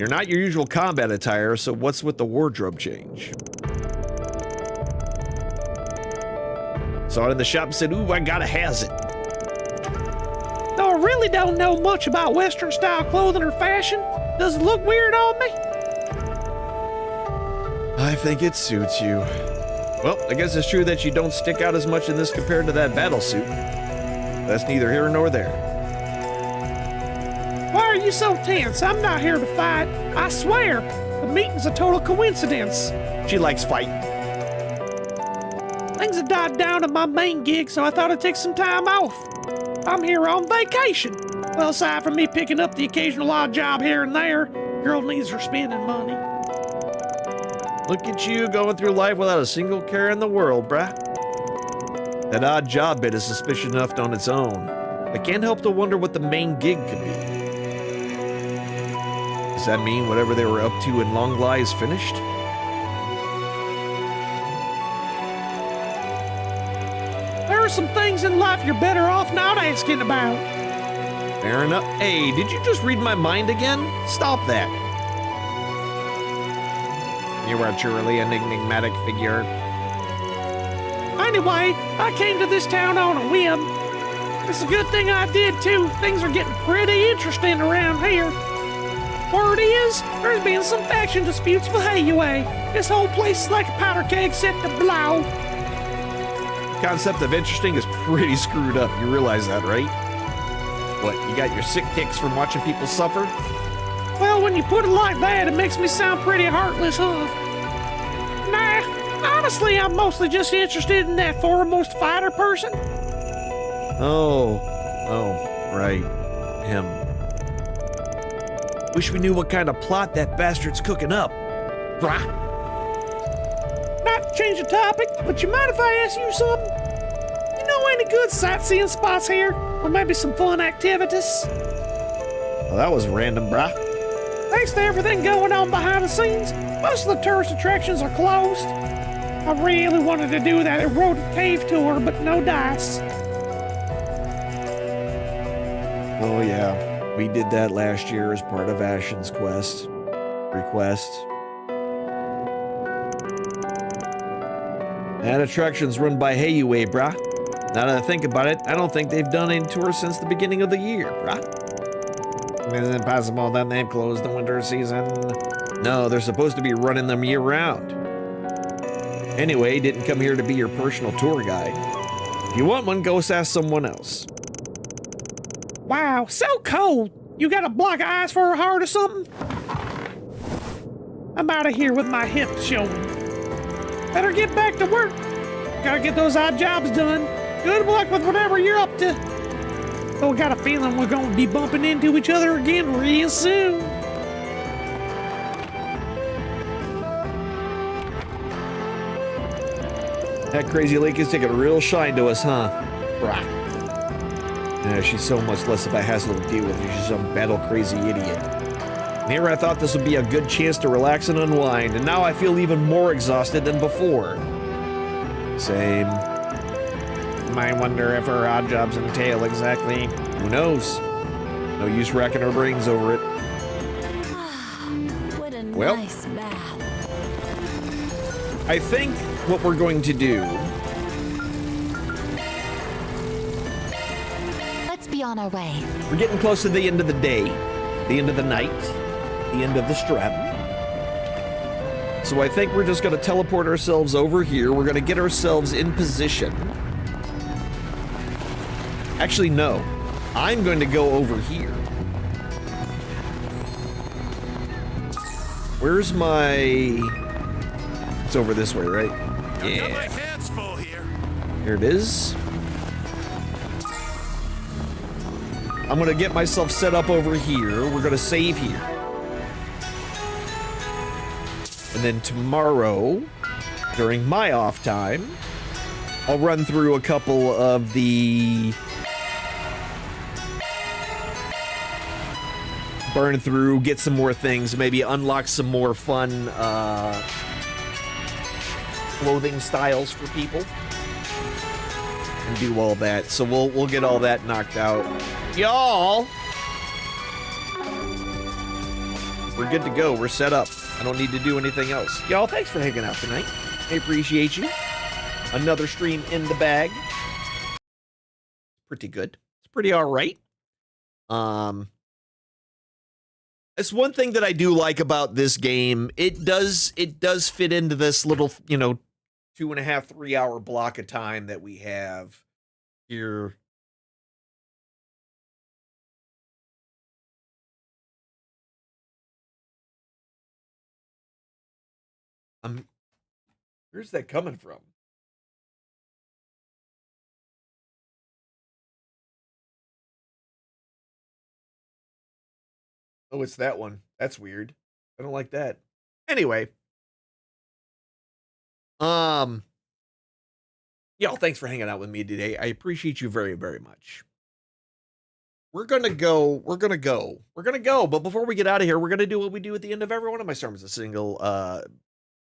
You're not your usual combat attire, so what's with the wardrobe change? Saw it in the shop and said, ooh, I gotta has it. Though I really don't know much about Western style clothing or fashion, does it look weird on me? I think it suits you. Well, I guess it's true that you don't stick out as much in this compared to that battle suit. That's neither here nor there. Why are you so tense? I'm not here to fight. I swear, the meeting's a total coincidence. She likes fighting. Things have died down at my main gig, so I thought I'd take some time off. I'm here on vacation. Well, aside from me picking up the occasional odd job here and there, girl needs her spending money. Look at you going through life without a single care in the world, bruh. That odd job bit is suspicious enough on its own. I can't help to wonder what the main gig could be. Does that mean whatever they were up to in Longli is finished? There are some things in life you're better off not asking about. Fair enough. Hey, did you just read my mind again? Stop that. You are truly an enigmatic figure. Anyway, I came to this town on a whim. It's a good thing I did, too. Things are getting pretty interesting around here. Word is, there's been some faction disputes with Hayway. This whole place is like a powder keg set to blow. The concept of interesting is pretty screwed up. You realize that, right? What, you got your sick kicks from watching people suffer? Well, when you put it like that, it makes me sound pretty heartless, huh? Nah, honestly, I'm mostly just interested in that foremost fighter person. Oh, right. Him. Wish we knew what kind of plot that bastard's cooking up. Brah. Not to change the topic, but you mind if I ask you something? You know any good sightseeing spots here? Or maybe some fun activities? Well, that was random, brah. Thanks to everything going on behind the scenes, most of the tourist attractions are closed. I really wanted to do that eroded cave tour, but no dice. Oh yeah, we did that last year as part of Ashen's request. That attraction's run by Hayway, brah. Now that I think about it, I don't think they've done any tours since the beginning of the year, brah. Is it possible that they've closed the winter season? No, they're supposed to be running them year-round. Anyway, didn't come here to be your personal tour guide. If you want one, go ask someone else. Wow, so cold. You got a block of ice for a heart or something? I'm out of here with my hips showing. Better get back to work. Gotta get those odd jobs done. Good luck with whatever you're up to. Oh, I got a feeling we're gonna be bumping into each other again real soon. That crazy lake is taking a real shine to us, huh? Brah. Yeah, she's so much less of a hassle to deal with. She's some battle-crazy idiot. Here I thought this would be a good chance to relax and unwind, and now I feel even more exhausted than before. Same. Might wonder if her odd jobs entail exactly. Who knows? No use racking our brains over it. What a Well. nice bath. I think what we're going to do... Let's be on our way. We're getting close to the end of the day, the end of the night, the end of the strap. So I think we're just going to teleport ourselves over here. We're going to get ourselves in position. Actually, no. I'm going to go over here. Where's my... It's over this way, right? Yeah. My hands full here. Here it is. I'm going to get myself set up over here. We're going to save here. And then tomorrow, during my off time, I'll run through a couple of the... burn through, get some more things, maybe unlock some more fun clothing styles for people. And do all that. So we'll get all that knocked out. Y'all! We're good to go. We're set up. I don't need to do anything else. Y'all, thanks for hanging out tonight. I appreciate you. Another stream in the bag. Pretty good. It's pretty all right. It's one thing that I do like about this game. It does fit into this little, 2.5, 3 hour block of time that we have here. Where's that coming from? Oh, it's that one. That's weird. I don't like that. Anyway. Y'all, thanks for hanging out with me today. I appreciate you very, very much. We're gonna go. But before we get out of here, we're gonna do what we do at the end of every one of my sermons.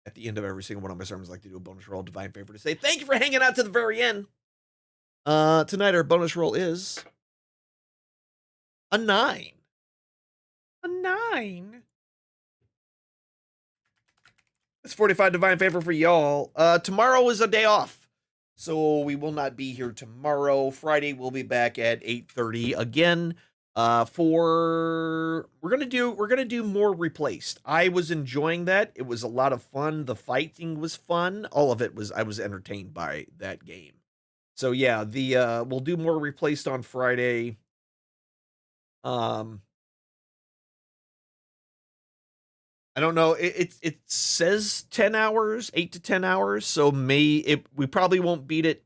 At the end of every single one of my sermons, I like to do a bonus roll, divine favor, to say thank you for hanging out to the very end. Tonight our bonus roll is a 9. A 9. That's 45 divine favor for y'all. Tomorrow is a day off, so we will not be here tomorrow. Friday we'll be back at 8:30 again. We're gonna do more Replaced. I was enjoying that. It was a lot of fun. The fighting was fun. All of it was. I was entertained by that game. So yeah, we'll do more Replaced on Friday. I don't know. It says 10 hours, 8 to 10 hours. So we probably won't beat it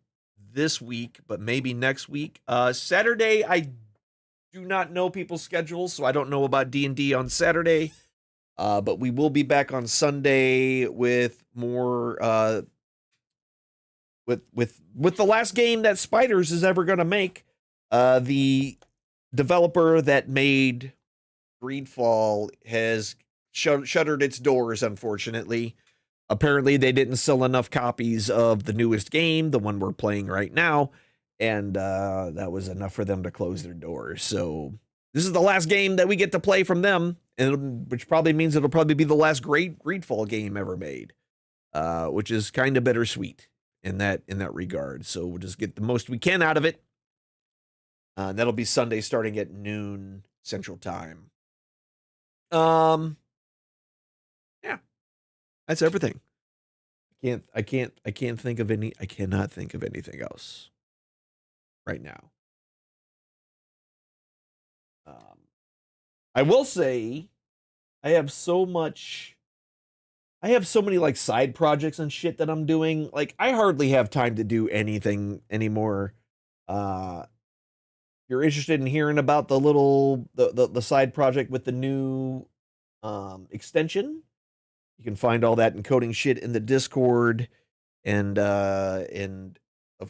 this week, but maybe next week. Saturday, I do not know people's schedules, so I don't know about D&D on Saturday. But we will be back on Sunday with more with the last game that Spiders is ever going to make. The developer that made Greedfall has shuttered its doors, unfortunately. Apparently they didn't sell enough copies of the newest game, the one we're playing right now, and that was enough for them to close their doors. So this is the last game that we get to play from them, which probably means it'll probably be the last great Greedfall game ever made, which is kind of bittersweet in that regard. So we'll just get the most we can out of it. That'll be Sunday starting at noon Central Time. Yeah, that's everything. I cannot think of anything else right now. I will say I have so many like side projects and shit that I'm doing. Like I hardly have time to do anything anymore. If you're interested in hearing about the side project with the new extension, you can find all that encoding shit in the Discord, and of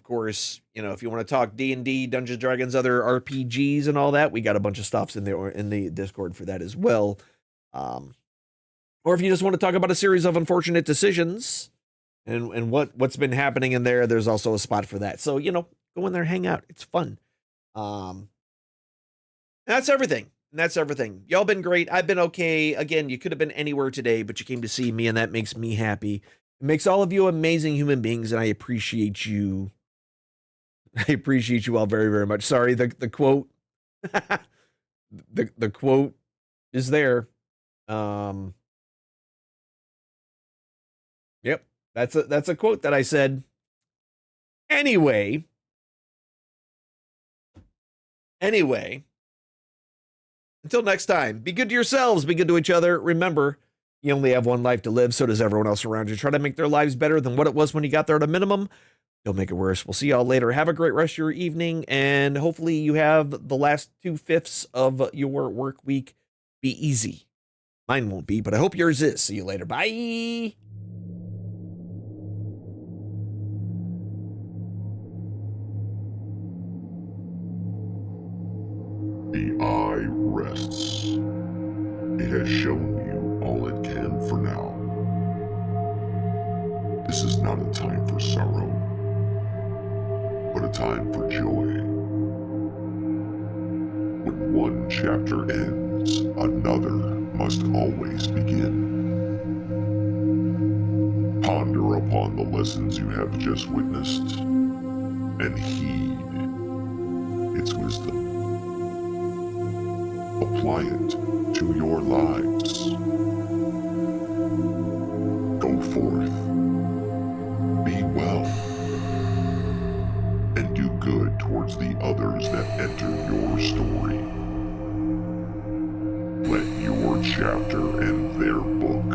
course, if you want to talk D&D, Dungeons & Dragons, other RPGs and all that, we got a bunch of stuffs in there in the Discord for that as well. Or if you just want to talk about a series of unfortunate decisions and what's been happening in there, there's also a spot for that. So, go in there, hang out. It's fun. That's everything. Y'all been great. I've been okay. Again, you could have been anywhere today, but you came to see me, and that makes me happy. It makes all of you amazing human beings, and I appreciate you. I appreciate you all very, very much. Sorry, the quote. the quote is there. Yep, that's a quote that I said. Anyway, until next time, be good to yourselves, be good to each other. Remember, you only have one life to live, so does everyone else around you. Try to make their lives better than what it was when you got there at a minimum. Don't make it worse. We'll see y'all later. Have a great rest of your evening, and hopefully you have the last 2/5 of your work week be easy. Mine won't be, but I hope yours is. See you later. Bye. The eye rests. It has shown you all it can for now. This is not a time for sorrow, but a time for joy. When one chapter ends, another must always begin. Ponder upon the lessons you have just witnessed, and heed its wisdom. Apply it to your lives. Go forth, be well, and do good towards the others that enter your story. Let your chapter and their book